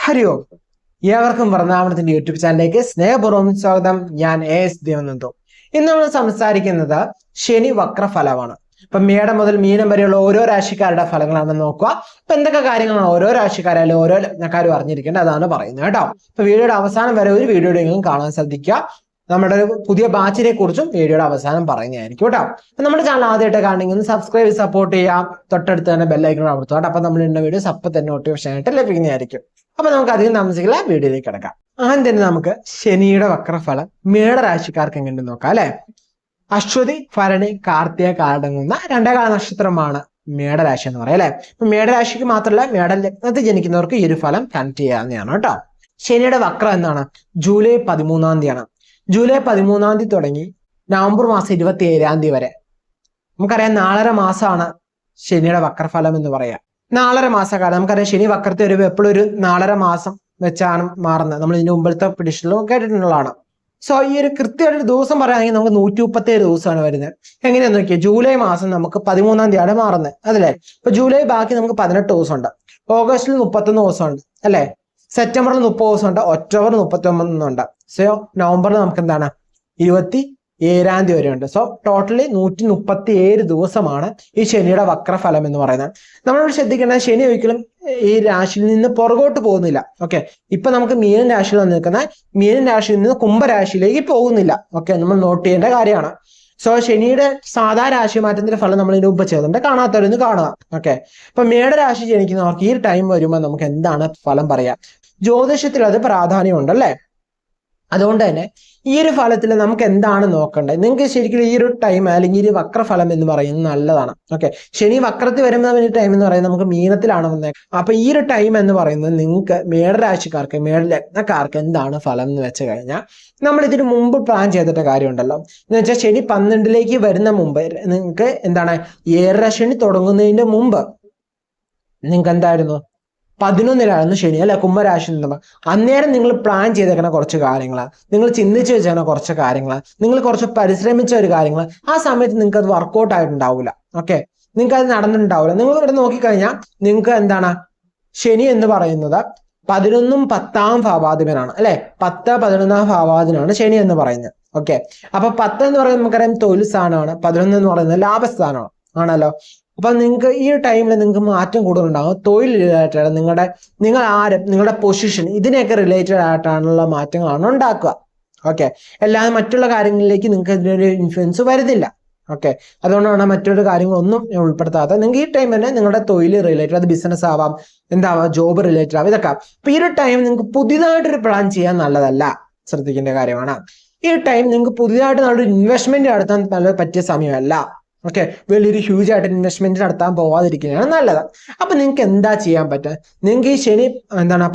ഹരി ഓം. ഏവർക്കും വൃന്ദാവനത്തിന്റെ യൂട്യൂബ് ചാനലിലേക്ക് സ്നേഹപൂർവ്വം സ്വാഗതം. ഞാൻ AS ദേവനന്ദു. ഇന്ന് നമ്മൾ സംസാരിക്കുന്നത് ശനി വക്രഫലമാണ്. ഇപ്പൊ മേടം മുതൽ മീനം വരെയുള്ള ഓരോ രാശിക്കാരുടെ ഫലങ്ങളാണ് നോക്കുക. അപ്പൊ എന്തൊക്കെ കാര്യങ്ങളാണ് ഓരോ രാശിക്കാരായാലും ഓരോ ലഗ്നക്കാരും അറിഞ്ഞിരിക്കേണ്ടത് അതാണ് പറയുന്നത് കേട്ടോ. അപ്പൊ വീഡിയോയുടെ അവസാനം വരെ ഒരു വീഡിയോയെങ്കിലും കാണാൻ ശ്രദ്ധിക്കുക. നമ്മുടെ ഒരു പുതിയ ബാച്ചിനെ കുറിച്ചും വീഡിയോയുടെ അവസാനം പറയുന്നതായിരിക്കും കേട്ടോ. അപ്പൊ നമ്മുടെ ചാനൽ ആദ്യമായിട്ട് കാണണമെങ്കിൽ സബ്സ്ക്രൈബ് സപ്പോർട്ട് ചെയ്യാം. തൊട്ടടുത്ത് തന്നെ ബെല്ലൈക്കൺ അമർത്തുക. അപ്പൊ നമ്മൾ ഇടുന്ന വീഡിയോസ് അപ്പൊ തന്നെ നോട്ടിഫിക്കേഷൻ ആയിട്ട് ലഭിക്കുന്നതായിരിക്കും. അപ്പൊ നമുക്ക് അധികം താമസിക്കില്ല, വീഡിയോയിലേക്ക് കിടക്കാം. ആദ്യം തന്നെ നമുക്ക് ശനിയുടെ വക്രഫലം മേടരാശിക്കാർക്ക് എങ്ങനെ നോക്കാം അല്ലെ. അശ്വതി, ഭരണി, കാർത്തിക കാലടങ്ങുന്ന രണ്ടേകാല നക്ഷത്രമാണ് മേടരാശി എന്ന് പറയാം അല്ലെ. ഇപ്പൊ മേടരാശിക്ക് മാത്രമല്ല മേട ലഗ്നത്തിൽ ജനിക്കുന്നവർക്ക് ഈ ഒരു ഫലം കണക്ട് ചെയ്യാവുന്നതാണ് കേട്ടോ. ശനിയുടെ വക്രം എന്നാണ് ജൂലൈ 13 തീയതിയാണ്. ജൂലൈ 13 തുടങ്ങി നവംബർ മാസം 27 വരെ. നമുക്കറിയാം 4.5 മാസമാണ് ശനിയുടെ വക്രഫലം എന്ന് പറയാം. 4.5 മാസക്കാലം നമുക്കറിയാം. ശനി വക്രത്തിൽ വരുമ്പോൾ എപ്പോഴും ഒരു 4.5 മാസം വെച്ചാണ് മാറുന്നത്. നമ്മൾ ഇതിന്റെ മുമ്പത്തെ പിടിഷനിലും കേട്ടിട്ടുള്ളതാണ്. സോ ഈ ഒരു കൃത്യമായിട്ടൊരു ദിവസം പറയുകയാണെങ്കിൽ നമുക്ക് 137 ദിവസമാണ് വരുന്നത്. എങ്ങനെയാന്ന് നോക്കിയാൽ ജൂലൈ മാസം നമുക്ക് 13 തീയതിയാണ് മാറുന്നത് അതല്ലേ. ഇപ്പൊ ജൂലൈ ബാക്കി നമുക്ക് 18 ദിവസമുണ്ട്. ഓഗസ്റ്റിൽ 31 ദിവസമുണ്ട് അല്ലെ. സെപ്റ്റംബറിൽ 30 ദിവസമുണ്ട്. ഒക്ടോബർ 39 ഉണ്ട്. സോ നവംബറിൽ നമുക്ക് എന്താണ് 27 തീയതി വരെ ഉണ്ട്. സോ ടോട്ടലി 137 ദിവസമാണ് ഈ ശനിയുടെ വക്രഫലം എന്ന് പറയുന്നത്. നമ്മളിവിടെ ശ്രദ്ധിക്കേണ്ടത് ശനി ഒരിക്കലും ഈ രാശിയിൽ നിന്ന് പുറകോട്ട് പോകുന്നില്ല. ഓക്കെ, ഇപ്പൊ നമുക്ക് മീനൻ രാശിയിൽ വന്ന് നിൽക്കുന്ന മീനൻ രാശിയിൽ നിന്ന് കുംഭരാശിയിലേക്ക് പോകുന്നില്ല. ഓക്കെ, നമ്മൾ നോട്ട് ചെയ്യേണ്ട കാര്യമാണ്. സോ ശനിയുടെ സാധാ രാശി മാറ്റത്തിന്റെ ഫലം നമ്മൾ ഇതിന്റെ മുമ്പ് ചെയ്തിട്ടുണ്ട്. കാണാത്തവരൊന്ന് കാണുക. ഓക്കെ, അപ്പൊ മേടരാശി ജനിക്കുന്നവർക്ക് ഈ ടൈം വരുമ്പോൾ നമുക്ക് എന്താണ് ഫലം പറയാം. ജ്യോതിഷത്തിൽ അത് പ്രാധാന്യമുണ്ട് അല്ലെ. അതുകൊണ്ട് തന്നെ ഈ ഒരു ഫലത്തിൽ നമുക്ക് എന്താണ് നോക്കേണ്ടത്. നിങ്ങൾക്ക് ശരിക്കും ഈ ഒരു ടൈം അല്ലെങ്കിൽ ഈ ഒരു വക്രഫലം എന്ന് പറയുന്നത് നല്ലതാണ്. ഓക്കെ, ശനി വക്രത്തിൽ വരുന്ന ടൈം എന്ന് പറയുന്നത് നമുക്ക് മീനത്തിലാണ് വന്നത്. അപ്പൊ ഈ ഒരു ടൈം എന്ന് പറയുന്നത് നിങ്ങൾക്ക് മേടരാശിക്കാർക്ക് മേടലഗ്നക്കാർക്ക് എന്താണ് ഫലം എന്ന് വെച്ച് കഴിഞ്ഞാൽ നമ്മൾ ഇതിന് മുമ്പ് പ്ലാൻ ചെയ്തിട്ട കാര്യമുണ്ടല്ലോ. എന്ന് വെച്ചാൽ ശനി 12 വരുന്ന മുമ്പ് നിങ്ങൾക്ക് എന്താണ് ഏഴരശനി തുടങ്ങുന്നതിന്റെ മുമ്പ് നിങ്ങൾക്ക് എന്തായിരുന്നു 11 ശനി അല്ലെ കുംഭരാശി നിന്നുമ്പോൾ അന്നേരം നിങ്ങൾ പ്ലാൻ ചെയ്തേക്കുന്ന കുറച്ച് കാര്യങ്ങളാണ്, നിങ്ങൾ ചിന്തിച്ച് വെച്ചേക്കുന്ന കുറച്ച് കാര്യങ്ങളാണ്, നിങ്ങൾ കുറച്ച് പരിശ്രമിച്ച ഒരു കാര്യങ്ങൾ ആ സമയത്ത് നിങ്ങൾക്ക് അത് വർക്കൗട്ട് ആയിട്ടുണ്ടാവില്ല. ഓക്കെ, നിങ്ങൾക്ക് അത് നടന്നിട്ടുണ്ടാവില്ല. നിങ്ങൾ ഇവിടെ നോക്കിക്കഴിഞ്ഞാൽ നിങ്ങൾക്ക് എന്താണ് ശനി എന്ന് പറയുന്നത് 11ഉം 10ആം ഭാവാധിപനാണ് അല്ലെ. 10, 11ആം ഭാവാധിപനാണ് ശനി എന്ന് പറയുന്നത്. ഓക്കെ, അപ്പൊ 10 എന്ന് പറയുന്നത് നമുക്കറിയാം തൊഴിൽ സ്ഥാനമാണ്. 11 എന്ന് പറയുന്നത് ലാഭസ്ഥാനമാണ് ആണല്ലോ. അപ്പൊ നിങ്ങൾക്ക് ഈ ടൈമിൽ നിങ്ങൾക്ക് മാറ്റം കൂടുതലുണ്ടാകും. തൊഴിൽ റിലേറ്റഡ് നിങ്ങൾ ആരും നിങ്ങളുടെ പൊസിഷൻ ഇതിനെയൊക്കെ റിലേറ്റഡ് ആയിട്ടാണുള്ള മാറ്റങ്ങളാണ് ഉണ്ടാക്കുക. ഓക്കെ, അല്ലാതെ മറ്റുള്ള കാര്യങ്ങളിലേക്ക് നിങ്ങൾക്ക് ഇതിനൊരു ഇൻഫ്ലുവൻസ് വരുന്നില്ല. ഓക്കെ, അതുകൊണ്ടാണ് മറ്റൊരു കാര്യങ്ങളൊന്നും ഉൾപ്പെടുത്താത്തത്. നിങ്ങൾക്ക് ഈ ടൈം തന്നെ നിങ്ങളുടെ തൊഴിൽ റിലേറ്റഡ്, അത് ബിസിനസ് ആവാം, എന്താവാം, ജോബ് റിലേറ്റഡ് ആവാം, ഇതൊക്കെ. അപ്പൊ ഈ ഒരു ടൈം നിങ്ങൾക്ക് പുതിയതായിട്ടൊരു പ്ലാൻ ചെയ്യാൻ നല്ലതല്ല, ശ്രദ്ധിക്കേണ്ട കാര്യമാണ്. ഈ ടൈം നിങ്ങൾക്ക് പുതിയതായിട്ട് നല്ലൊരു ഇൻവെസ്റ്റ്മെന്റ് നടത്താൻ നല്ല പറ്റിയ സമയമല്ല. ഓക്കെ, വലിയൊരു ഹ്യൂജ് ആയിട്ട് ഇൻവെസ്റ്റ്മെന്റ് നടത്താൻ പോവാതിരിക്കുന്നതാണ് നല്ലത്. അപ്പൊ നിങ്ങൾക്ക് എന്താ ചെയ്യാൻ പറ്റുക. നിങ്ങൾക്ക് ഈ ശനി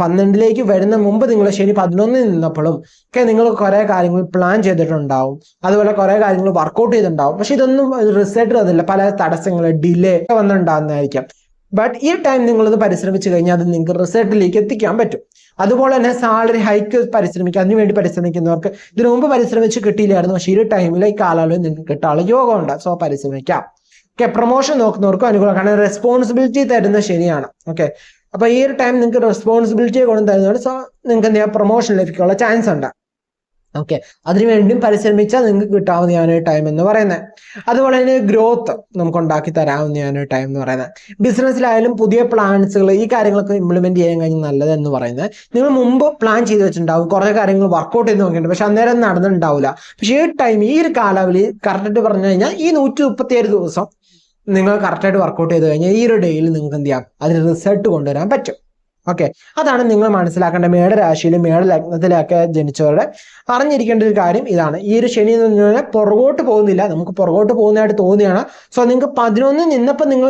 12 വരുന്ന മുമ്പ് നിങ്ങൾ ശനി 11 നിന്നപ്പോഴും ഒക്കെ നിങ്ങൾ കുറെ കാര്യങ്ങൾ പ്ലാൻ ചെയ്തിട്ടുണ്ടാവും. അതുപോലെ കുറെ കാര്യങ്ങൾ വർക്കൗട്ട് ചെയ്തിട്ടുണ്ടാവും. പക്ഷെ ഇതൊന്നും റിസൾട്ട് വന്നില്ല. പല തടസ്സങ്ങൾ, ഡിലേ ഒക്കെ വന്നിട്ടുണ്ടാകുന്നതായിരിക്കാം. ബട്ട് ഈ ടൈം നിങ്ങളത് പരിശ്രമിച്ചു കഴിഞ്ഞാൽ അത് നിങ്ങൾക്ക് റിസൾട്ടിലേക്ക് എത്തിക്കാൻ പറ്റും. അതുപോലെ തന്നെ സാലറി ഹൈക്ക് പരിശ്രമിക്കുക. അതിനുവേണ്ടി പരിശ്രമിക്കുന്നവർക്ക് ഇതിനു മുമ്പ് പരിശ്രമിച്ച് കിട്ടിയില്ലായിരുന്നു. പക്ഷേ ഈ ടൈമിൽ ഈ കാലയളവിൽ നിങ്ങൾക്ക് കിട്ടാനുള്ള യോഗമുണ്ട്. സോ പരിശ്രമിക്കാം. ഓക്കെ, പ്രൊമോഷൻ നോക്കുന്നവർക്കും അനുകൂലം. കാരണം റെസ്പോൺസിബിലിറ്റി തരുന്ന ശനിയാണ്. ഓക്കെ, അപ്പൊ ഈ ഒരു ടൈം നിങ്ങൾക്ക് റെസ്പോൺസിബിലിറ്റി കൊണ്ട് തരുന്നതാണ്. സോ നിങ്ങൾക്ക് എന്ത് ചെയ്യാം, പ്രൊമോഷൻ ലഭിക്കാനുള്ള ചാൻസ് ഉണ്ട്. ഓക്കെ, അതിനുവേണ്ടിയും പരിശ്രമിച്ചാൽ നിങ്ങൾക്ക് കിട്ടാവുന്നതാണ് ടൈം എന്ന് പറയുന്നത്. അതുപോലെ തന്നെ ഗ്രോത്ത് നമുക്ക് ഉണ്ടാക്കി തരാവുന്നതാണ് ടൈം എന്ന് പറയുന്നത്. ബിസിനസ്സിലായാലും പുതിയ പ്ലാൻസുകൾ ഈ കാര്യങ്ങളൊക്കെ ഇംപ്ലിമെന്റ് ചെയ്യാൻ കഴിഞ്ഞാൽ നല്ലത് എന്ന് പറയുന്നത്. നിങ്ങൾ മുമ്പ് പ്ലാൻ ചെയ്ത് വെച്ചിട്ടുണ്ടാവും, കുറേ കാര്യങ്ങൾ വർക്കൗട്ട് ചെയ്ത് നോക്കിയിട്ടുണ്ട്, പക്ഷെ അന്നേരം നടന്നിട്ടുണ്ടാവില്ല. പക്ഷെ ഈ ടൈം ഈ ഒരു കാലാവധി കറക്റ്റായിട്ട് പറഞ്ഞു കഴിഞ്ഞാൽ ഈ 137 ദിവസം നിങ്ങൾ കറക്റ്റായിട്ട് വർക്കൗട്ട് ചെയ്ത് കഴിഞ്ഞാൽ ഈ ഒരു ഡേയിൽ നിങ്ങൾക്ക് എന്ത് ചെയ്യാം, അതിന് റിസൾട്ട് കൊണ്ടുവരാൻ പറ്റും. ഓക്കെ, അതാണ് നിങ്ങൾ മനസ്സിലാക്കേണ്ട. മേടരാശിയിലും മേടലഗ്നത്തിലൊക്കെ ജനിച്ചവരുടെ അറിഞ്ഞിരിക്കേണ്ട ഒരു കാര്യം ഇതാണ്. ഈ ഒരു ശനി എന്ന് പറഞ്ഞാൽ പുറകോട്ട് പോകുന്നില്ല, നമുക്ക് പുറകോട്ട് പോകുന്നതായിട്ട് തോന്നുകയാണ്. സോ നിങ്ങൾക്ക് 11 നിന്നപ്പോൾ നിങ്ങൾ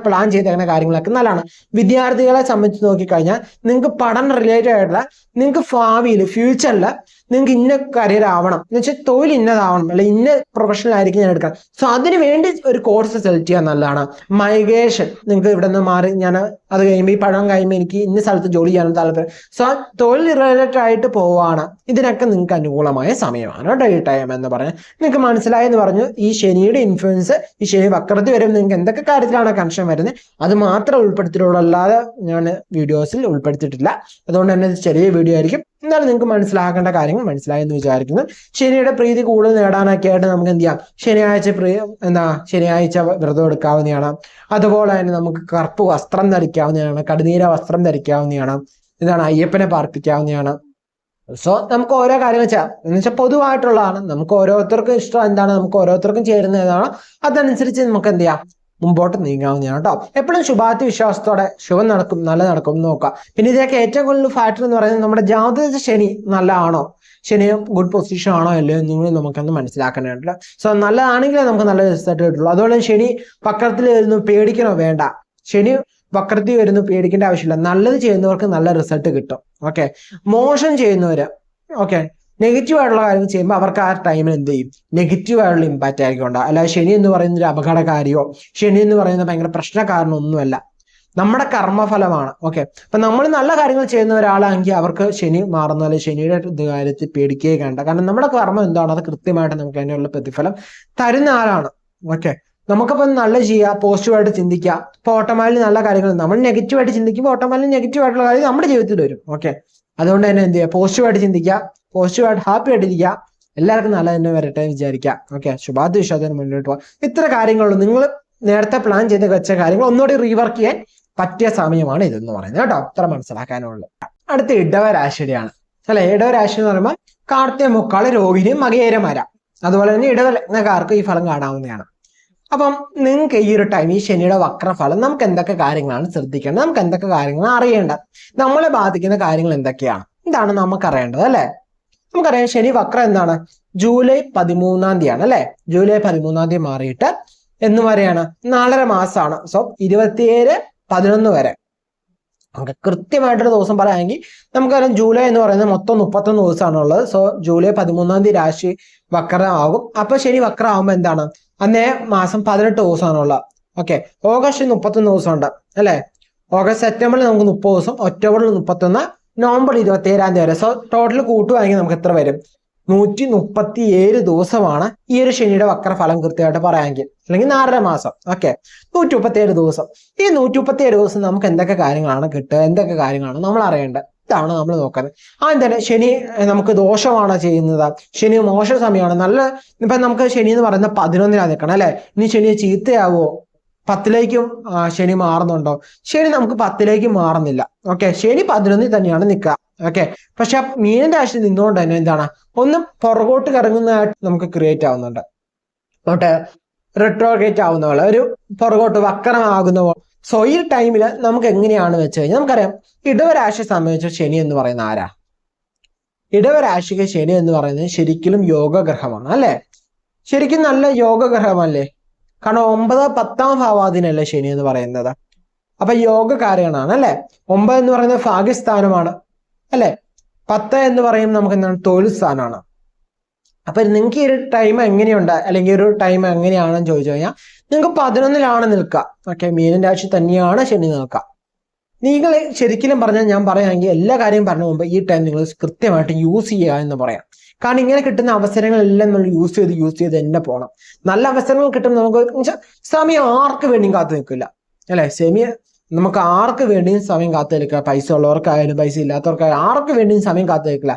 പ്ലാൻ ചെയ്തേക്കണ കാര്യങ്ങളൊക്കെ നല്ലതാണ്. വിദ്യാർത്ഥികളെ സംബന്ധിച്ച് നോക്കിക്കഴിഞ്ഞാൽ നിങ്ങൾക്ക് പഠനം റിലേറ്റഡ് ആയിട്ടുള്ള നിങ്ങൾക്ക് ഭാവിയിൽ ഫ്യൂച്ചറിൽ നിങ്ങൾക്ക് ഇന്ന കരിയർ ആവണം എന്ന് വെച്ചാൽ തൊഴിൽ ഇന്നതാവണം, അല്ലെങ്കിൽ ഇന്ന പ്രൊഫഷണൽ ആയിരിക്കും ഞാൻ എടുക്കാം. സോ അതിന് വേണ്ടി ഒരു കോഴ്സ് സെലക്ട് ചെയ്യാൻ നല്ലതാണ്. മൈഗ്രേഷൻ, നിങ്ങൾക്ക് ഇവിടെ നിന്ന് മാറി ഞാൻ അത് കഴിയുമ്പോൾ ഈ പഠനം കഴിയുമ്പോൾ എനിക്ക് ഇന്ന സ്ഥലത്ത് ജോലി ചെയ്യാനും താല്പര്യം. സോ തൊഴിൽ റിലേറ്റഡ് ആയിട്ട് പോവാണ്. ഇതിനൊക്കെ നിങ്ങൾക്ക് അനുകൂലമായ സമയമാണ് കേട്ടോ ഈ ടൈം എന്ന് പറഞ്ഞാൽ. നിങ്ങൾക്ക് മനസ്സിലായെന്ന് പറഞ്ഞു. ഈ ശനിയുടെ ഇൻഫ്ലുവൻസ്, ഈ ശനി വക്രത്തിൽ വരുമ്പോൾ നിങ്ങൾക്ക് എന്തൊക്കെ കാര്യത്തിലാണ് കൺഷൻ വരുന്നത് അത് മാത്രം ഉൾപ്പെടുത്തിയിട്ടുള്ളൂ, അല്ലാതെ ഞാൻ വീഡിയോസിൽ ഉൾപ്പെടുത്തിയിട്ടില്ല. അതുകൊണ്ട് തന്നെ ഇത് ചെറിയ വീഡിയോ ആയിരിക്കും. എന്നാലും നിങ്ങൾക്ക് മനസ്സിലാക്കേണ്ട കാര്യങ്ങൾ മനസ്സിലായെന്ന് വിചാരിക്കുന്നു. ശനിയുടെ പ്രീതി കൂടുതൽ നേടാനൊക്കെ ആയിട്ട് നമുക്ക് എന്ത് ചെയ്യാം, ശനിയാഴ്ച വ്രതം എടുക്കാവുന്നതാണ്. അതുപോലെ തന്നെ നമുക്ക് കറുപ്പ് വസ്ത്രം ധരിക്കാവുന്നതാണ്, കടുനീര വസ്ത്രം ധരിക്കാവുന്നതാണ്, അയ്യപ്പനെ പാർപ്പിക്കാവുന്നതാണ്. സോ നമുക്ക് ഓരോ കാര്യങ്ങൾ ചെയ്യാം എന്ന് വെച്ചാൽ പൊതുവായിട്ടുള്ളതാണ്. നമുക്ക് ഓരോരുത്തർക്കും ഇഷ്ടം എന്താണ്, നമുക്ക് ഓരോരുത്തർക്കും ചേരുന്ന ഏതാണ്, അതനുസരിച്ച് നമുക്ക് എന്ത് ചെയ്യാം, മുമ്പോട്ട് നീങ്ങാവുന്നതാണ് കേട്ടോ. എപ്പോഴും ശുഭാപ്തി വിശ്വാസത്തോടെ ശുഭം നടക്കും, നല്ല നടക്കും എന്ന് നോക്കാം. പിന്നെ ഇതിനൊക്കെ ഏറ്റവും കൂടുതൽ ഫാക്ടർ എന്ന് പറയുന്നത് നമ്മുടെ ജാതക ശനി നല്ലതാണോ, ശനി ഗുഡ് പൊസിഷൻ ആണോ അല്ലയോ എന്നും നമുക്കൊന്ന് മനസ്സിലാക്കാനായിട്ടില്ല. സോ നല്ലതാണെങ്കിലേ നമുക്ക് നല്ല റിസൾട്ട് കിട്ടുള്ളൂ. അതുപോലെ ശനി വക്രത്തിൽ വരുന്നു പേടിക്കണോ വേണ്ട, ശനി വക്രത്തിൽ വരുന്നു പേടിക്കേണ്ട ആവശ്യമില്ല. നല്ലത് ചെയ്യുന്നവർക്ക് നല്ല റിസൾട്ട് കിട്ടും. ഓക്കെ, മോശം ചെയ്യുന്നവര് നെഗറ്റീവ് ആയിട്ടുള്ള കാര്യങ്ങൾ ചെയ്യുമ്പോൾ അവർക്ക് ആ ടൈമിൽ എന്ത് ചെയ്യും, നെഗറ്റീവ് ആയിട്ടുള്ള ഇമ്പാക്റ്റ് ആയിരിക്കും ഉണ്ടാകും. അല്ലാതെ ശനി എന്ന് പറയുന്ന ഒരു അപകടകാരിയോ ശനി എന്ന് പറയുന്ന ഭയങ്കര പ്രശ്നക്കാരനൊന്നുമല്ല, നമ്മുടെ കർമ്മഫലമാണ്. അപ്പൊ നമ്മൾ നല്ല കാര്യങ്ങൾ ചെയ്യുന്ന ഒരാളാണെങ്കിൽ അവർക്ക് ശനി മാറുന്ന, അല്ലെങ്കിൽ ശനിയുടെ കാര്യത്തിൽ പേടിക്കുകയെ വേണ്ട. കാരണം നമ്മുടെ കർമ്മം എന്താണ് അത് കൃത്യമായിട്ട് നമുക്ക് അതിനുള്ള പ്രതിഫലം തരുന്ന ആളാണ്. നമുക്കിപ്പം നല്ല ചെയ്യുക, പോസിറ്റീവായിട്ട് ചിന്തിക്കുക. ഇപ്പൊ ഓട്ടോമാറ്റിക് നല്ല കാര്യങ്ങൾ, നമ്മൾ നെഗറ്റീവായിട്ട് ചിന്തിക്കുമ്പോൾ ഓട്ടോമാറ്റിക് നെഗറ്റീവ് ആയിട്ടുള്ള കാര്യം നമ്മുടെ ജീവിതത്തിൽ വരും. അതുകൊണ്ട് തന്നെ എന്ത് ചെയ്യുക, പോസിറ്റീവായിട്ട് ചിന്തിക്കുക, പോസിറ്റീവായിട്ട് ഹാപ്പി ആയിട്ടിരിക്കുക. എല്ലാവർക്കും നല്ല തന്നെ വരട്ടെ വിചാരിക്കുക. ശുഭാപ്തി വിശ്വാസത്തിന് മുന്നോട്ട് പോകാം. ഇത്ര കാര്യങ്ങളുള്ളൂ. നിങ്ങൾ നേരത്തെ പ്ലാൻ ചെയ്ത് വെച്ച കാര്യങ്ങൾ ഒന്നുകൂടി റീവർക്ക് ചെയ്യാൻ പറ്റിയ സമയമാണ് ഇതെന്ന് പറയുന്നത് കേട്ടോ. ഇത്ര മനസ്സിലാക്കാനുള്ളൂ. അടുത്ത ഇടവരാശിയുടെയാണ് അല്ലെ. ഇടവരാശി എന്ന് പറയുമ്പോൾ കാർത്തിക, മുക്കാള്, രോഹിണി, മകേരമര, അതുപോലെ തന്നെ ഇടവലഗ്നക്കാർക്ക് ഈ ഫലം കാണാവുന്നതാണ്. അപ്പം നിങ്ങൾക്ക് ഈ ഒരു ടൈം, ഈ ശനിയുടെ വക്രഫലം നമുക്ക് എന്തൊക്കെ കാര്യങ്ങളാണ് ശ്രദ്ധിക്കേണ്ടത്, നമുക്ക് എന്തൊക്കെ കാര്യങ്ങളാണ് അറിയേണ്ടത്, നമ്മളെ ബാധിക്കുന്ന കാര്യങ്ങൾ എന്തൊക്കെയാണ്, ഇതാണ് നമുക്ക് അറിയേണ്ടത് അല്ലെ. നമുക്കറിയാം ശനി വക്രം എന്താണ്, ജൂലൈ 13 തീയതിയാണ് അല്ലെ. ജൂലൈ 13 മാറിയിട്ട് എന്ന് വരെയാണ്, 4.5 മാസമാണ്. സോ 27-11 വരെ. കൃത്യമായിട്ടൊരു ദിവസം പറയാമെങ്കിൽ നമുക്കറിയാം ജൂലൈ എന്ന് പറയുന്നത് മൊത്തം 31 ദിവസമാണുള്ളത്. സോ ജൂലൈ 13 രാശി വക്രമാകും. അപ്പൊ ശനി വക്രം ആകുമ്പോൾ എന്താണ്, അന്നേ മാസം 18 ദിവസമാണുള്ളത്. ഓഗസ്റ്റ് 31 ദിവസമുണ്ട് അല്ലെ. ഓഗസ്റ്റ്, സെപ്റ്റംബറിൽ നമുക്ക് 30 ദിവസം, ഒക്ടോബറിൽ 31, നവംബർ 27 വരെ. സോ ടോട്ടൽ കൂട്ടുവാണെങ്കിൽ നമുക്ക് എത്ര വരും, 137 ദിവസമാണ് ഈ ഒരു ശനിയുടെ വക്രഫലം കൃത്യമായിട്ട് പറയാമെങ്കിൽ, അല്ലെങ്കിൽ 4.5 മാസം. 137 ദിവസം. ഈ 137 ദിവസം നമുക്ക് എന്തൊക്കെ കാര്യങ്ങളാണ് കിട്ടുക, എന്തൊക്കെ കാര്യങ്ങളാണ് നമ്മൾ അറിയേണ്ടത്, ഇതാണ് നമ്മൾ നോക്കുന്നത്. ആദ്യം തന്നെ ശനി നമുക്ക് ദോഷമാണോ ചെയ്യുന്നത്, ശനി മോശ സമയമാണ്. നല്ല ഇപ്പൊ നമുക്ക് ശനി എന്ന് പറയുന്ന 11 നിൽക്കണം അല്ലെ. ഇനി ശനി ചീത്തയാവോ, 10ലേക്കും ശനി മാറുന്നുണ്ടോ, ശനി നമുക്ക് 10ലേക്ക് മാറുന്നില്ല. ശനി 11 തന്നെയാണ് നിൽക്കുക. പക്ഷെ മീനന്റെ രാശി നിന്നുകൊണ്ട് തന്നെ എന്താണ്, ഒന്ന് പുറകോട്ട് കറങ്ങുന്നതായിട്ട് നമുക്ക് ക്രിയേറ്റ് ആവുന്നുണ്ട്. റിട്രോഗ്രേറ്റ് ആവുന്ന പോലെ, ഒരു പുറകോട്ട് വക്രമാകുന്ന പോലെ. സോ ഈ ടൈമിൽ നമുക്ക് എങ്ങനെയാണ് വെച്ച് കഴിഞ്ഞാൽ നമുക്കറിയാം ഇടവരാശിയെ സംബന്ധിച്ച് ശനി എന്ന് പറയുന്ന ആരാ, ഇടവരാശിക്ക് ശനി എന്ന് പറയുന്നത് ശരിക്കും യോഗഗ്രഹമാണ് അല്ലെ. ശരിക്കും നല്ല യോഗഗ്രഹമല്ലേ. കാരണം 9, 10 ഭാവാധീനല്ലേ ശനി എന്ന് പറയുന്നത്. അപ്പൊ യോഗകാരകനാണ് അല്ലെ. 9 എന്ന് പറയുന്നത് ഭാഗ്യസ്ഥാനമാണ് അല്ലെ. 10 എന്ന് പറയുമ്പോൾ നമുക്ക് എന്താണ്, തൊഴിൽ സ്ഥാനമാണ്. അപ്പൊ നിങ്ങൾക്ക് ഈ ഒരു ടൈം എങ്ങനെയുണ്ട്, അല്ലെങ്കിൽ ഒരു ടൈം എങ്ങനെയാണെന്ന് ചോദിച്ചു കഴിഞ്ഞാൽ നിങ്ങൾക്ക് 11ലാണ് നിൽക്കുക. മീനൻ രാശി തന്നെയാണ് ശനി നിൽക്കുക. നിങ്ങൾ ശരിക്കും പറഞ്ഞാൽ, ഞാൻ പറയാമെങ്കിൽ എല്ലാ കാര്യം പറഞ്ഞ മുമ്പ് ഈ ടൈം നിങ്ങൾ കൃത്യമായിട്ട് യൂസ് ചെയ്യുക എന്ന് പറയാം. കാരണം ഇങ്ങനെ കിട്ടുന്ന അവസരങ്ങളെല്ലാം നമ്മൾ യൂസ് ചെയ്ത് തന്നെ പോകണം. നല്ല അവസരങ്ങൾ കിട്ടുമ്പോൾ നമുക്ക് സമയം ആർക്ക് വേണ്ടിയും കാത്തു നിൽക്കില്ല അല്ലെ. നമുക്ക് ആർക്ക് വേണ്ടിയും സമയം കാത്തു നിൽക്കുക. പൈസ ഉള്ളവർക്കായാലും പൈസ ഇല്ലാത്തവർക്കായാലും ആർക്ക് വേണ്ടിയും സമയം കാത്തു നിൽക്കില്ല.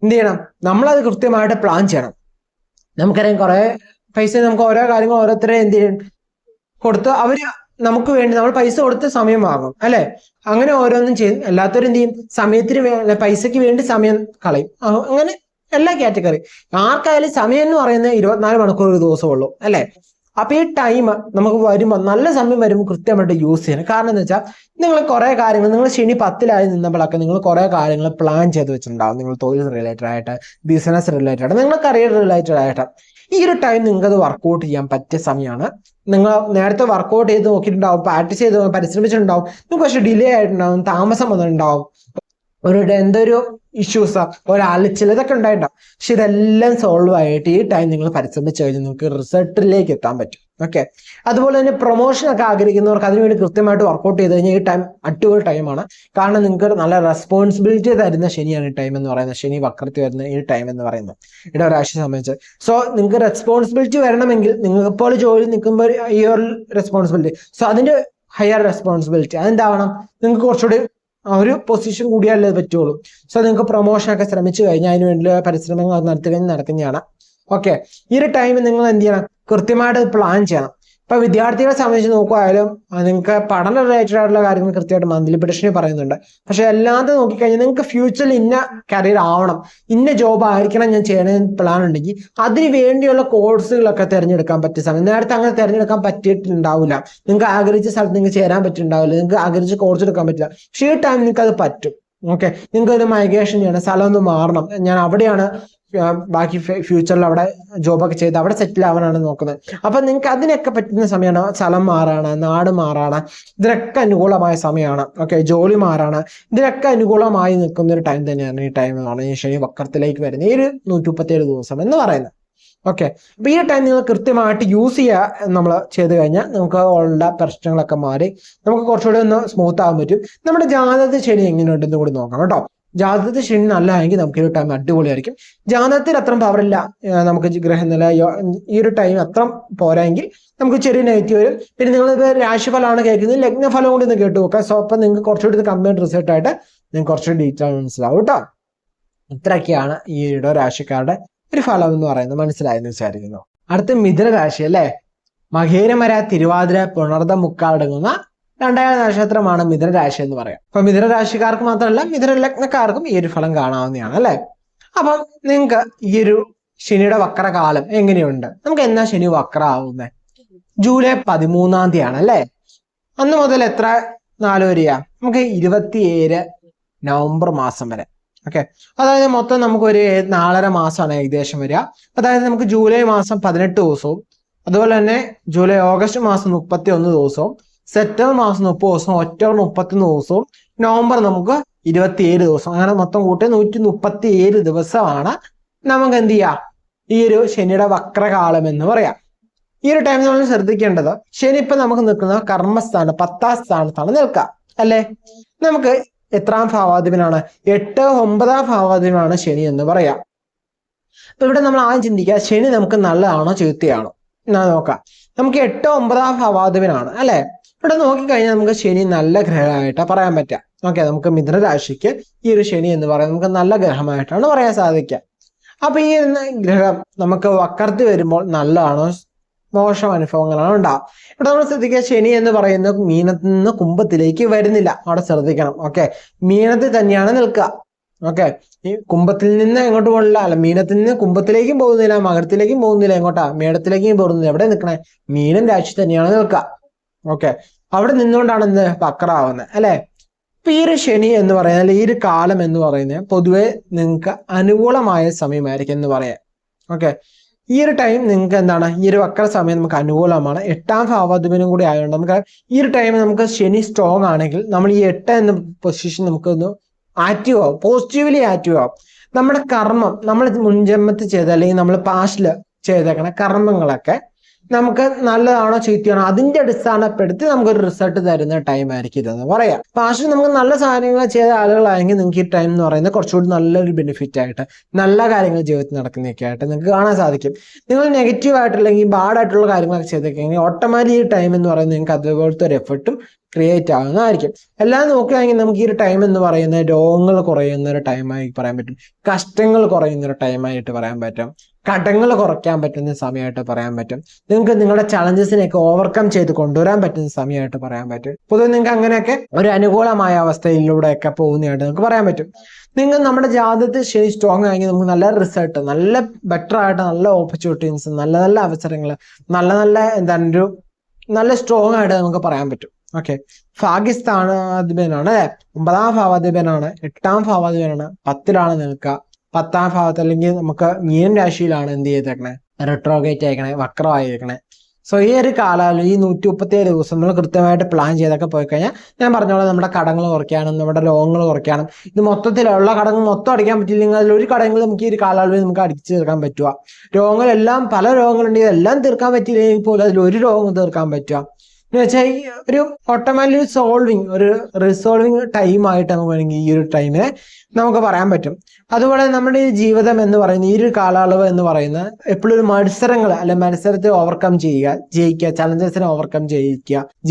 എന്ത് ചെയ്യണം, നമ്മളത് കൃത്യമായിട്ട് പ്ലാൻ ചെയ്യണം. നമുക്കറിയാം കുറെ പൈസ നമുക്ക് ഓരോ കാര്യങ്ങൾ ഓരോരുത്തരെ എന്ത് ചെയ്യും കൊടുത്ത് അവര് നമുക്ക് വേണ്ടി നമ്മൾ പൈസ കൊടുത്ത് സമയം വാങ്ങും അല്ലെ. അങ്ങനെ ഓരോന്നും ചെയ്യും. എല്ലാത്തവരും എന്ത് ചെയ്യും, സമയത്തിന് പൈസക്ക് വേണ്ടി സമയം കളയും. അങ്ങനെ എല്ലാ കാറ്റഗറി ആർക്കായാലും സമയം എന്ന് പറയുന്നത് 24 മണിക്കൂർ ഒരു ദിവസമുള്ളൂ അല്ലെ. അപ്പൊ ഈ ടൈം നമുക്ക് വരുമ്പോൾ, നല്ല സമയം വരുമ്പോൾ കൃത്യമായിട്ട് യൂസ് ചെയ്യണം. കാരണം എന്ന് വെച്ചാൽ നിങ്ങൾ കുറെ കാര്യങ്ങൾ, നിങ്ങൾ ശനി 10ലായി നിന്നപ്പോഴൊക്കെ നിങ്ങൾ കുറെ കാര്യങ്ങൾ പ്ലാൻ ചെയ്ത് വെച്ചിട്ടുണ്ടാവും. നിങ്ങൾ തൊഴിൽ റിലേറ്റഡ് ആയിട്ട്, ബിസിനസ് റിലേറ്റഡ് ആയിട്ട്, നിങ്ങളുടെ കരിയർ റിലേറ്റഡ് ആയിട്ട്. ഈ ഒരു ടൈം നിങ്ങൾക്ക് അത് വർക്കൗട്ട് ചെയ്യാൻ പറ്റിയ സമയമാണ്. നിങ്ങൾ നേരത്തെ വർക്കൗട്ട് ചെയ്ത് നോക്കിയിട്ടുണ്ടാവും, പ്രാക്ടീസ് ചെയ്ത് പരിശ്രമിച്ചിട്ടുണ്ടാവും, നിങ്ങൾക്ക് പക്ഷെ ഡിലേ ആയിട്ടുണ്ടാവും, താമസം വന്നിട്ടുണ്ടാവും. എന്തൊരു ഇഷ്യൂസ് ഒരലച്ചിൽ ഇതൊക്കെ ഉണ്ടായിട്ടുണ്ടാവും. പക്ഷെ ഇതെല്ലാം സോൾവ് ആയിട്ട് ഈ ടൈം നിങ്ങൾ പരിശ്രമിച്ചു കഴിഞ്ഞാൽ നിങ്ങൾക്ക് റിസൾട്ടിലേക്ക് എത്താൻ പറ്റും. ഓക്കെ, അതുപോലെ തന്നെ പ്രൊമോഷൻ ഒക്കെ ആഗ്രഹിക്കുന്നവർക്ക് അതിനുവേണ്ടി കൃത്യമായിട്ട് വർക്ക്ഔട്ട് ചെയ്ത് കഴിഞ്ഞാൽ ഈ ടൈം അടിപൊളി ടൈമാണ്. കാരണം നിങ്ങൾക്ക് നല്ല റെസ്പോൺസിബിലിറ്റി തരുന്ന ശനിയാണ് ഈ ടൈം എന്ന് പറയുന്നത്. ശനി വക്രത്തിൽ വരുന്ന ഈ ടൈം എന്ന് പറയുന്നത് ഇടവരാശിയെ സംബന്ധിച്ച്. സോ നിങ്ങൾക്ക് റെസ്പോൺസിബിലിറ്റി വരണമെങ്കിൽ നിങ്ങൾക്ക് ഇപ്പോൾ ജോലി നിൽക്കുമ്പോൾ ഈ ഒരു റെസ്പോൺസിബിലിറ്റി, സോ അതിന്റെ ഹയർ റെസ്പോൺസിബിലിറ്റി അതെന്താവണം, നിങ്ങൾക്ക് കുറച്ചുകൂടി ഒരു പൊസിഷൻ കൂടിയാലേ പറ്റുള്ളൂ. സോ നിങ്ങൾക്ക് പ്രൊമോഷൻ ഒക്കെ ശ്രമിച്ചു കഴിഞ്ഞാൽ അതിന് വേണ്ടി പരിശ്രമങ്ങൾ നടത്തുന്നതാണ്. ഓക്കെ, ഈ ഒരു ടൈം നിങ്ങൾ എന്ത് ചെയ്യണം, കൃത്യമായിട്ട് പ്ലാൻ ചെയ്യണം. ഇപ്പൊ വിദ്യാർത്ഥികളെ സംബന്ധിച്ച് നോക്കുവായാലും നിങ്ങൾക്ക് പഠന റിലേറ്റഡ് ആയിട്ടുള്ള കാര്യങ്ങൾ കൃത്യമായിട്ട് മന്ത്ലി പ്രഡിക്ഷനിൽ പറയുന്നുണ്ട്. പക്ഷെ അല്ലാതെ നോക്കിക്കഴിഞ്ഞാൽ നിങ്ങൾക്ക് ഫ്യൂച്ചറിൽ ഇന്ന കരിയർ ആവണം, ഇന്ന ജോബ് ആയിരിക്കണം ഞാൻ ചെയ്യണമെന്ന് പ്ലാൻ ഉണ്ടെങ്കിൽ അതിന് വേണ്ടിയുള്ള കോഴ്സുകളൊക്കെ തിരഞ്ഞെടുക്കാൻ പറ്റിയ സമയം. നേരത്തെ അങ്ങനെ തിരഞ്ഞെടുക്കാൻ പറ്റിയിട്ടുണ്ടാവില്ല, നിങ്ങൾക്ക് ആഗ്രഹിച്ച സ്ഥലത്ത് നിങ്ങൾക്ക് ചേരാൻ പറ്റിയിട്ടുണ്ടാവില്ല, നിങ്ങൾക്ക് ആഗ്രഹിച്ച കോഴ്സ് എടുക്കാൻ പറ്റില്ല. പക്ഷേ ഈ ടൈം നിങ്ങൾക്ക് അത് പറ്റും. ഓക്കെ, നിങ്ങൾക്ക് ഒരു മൈഗ്രേഷൻ ചെയ്യണം, സ്ഥലം ഒന്ന് മാറണം, ഞാൻ അവിടെയാണ് ബാക്കി ഫ്യൂച്ചറിൽ അവിടെ ജോബൊക്കെ ചെയ്ത് അവിടെ സെറ്റിൽ ആവാനാണ് നോക്കുന്നത്. അപ്പൊ നിങ്ങൾക്ക് അതിനൊക്കെ പറ്റുന്ന സമയമാണ്. സ്ഥലം മാറാണ്, നാട് മാറാണ്, ഇതിനൊക്കെ അനുകൂലമായ സമയമാണ്. ഓക്കെ, ജോലി മാറാണ്, ഇതിനൊക്കെ അനുകൂലമായി നിൽക്കുന്ന ഒരു ടൈം തന്നെയാണ് ഈ ടൈം എന്ന് പറഞ്ഞാൽ ശനി വക്രത്തിലേക്ക് വരുന്ന ഈ ഒരു 137 ദിവസം എന്ന് പറയുന്നത്. ഓക്കെ, അപ്പൊ ഈ ടൈം നിങ്ങൾ കൃത്യമായിട്ട് യൂസ് ചെയ്യുക നമ്മൾ ചെയ്ത് കഴിഞ്ഞാൽ നമുക്ക് ഉള്ള പ്രശ്നങ്ങളൊക്കെ മാറി നമുക്ക് കുറച്ചുകൂടി ഒന്ന് സ്മൂത്ത് ആകാൻ പറ്റും. നമ്മുടെ ജാതകത്തിൽ ശനി എങ്ങനെയുണ്ടെന്ന് കൂടി നോക്കാം കേട്ടോ. ജാതകത്തിൽ ശനി നല്ലതാണെങ്കിൽ നമുക്ക് ഈ ഒരു ടൈം അടിപൊളിയായിരിക്കും. ജാതകത്തിൽ അത്ര പവറില്ല, നമുക്ക് ഗ്രഹനില ഈ ഒരു ടൈം അത്ര പോരായെങ്കിൽ നമുക്ക് ചെറിയ നെഗറ്റീവ് വരും. പിന്നെ നിങ്ങൾ രാശിഫലമാണ് കേൾക്കുന്നത്, ലഗ്നഫലം കൂടി ഒന്ന് കേട്ട് നോക്കാം. സോ അപ്പം നിങ്ങൾക്ക് കുറച്ചുകൂടി കമ്പയർഡ് റിസൾട്ട് ആയിട്ട് നിങ്ങൾക്ക് കുറച്ചുകൂടി ഡീറ്റെയിൽ മനസ്സിലാവും കേട്ടോ. ഇത്രയൊക്കെയാണ് ഈ രാശിക്കാരുടെ ഒരു ഫലം എന്ന് പറയുന്നത്. മനസ്സിലായെന്ന് വിചാരിക്കുന്നു. അടുത്ത മിഥുന രാശി അല്ലെ. മകേരമര, തിരുവാതിര, പുണർദം, മുക്കാടങ്ങുന്ന 2 നക്ഷത്രമാണ് മിഥുന രാശി എന്ന് പറയാം. അപ്പൊ മിഥുന രാശിക്കാർക്ക് മാത്രമല്ല മിഥുന ലഗ്നക്കാർക്കും ഈ ഒരു ഫലം കാണാവുന്നതാണ് അല്ലെ. അപ്പം നിങ്ങൾക്ക് ഈ ഒരു ശനിയുടെ വക്രകാലം എങ്ങനെയുണ്ട്, നമുക്ക് എന്നാ ശനി വക്ര ആവുന്നത്? ജൂലൈ 13 അല്ലെ. അന്ന് മുതൽ എത്ര നാൾ വരെയാ? നമുക്ക് 27 നവംബർ മാസം വരെ. ഓക്കെ, അതായത് മൊത്തം നമുക്കൊരു 4.5 മാസമാണ് ഏകദേശം വരിക. അതായത് നമുക്ക് ജൂലൈ മാസം 18 ദിവസവും, അതുപോലെ തന്നെ ജൂലൈ ഓഗസ്റ്റ് മാസം 31 ദിവസവും, സെപ്റ്റംബർ മാസം 30 ദിവസവും, ഒക്ടോബർ 31 ദിവസവും, നവംബർ നമുക്ക് 27 ദിവസം, അങ്ങനെ മൊത്തം കൂട്ടി 137 ദിവസമാണ് നമുക്ക് എന്ത് ചെയ്യാം ഈ ഒരു ശനിയുടെ വക്രകാലം എന്ന് പറയാം. ഈ ഒരു ടൈം നമ്മൾ ശ്രദ്ധിക്കേണ്ടത്, ശനി ഇപ്പൊ നമുക്ക് നിൽക്കുന്ന കർമ്മസ്ഥാനം 10ാം സ്ഥാനത്താണ് നിൽക്കുക അല്ലെ. നമുക്ക് എത്രാം ഭാവാധിപനാണ്? 8, 9ാം ഭാവാധിപനാണ് ശനി എന്ന് പറയാം. അപ്പൊ ഇവിടെ നമ്മൾ ആദ്യം ചിന്തിക്കുക, ശനി നമുക്ക് നല്ലതാണോ ചീത്തയാണോ എന്നാ നോക്കാം. നമുക്ക് 8, 9ാം ഭാവാധിപനാണ് അല്ലെ. ഇവിടെ നോക്കിക്കഴിഞ്ഞാൽ നമുക്ക് ശനി നല്ല ഗ്രഹമായിട്ടാണ് പറയാൻ പറ്റുക. ഓക്കെ, നമുക്ക് മിഥുന രാശിക്ക് ഈ ഒരു ശനി എന്ന് പറയുന്നത് നമുക്ക് നല്ല ഗ്രഹമായിട്ടാണ് പറയാൻ സാധിക്കുക. അപ്പൊ ഈ ഗ്രഹം നമുക്ക് വക്രത്തിൽ വരുമ്പോൾ നല്ലതാണോ മോശം അനുഭവങ്ങളാണ് ഉണ്ടാവും. ഇവിടെ നമ്മൾ ശ്രദ്ധിക്കുക, ശനി എന്ന് പറയുന്ന മീനത്തിൽ നിന്ന് കുംഭത്തിലേക്ക് വരുന്നില്ല, അവിടെ ശ്രദ്ധിക്കണം. ഓക്കെ, മീനത്തിൽ തന്നെയാണ് നിൽക്കുക. ഓക്കെ, ഈ കുംഭത്തിൽ നിന്ന് എങ്ങോട്ട് പോകില്ല, അല്ല മീനത്തിൽ നിന്ന് കുംഭത്തിലേക്കും പോകുന്നില്ല, മകരത്തിലേക്കും പോകുന്നില്ല, എങ്ങോട്ടാ മേടത്തിലേക്കും പോകുന്നില്ല. എവിടെ നിൽക്കണേ? മീനം രാശി തന്നെയാണ് നിൽക്കുക. ഓക്കെ, അവിടെ നിന്നുകൊണ്ടാണ് ഇന്ന് വക്രമാവുന്നത് അല്ലെ. ഇപ്പൊ ഈ ഒരു ശനി എന്ന് പറയുന്നത്, ഈ ഒരു കാലം എന്ന് പറയുന്നത് പൊതുവെ നിങ്ങൾക്ക് അനുകൂലമായ സമയമായിരിക്കും എന്ന് പറയാം. ഓക്കെ, ഈ ഒരു ടൈം നിങ്ങൾക്ക് എന്താണ്, ഈ ഒരു വക്ര സമയം നമുക്ക് അനുകൂലമാണ്. 8ാം ഭാവാധിപനും കൂടി ആയതുകൊണ്ട് നമുക്ക് ഈ ഒരു ടൈം നമുക്ക് ശനി സ്ട്രോങ് ആണെങ്കിൽ നമ്മൾ ഈ 8 എന്ന പൊസിഷൻ നമുക്കൊന്ന് ആക്റ്റീവ് ആവും, പോസിറ്റീവ്ലി ആക്റ്റീവ് ആവും. നമ്മുടെ കർമ്മം, നമ്മൾ മുൻജന്മത്തിൽ ചെയ്ത അല്ലെങ്കിൽ നമ്മൾ പാസ്റ്റില് ചെയ്തേക്കണ കർമ്മങ്ങളൊക്കെ നമുക്ക് നല്ലതാണോ ചീത്തയാണോ അതിന്റെ അടിസ്ഥാനപ്പെടുത്തി നമുക്കൊരു റിസൾട്ട് തരുന്ന ടൈം ആയിരിക്കും ഇതെന്ന് പറയാം. പാസ്റ്റിൽ നമുക്ക് നല്ല കാര്യങ്ങൾ ചെയ്ത ആളുകളാണെങ്കിൽ നിങ്ങൾക്ക് ഈ ടൈം എന്ന് പറയുന്നത് കുറച്ചുകൂടി നല്ലൊരു ബെനിഫിറ്റ് ആയിട്ട്, നല്ല കാര്യങ്ങൾ ജീവിതത്തിൽ നടക്കുന്നതൊക്കെ ആയിട്ട് നിങ്ങൾക്ക് കാണാൻ സാധിക്കും. നിങ്ങൾ നെഗറ്റീവ് ആയിട്ടല്ലെങ്കിൽ ബാഡായിട്ടുള്ള കാര്യങ്ങളൊക്കെ ചെയ്തേക്കെങ്കിൽ ഓട്ടോമാറ്റിക് ഈ ടൈം എന്ന് പറയുന്നത് നിങ്ങൾക്ക് അതുപോലത്തെ ഒരു എഫർട്ടും ക്രിയേറ്റ് ആവുന്നതായിരിക്കും. എല്ലാം നോക്കുകയാണെങ്കിൽ നമുക്ക് ഈ ഒരു ടൈം എന്ന് പറയുന്നത് രോഗങ്ങൾ കുറയുന്ന ഒരു ടൈമായി പറയാൻ പറ്റും, കഷ്ടങ്ങൾ കുറയുന്ന ഒരു ടൈമായിട്ട് പറയാൻ പറ്റും, കടങ്ങൾ കുറയ്ക്കാൻ പറ്റുന്ന സമയമായിട്ട് പറയാൻ പറ്റും, നിങ്ങൾക്ക് നിങ്ങളുടെ ചലഞ്ചസിനെയൊക്കെ ഓവർകം ചെയ്ത് കൊണ്ടുവരാൻ പറ്റുന്ന സമയമായിട്ട് പറയാൻ പറ്റും. പൊതുവെ നിങ്ങൾക്ക് അങ്ങനെയൊക്കെ ഒരു അനുകൂലമായ അവസ്ഥയിലൂടെയൊക്കെ പോകുന്നതായിട്ട് നിങ്ങൾക്ക് പറയാൻ പറ്റും. നിങ്ങൾ നമ്മുടെ ജാതകത്തിൽ ശരി സ്ട്രോങ് ആയെങ്കിൽ നമുക്ക് നല്ല റിസൾട്ട്, നല്ല ബെറ്റർ ആയിട്ട് നല്ല ഓപ്പർച്യൂണിറ്റീസ്, നല്ല നല്ല അവസരങ്ങൾ, നല്ല നല്ല എന്താണ് ഒരു നല്ല സ്ട്രോങ് ആയിട്ട് നമുക്ക് പറയാൻ പറ്റും. ഓക്കെ, ഭാഗ്യസ്ഥാനാധിപനാണ് അല്ലെ, 9ാം ഭാവാധിപനാണ്, 8ാം ഭാവാധിപനാണ്, 10ലാണ് നിൽക്കുക. 10ാം ഭാവത്ത് അല്ലെങ്കിൽ നമുക്ക് മീനം രാശിയിലാണ് എന്ത് ചെയ്തേക്കണേ, റിട്രോഗേറ്റ് ആയിക്കണേ, വക്രമായിരിക്കണേ. സോ ഈ ഒരു കാലയളവ് ഈ 137 ദിവസം നമ്മൾ കൃത്യമായിട്ട് പ്ലാൻ ചെയ്തൊക്കെ പോയി കഴിഞ്ഞാൽ ഞാൻ പറഞ്ഞോളാം നമ്മുടെ കടങ്ങൾ കുറയ്ക്കാനും നമ്മുടെ രോഗങ്ങൾ കുറയ്ക്കാനും ഇത് മൊത്തത്തിലുള്ള കടങ്ങൾ മൊത്തം അടിക്കാൻ പറ്റില്ലെങ്കിൽ അതിലൊരു കടങ്ങൾ നമുക്ക് ഈ ഒരു കാലയളവിൽ നമുക്ക് അടിച്ചു തീർക്കാൻ പറ്റുക. രോഗങ്ങളെല്ലാം പല രോഗങ്ങളുണ്ടെങ്കിൽ എല്ലാം തീർക്കാൻ പറ്റിയില്ലെങ്കിൽ പോലും അതിലൊരു രോഗം തീർക്കാൻ പറ്റുക എന്ന് വെച്ചാൽ ഈ ഒരു ഓട്ടോമാറ്റിക് ഒരു റിസോൾവിങ് ടൈം ആയിട്ട് നമുക്ക് വേണമെങ്കിൽ ഈ ഒരു ടൈമിനെ നമുക്ക് പറയാൻ പറ്റും. അതുപോലെ നമ്മുടെ ഈ ജീവിതം എന്ന് പറയുന്ന ഈ ഒരു കാലയളവ് എന്ന് പറയുന്നത് എപ്പോഴും ഒരു മത്സരങ്ങൾ അല്ലെ മത്സരത്തെ ഓവർകം ചെയ്യുക, ജയിക്കുക, ചലഞ്ചസിനെ ഓവർകം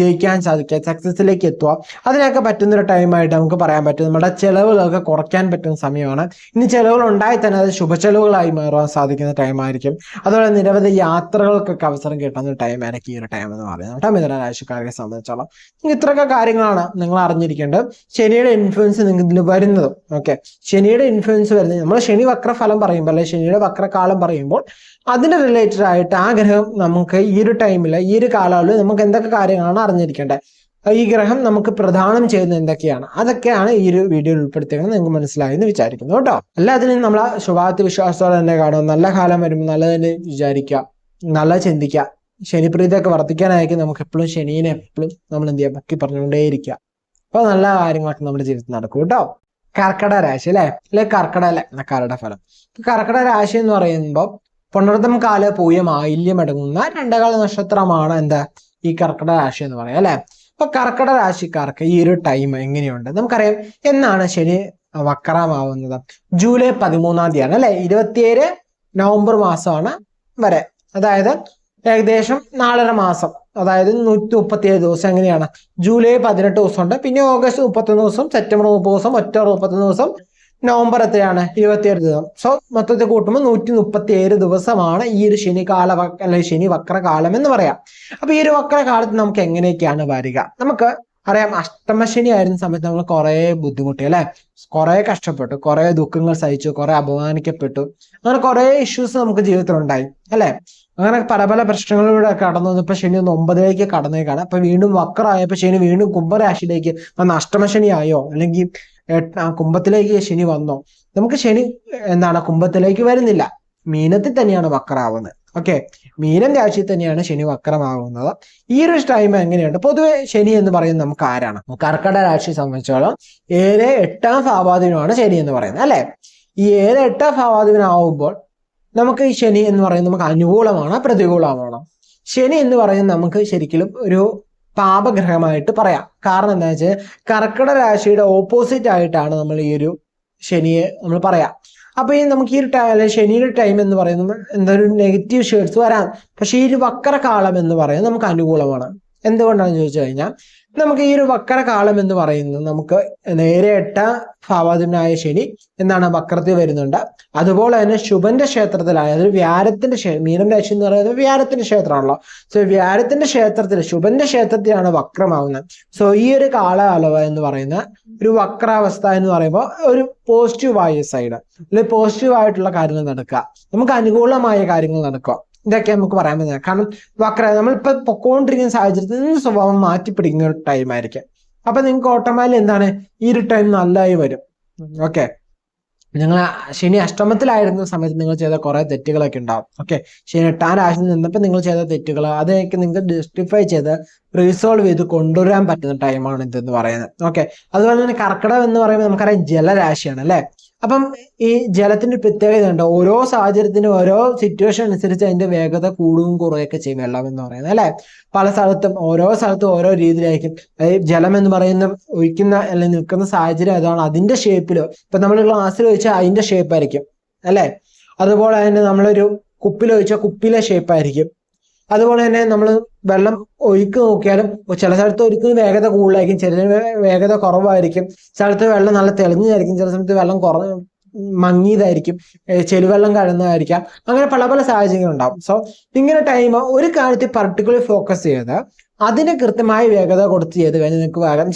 ജയിക്കാൻ സാധിക്കുക, സക്സസിലേക്ക് എത്തുക, അതിനൊക്കെ പറ്റുന്ന ഒരു ടൈമായിട്ട് നമുക്ക് പറയാൻ പറ്റും. നമ്മുടെ ചെലവുകളൊക്കെ കുറയ്ക്കാൻ പറ്റുന്ന സമയമാണ്. ഇനി ചെലവുകൾ ഉണ്ടായി തന്നെ അത് ശുഭചെലവുകളായി മാറാൻ സാധിക്കുന്ന ടൈമായിരിക്കും. അതുപോലെ നിരവധി യാത്രകൾക്കൊക്കെ അവസരം കിട്ടുന്ന ഒരു ടൈമായിരിക്കും ഈ ഒരു ടൈം എന്ന് പറയുന്നത് കേട്ടോ മിഥുനരാശിക്കാരെ സംബന്ധിച്ചോളം. ഇത്രയൊക്കെ കാര്യങ്ങളാണ് നിങ്ങൾ അറിഞ്ഞിരിക്കേണ്ടത്. ശനിയുടെ ഇൻഫ്ലുവൻസ് നിങ്ങൾക്ക് ഇതിൽ വരുന്നതും ശനിയുടെ ഇൻഫ്ലുവൻസ് വരുന്നത് നമ്മൾ ശനി വക്രഫലം പറയുമ്പോൾ അല്ലെ ശനിയുടെ വക്രകാലം പറയുമ്പോൾ അതിന് റിലേറ്റഡ് ആയിട്ട് ആ ഗ്രഹം നമുക്ക് ഈ ഒരു ടൈമിൽ ഈ ഒരു കാലയളവിൽ നമുക്ക് എന്തൊക്കെ കാര്യങ്ങളാണ് അറിഞ്ഞിരിക്കേണ്ടത്, ഈ ഗ്രഹം നമുക്ക് പ്രദാനം ചെയ്യുന്നത് എന്തൊക്കെയാണ്, അതൊക്കെയാണ് ഈ ഒരു വീഡിയോയിൽ ഉൾപ്പെടുത്തിയത്. നിങ്ങൾക്ക് മനസ്സിലായി എന്ന് വിചാരിക്കുന്നു കേട്ടോ. എല്ലാത്തിനും നമ്മൾ ശുഭാപ്തി വിശ്വാസത്തോടെ തന്നെ കാണും. നല്ല കാലം വരുമ്പോൾ നല്ലതിന് വിചാരിക്കുക, നല്ല ചിന്തിക്കുക. ശനിപ്രീതിയൊക്കെ വർദ്ധിക്കാനായിരിക്കും നമുക്ക് എപ്പോഴും ശനീനെ എപ്പോഴും നമ്മൾ എന്ത് ചെയ്യുക പറ്റി പറഞ്ഞുകൊണ്ടേയിരിക്കുക. അപ്പൊ നല്ല കാര്യങ്ങളൊക്കെ നമ്മുടെ ജീവിതത്തിൽ നടക്കും കേട്ടോ. കർക്കട രാശി അല്ലെ കർക്കട ലഗ്നക്കാരുടെ ഫലം. കർക്കട രാശി എന്ന് പറയുമ്പോൾ പുണർതം കാല പൂയം ആയില്യം അടങ്ങുന്ന രണ്ടേകാല നക്ഷത്രമാണ് എന്താ ഈ കർക്കട രാശി എന്ന് പറയാം അല്ലെ. അപ്പൊ കർക്കട രാശിക്കാർക്ക് ഈ ഒരു ടൈം എങ്ങനെയുണ്ട് നമുക്കറിയാം. എന്നാണ് ശനി വക്രമാവുന്നത്? ജൂലൈ 13 അല്ലെ 27 നവംബർ മാസമാണ് വരെ, അതായത് ഏകദേശം 4.5 മാസം, അതായത് 137 ദിവസം. എങ്ങനെയാണ്? ജൂലൈ 18 ദിവസം ഉണ്ട്, പിന്നെ ഓഗസ്റ്റ് 31 ദിവസം, സെപ്റ്റംബർ 30 ദിവസം, ഒക്ടോബർ 31 ദിവസം, നവംബർ എത്രയാണ് 27 ദിവസം. സോ മൊത്തത്തിൽ കൂട്ടുമ്പോൾ 137 ദിവസമാണ് ഈ ഒരു ശനികാല അല്ലെങ്കിൽ ശനി വക്രകാലം എന്ന് പറയാം. അപ്പൊ ഈ ഒരു വക്രകാലത്ത് നമുക്ക് എങ്ങനെയൊക്കെയാണ് വരിക? നമുക്ക് അറിയാം അഷ്ടമശനി ആയിരുന്ന സമയത്ത് നമ്മൾ കുറെ ബുദ്ധിമുട്ടി അല്ലെ, കുറെ കഷ്ടപ്പെട്ടു, കുറെ ദുഃഖങ്ങൾ സഹിച്ചു, കുറെ അപമാനിക്കപ്പെട്ടു, അങ്ങനെ കുറെ ഇഷ്യൂസ് നമുക്ക് ജീവിതത്തിൽ ഉണ്ടായി അല്ലെ. അങ്ങനെ പല പല പ്രശ്നങ്ങളിലൂടെ കടന്നു വന്നപ്പോ ശനി 9ലേക്ക് കടന്നേക്കാണ്. അപ്പൊ വീണ്ടും വക്രമായപ്പോ ശനി വീണ്ടും കുംഭരാശിയിലേക്ക് വന്ന അഷ്ടമശനി ആയോ, അല്ലെങ്കിൽ കുംഭത്തിലേക്ക് ശനി വന്നോ? നമുക്ക് ശനി എന്താണ് കുംഭത്തിലേക്ക് വരുന്നില്ല, മീനത്തിൽ തന്നെയാണ് വക്രമാവുന്നത്. ഓക്കെ, മീനം രാശിയിൽ തന്നെയാണ് ശനി വക്രമാകുന്നത്. ഈ ഒരു ടൈം എങ്ങനെയുണ്ട്? പൊതുവെ ശനി എന്ന് പറയുന്നത് നമുക്ക് ആരാണ്? കർക്കട രാശിയെ സംബന്ധിച്ചോളം 7, 8 ഭാവാധിപനാണ് ശനി എന്ന് പറയുന്നത് അല്ലെ. ഈ 7, 8 ഭാവാധിപനാവുമ്പോൾ നമുക്ക് ഈ ശനി എന്ന് പറയുന്നത് നമുക്ക് അനുകൂലമാണ് പ്രതികൂലമാണ്? ശനി എന്ന് പറയുന്നത് നമുക്ക് ശരിക്കും ഒരു പാപഗ്രഹമായിട്ട് പറയാം. കാരണം എന്താ വെച്ചാൽ കർക്കട രാശിയുടെ ഓപ്പോസിറ്റ് ആയിട്ടാണ് നമ്മൾ ഈ ഒരു ശനിയെ നമ്മൾ പറയാം. അപ്പൊ ഈ നമുക്ക് ഈ ഒരു ശനിയുടെ ടൈം എന്ന് പറയുന്നത് എന്താ ഒരു നെഗറ്റീവ് ഷെയ്ഡ്സ് വരാം. പക്ഷെ ഈ ഒരു വക്രകാലം എന്ന് പറയുന്നത് നമുക്ക് അനുകൂലമാണ്. എന്തുകൊണ്ടാണെന്ന് ചോദിച്ചു കഴിഞ്ഞാൽ നമുക്ക് ഈ ഒരു വക്രകാലം എന്ന് പറയുന്നത് നമുക്ക് നേരെ 8 ഭാവാധിപനായ ശനി എന്താണ് വക്രത്തിൽ വരുന്നുണ്ട്. അതുപോലെ തന്നെ ശുഭന്റെ ക്ഷേത്രത്തിലായ അതൊരു വ്യാഴത്തിന്റെ മീനം രാശി എന്ന് പറയുന്നത് വ്യാഴത്തിന്റെ ക്ഷേത്രമാണല്ലോ. സോ വ്യാഴത്തിന്റെ ക്ഷേത്രത്തിൽ ശുഭന്റെ ക്ഷേത്രത്തിലാണ് വക്രമാവുന്നത്. സോ ഈ ഒരു കാലയളവ് എന്ന് പറയുന്ന ഒരു വക്രാവസ്ഥ എന്ന് പറയുമ്പോൾ ഒരു പോസിറ്റീവായ സൈഡ് അല്ലെങ്കിൽ പോസിറ്റീവ് ആയിട്ടുള്ള കാര്യങ്ങൾ നടക്കുക, നമുക്ക് അനുകൂലമായ കാര്യങ്ങൾ നടക്കുക, ഇതൊക്കെ നമുക്ക് പറയാൻ പറ്റുന്നത്. കാരണം നമ്മളിപ്പോ പൊക്കോണ്ടിരിക്കുന്ന സാഹചര്യത്തിൽ നിന്ന് സ്വഭാവം മാറ്റിപ്പിടിക്കുന്ന ഒരു ടൈം ആയിരിക്കും. അപ്പൊ നിങ്ങൾക്ക് ഓട്ടോമാറ്റിക്കലി എന്താണ് ഈ ഒരു ടൈം നല്ലതായി വരും. ഓക്കെ, നിങ്ങൾ ശനി അഷ്ടമത്തിലായിരുന്ന സമയത്ത് നിങ്ങൾ ചെയ്ത കുറെ തെറ്റുകളൊക്കെ ഉണ്ടാവും. ഓക്കെ, ശനി 8 രാശിയിൽ നിന്നപ്പോൾ നിങ്ങൾ ചെയ്ത തെറ്റുകൾ അതൊക്കെ നിങ്ങൾക്ക് ജസ്റ്റിഫൈ ചെയ്ത് റീസോൾവ് ചെയ്ത് കൊണ്ടുവരാൻ പറ്റുന്ന ടൈമാണ് ഇതെന്ന് പറയുന്നത്. ഓക്കെ, അതുപോലെ തന്നെ കർക്കിടകം എന്ന് പറയുമ്പോൾ നമുക്കറിയാം ജലരാശിയാണ് അല്ലെ. അപ്പം ഈ ജലത്തിന്റെ പ്രത്യേകത ഉണ്ട്, ഓരോ സാഹചര്യത്തിനും ഓരോ സിറ്റുവേഷൻ അനുസരിച്ച് അതിന്റെ വേഗത കൂടുകയും കുറയൊക്കെ ചെയ്യും വെള്ളം എന്ന് പറയുന്നത് അല്ലെ. പല സ്ഥലത്തും ഓരോ ഓരോ രീതിയിലായിരിക്കും. ജലം എന്ന് പറയുന്ന ഒഴിക്കുന്ന അല്ലെങ്കിൽ നിൽക്കുന്ന സാഹചര്യം അതാണ്, അതിന്റെ ഷേപ്പിലോ ഇപ്പൊ നമ്മൾ ഗ്ലാസ്സിൽ ഒഴിച്ചാൽ അതിന്റെ ഷേപ്പ് ആയിരിക്കും അല്ലെ. അതുപോലെ തന്നെ നമ്മളൊരു കുപ്പിൽ ഒഴിച്ചാൽ കുപ്പിയിലെ ഷേപ്പ് ആയിരിക്കും. അതുപോലെ തന്നെ നമ്മൾ വെള്ളം ഒഴുക്ക് നോക്കിയാലും ചില സ്ഥലത്ത് ഒഴുക്കുന്ന വേഗത കൂടുതലായിരിക്കും, ചില വേഗത കുറവായിരിക്കും, സ്ഥലത്ത് വെള്ളം നല്ല തെളിഞ്ഞതായിരിക്കും, ചില സമയത്ത് വെള്ളം മങ്ങിയതായിരിക്കും, ചെളിവെള്ളം കഴുന്നതായിരിക്കാം. അങ്ങനെ പല പല സാഹചര്യങ്ങൾ ഉണ്ടാവും. സോ ഇങ്ങനെ ടൈം ഒരു കാര്യത്തിൽ പർട്ടിക്കുലർ ഫോക്കസ് ചെയ്ത് അതിന് കൃത്യമായ വേഗത കൊടുത്ത് ചെയ്ത് കഴിഞ്ഞാൽ നിങ്ങൾക്ക് വേഗം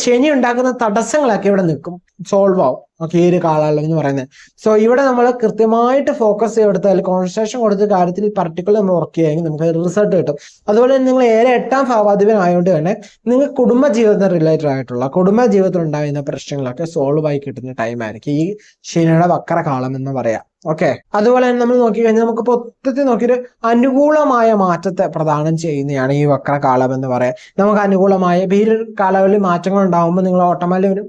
ശനി ഉണ്ടാക്കുന്ന തടസ്സങ്ങളൊക്കെ ഇവിടെ നിൽക്കും, സോൾവ് ആവും. ഓക്കെ, ഈ ഒരു കാലയളവ് എന്ന് പറയുന്നത്. സോ ഇവിടെ നമ്മൾ കൃത്യമായിട്ട് ഫോക്കസ് ചെയ്തെടുത്ത് അല്ലെങ്കിൽ കോൺസെൻട്രേഷൻ കൊടുത്ത കാര്യത്തിൽ പർട്ടിക്കുലർ നമ്മൾ വർക്ക് ചെയ്യുമെങ്കിൽ നമുക്ക് റിസൾട്ട് കിട്ടും. അതുപോലെ തന്നെ നിങ്ങൾ 7, 8 ഭാവാധിപനായതുകൊണ്ട് തന്നെ നിങ്ങൾ കുടുംബ ജീവിതത്തിന് റിലേറ്റഡ് ആയിട്ടുള്ള കുടുംബ ജീവിതത്തിൽ ഉണ്ടാകുന്ന പ്രശ്നങ്ങളൊക്കെ സോൾവ് ആയി കിട്ടുന്ന ടൈം ആയിരിക്കും ഈ ശനിയുടെ വക്രകാലം എന്ന് പറയാം. ഓക്കെ, അതുപോലെ തന്നെ നമ്മൾ നോക്കിക്കഴിഞ്ഞാൽ നമുക്ക് മൊത്തത്തിൽ നോക്കിയൊരു അനുകൂലമായ മാറ്റത്തെ പ്രദാനം ചെയ്യുന്നതാണ് ഈ വക്രകാലം എന്ന് പറയാം. നമുക്ക് അനുകൂലമായ ഈ ഒരു കാലങ്ങളിൽ മാറ്റങ്ങൾ ഉണ്ടാകുമ്പോൾ നിങ്ങൾ ഓട്ടോമാറ്റിക് ഒരു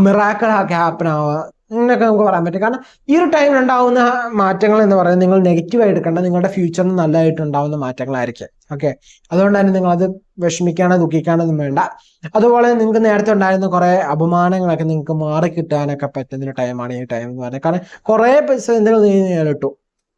മിറാക്കിൾ ഹാപ്പൻ ആവുക അങ്ങനെയൊക്കെ നമുക്ക് പറയാൻ പറ്റും. കാരണം ഈ ഒരു ടൈമിൽ ഉണ്ടാകുന്ന മാറ്റങ്ങൾ എന്ന് പറയുന്നത് നിങ്ങൾ നെഗറ്റീവായി എടുക്കേണ്ട, നിങ്ങളുടെ ഫ്യൂച്ചറിന് നല്ലതായിട്ട് ഉണ്ടാകുന്ന മാറ്റങ്ങളായിരിക്കും. ഓക്കെ, അതുകൊണ്ട് തന്നെ നിങ്ങളത് വിഷമിക്കാനോ ദുഃഖിക്കാനൊന്നും വേണ്ട. അതുപോലെ നിങ്ങൾക്ക് നേരത്തെ ഉണ്ടായിരുന്ന കുറെ അപമാനങ്ങളൊക്കെ നിങ്ങൾക്ക് മാറി കിട്ടാനൊക്കെ പറ്റുന്ന ടൈമാണ് ഈ ടൈം എന്ന് പറയുന്നത്. കാരണം കുറെ പ്രതിസന്ധികൾ നേരിട്ടു.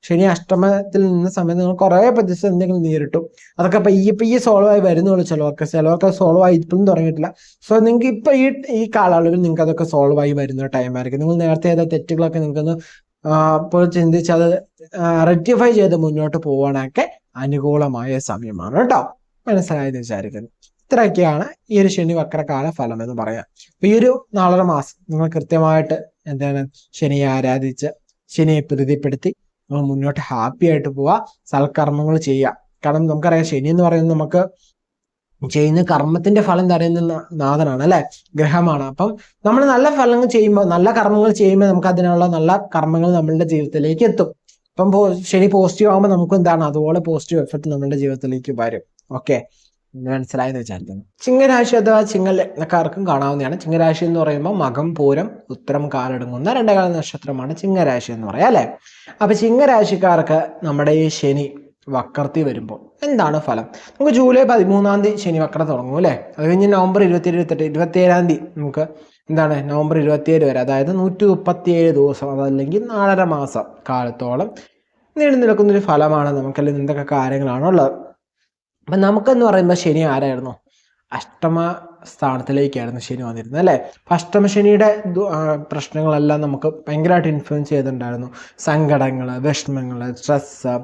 ശനി അഷ്ടമത്തിൽ നിന്ന സമയത്ത് നിങ്ങൾ കുറെ പ്രതിസന്ധികൾ നേരിട്ടു. അതൊക്കെ പയ്യെ സോൾവ് ആയി വരുന്നുള്ളൂ. ചിലവർക്ക് സോൾവ് ആയി ഇപ്പോഴും തുടങ്ങിയിട്ടില്ല. സോ നിങ്ങൾക്ക് ഇപ്പൊ ഈ കാലയളവിൽ നിങ്ങൾക്ക് അതൊക്കെ സോൾവ് ആയി വരുന്ന ടൈമായിരിക്കും. നിങ്ങൾ നേരത്തെ ചെയ്ത തെറ്റുകളൊക്കെ നിങ്ങൾക്കൊന്ന് ഇപ്പോൾ ചിന്തിച്ച് അത് റെക്ടിഫൈ ചെയ്ത് മുന്നോട്ട് പോകാനൊക്കെ അനുകൂലമായ സമയമാണ് കേട്ടോ. മനസ്സിലായെന്ന് വിചാരിക്കുന്നു. ഇത്രയൊക്കെയാണ് ഈ ഒരു ശനി വക്രകാല ഫലം എന്ന് പറയാം. അപ്പൊ ഈ ഒരു 4.5 മാസം നിങ്ങൾ കൃത്യമായിട്ട് എന്താണ് ശനിയെ ആരാധിച്ച് ശനിയെ പ്രീതിപ്പെടുത്തി നമ്മൾ മുന്നോട്ട് ഹാപ്പി ആയിട്ട് പോവുക, സൽക്കർമ്മങ്ങൾ ചെയ്യുക. കാരണം നമുക്കറിയാം ശനി എന്ന് പറയുന്നത് നമുക്ക് ചെയ്യുന്ന കർമ്മത്തിന്റെ ഫലം തരുന്ന നാഥനാണ് അല്ലെ, ഗ്രഹമാണ്. അപ്പം നമ്മൾ നല്ല ഫലങ്ങൾ ചെയ്യുമ്പോൾ, നല്ല കർമ്മങ്ങൾ ചെയ്യുമ്പോൾ നമുക്ക് അതിനുള്ള നല്ല കർമ്മങ്ങൾ നമ്മളുടെ ജീവിതത്തിലേക്ക് എത്തും. അപ്പം ശനി പോസിറ്റീവ് ആകുമ്പോൾ നമുക്ക് എന്താണ് അതുപോലെ പോസിറ്റീവ് എഫക്ട് നമ്മുടെ ജീവിതത്തിലേക്ക് വരും. ഓക്കെ, മനസ്സിലായെന്ന് വിചാരിക്കുന്നു. ചിങ്ങരാശി അഥവാ ചിങ്ങൽ ലഗ്നക്കാർക്കും കാണാവുന്നതാണ്. ചിങ്ങരാശി എന്ന് പറയുമ്പോൾ മകം പൂരം ഉത്തരം കാലടങ്ങുന്ന 2 കാല നക്ഷത്രമാണ് ചിങ്ങരാശി എന്ന് പറയാം അല്ലെ. അപ്പൊ ചിങ്ങരാശിക്കാർക്ക് നമ്മുടെ ഈ ശനി വക്രത്തിൽ വരുമ്പോൾ എന്താണ് ഫലം? നമുക്ക് ജൂലൈ 13-ാം തീയതി ശനി വക്രം തുടങ്ങും അല്ലെ. അത് കഴിഞ്ഞ് നവംബർ 27, 28, 27-ാം തീയതി നമുക്ക് എന്താണ് നവംബർ 27 വരെ, അതായത് 137 ദിവസം, അതല്ലെങ്കിൽ 4.5 മാസം കാലത്തോളം നീണ്ടു നിൽക്കുന്നൊരു ഫലമാണ് നമുക്കെല്ലാം എന്തൊക്കെ കാര്യങ്ങളാണുള്ളത്. അപ്പം നമുക്കെന്ന് പറയുമ്പോൾ ശനി ആരായിരുന്നു? അഷ്ടമ സ്ഥാനത്തിലേക്കായിരുന്നു ശനി വന്നിരുന്നത് അല്ലേ. അഷ്ടമ ശനിയുടെ പ്രശ്നങ്ങളെല്ലാം നമുക്ക് ഭയങ്കരമായിട്ട് ഇൻഫ്ലുവൻസ് ചെയ്തിട്ടുണ്ടായിരുന്നു. സങ്കടങ്ങൾ, വിഷമങ്ങൾ, സ്ട്രെസ്,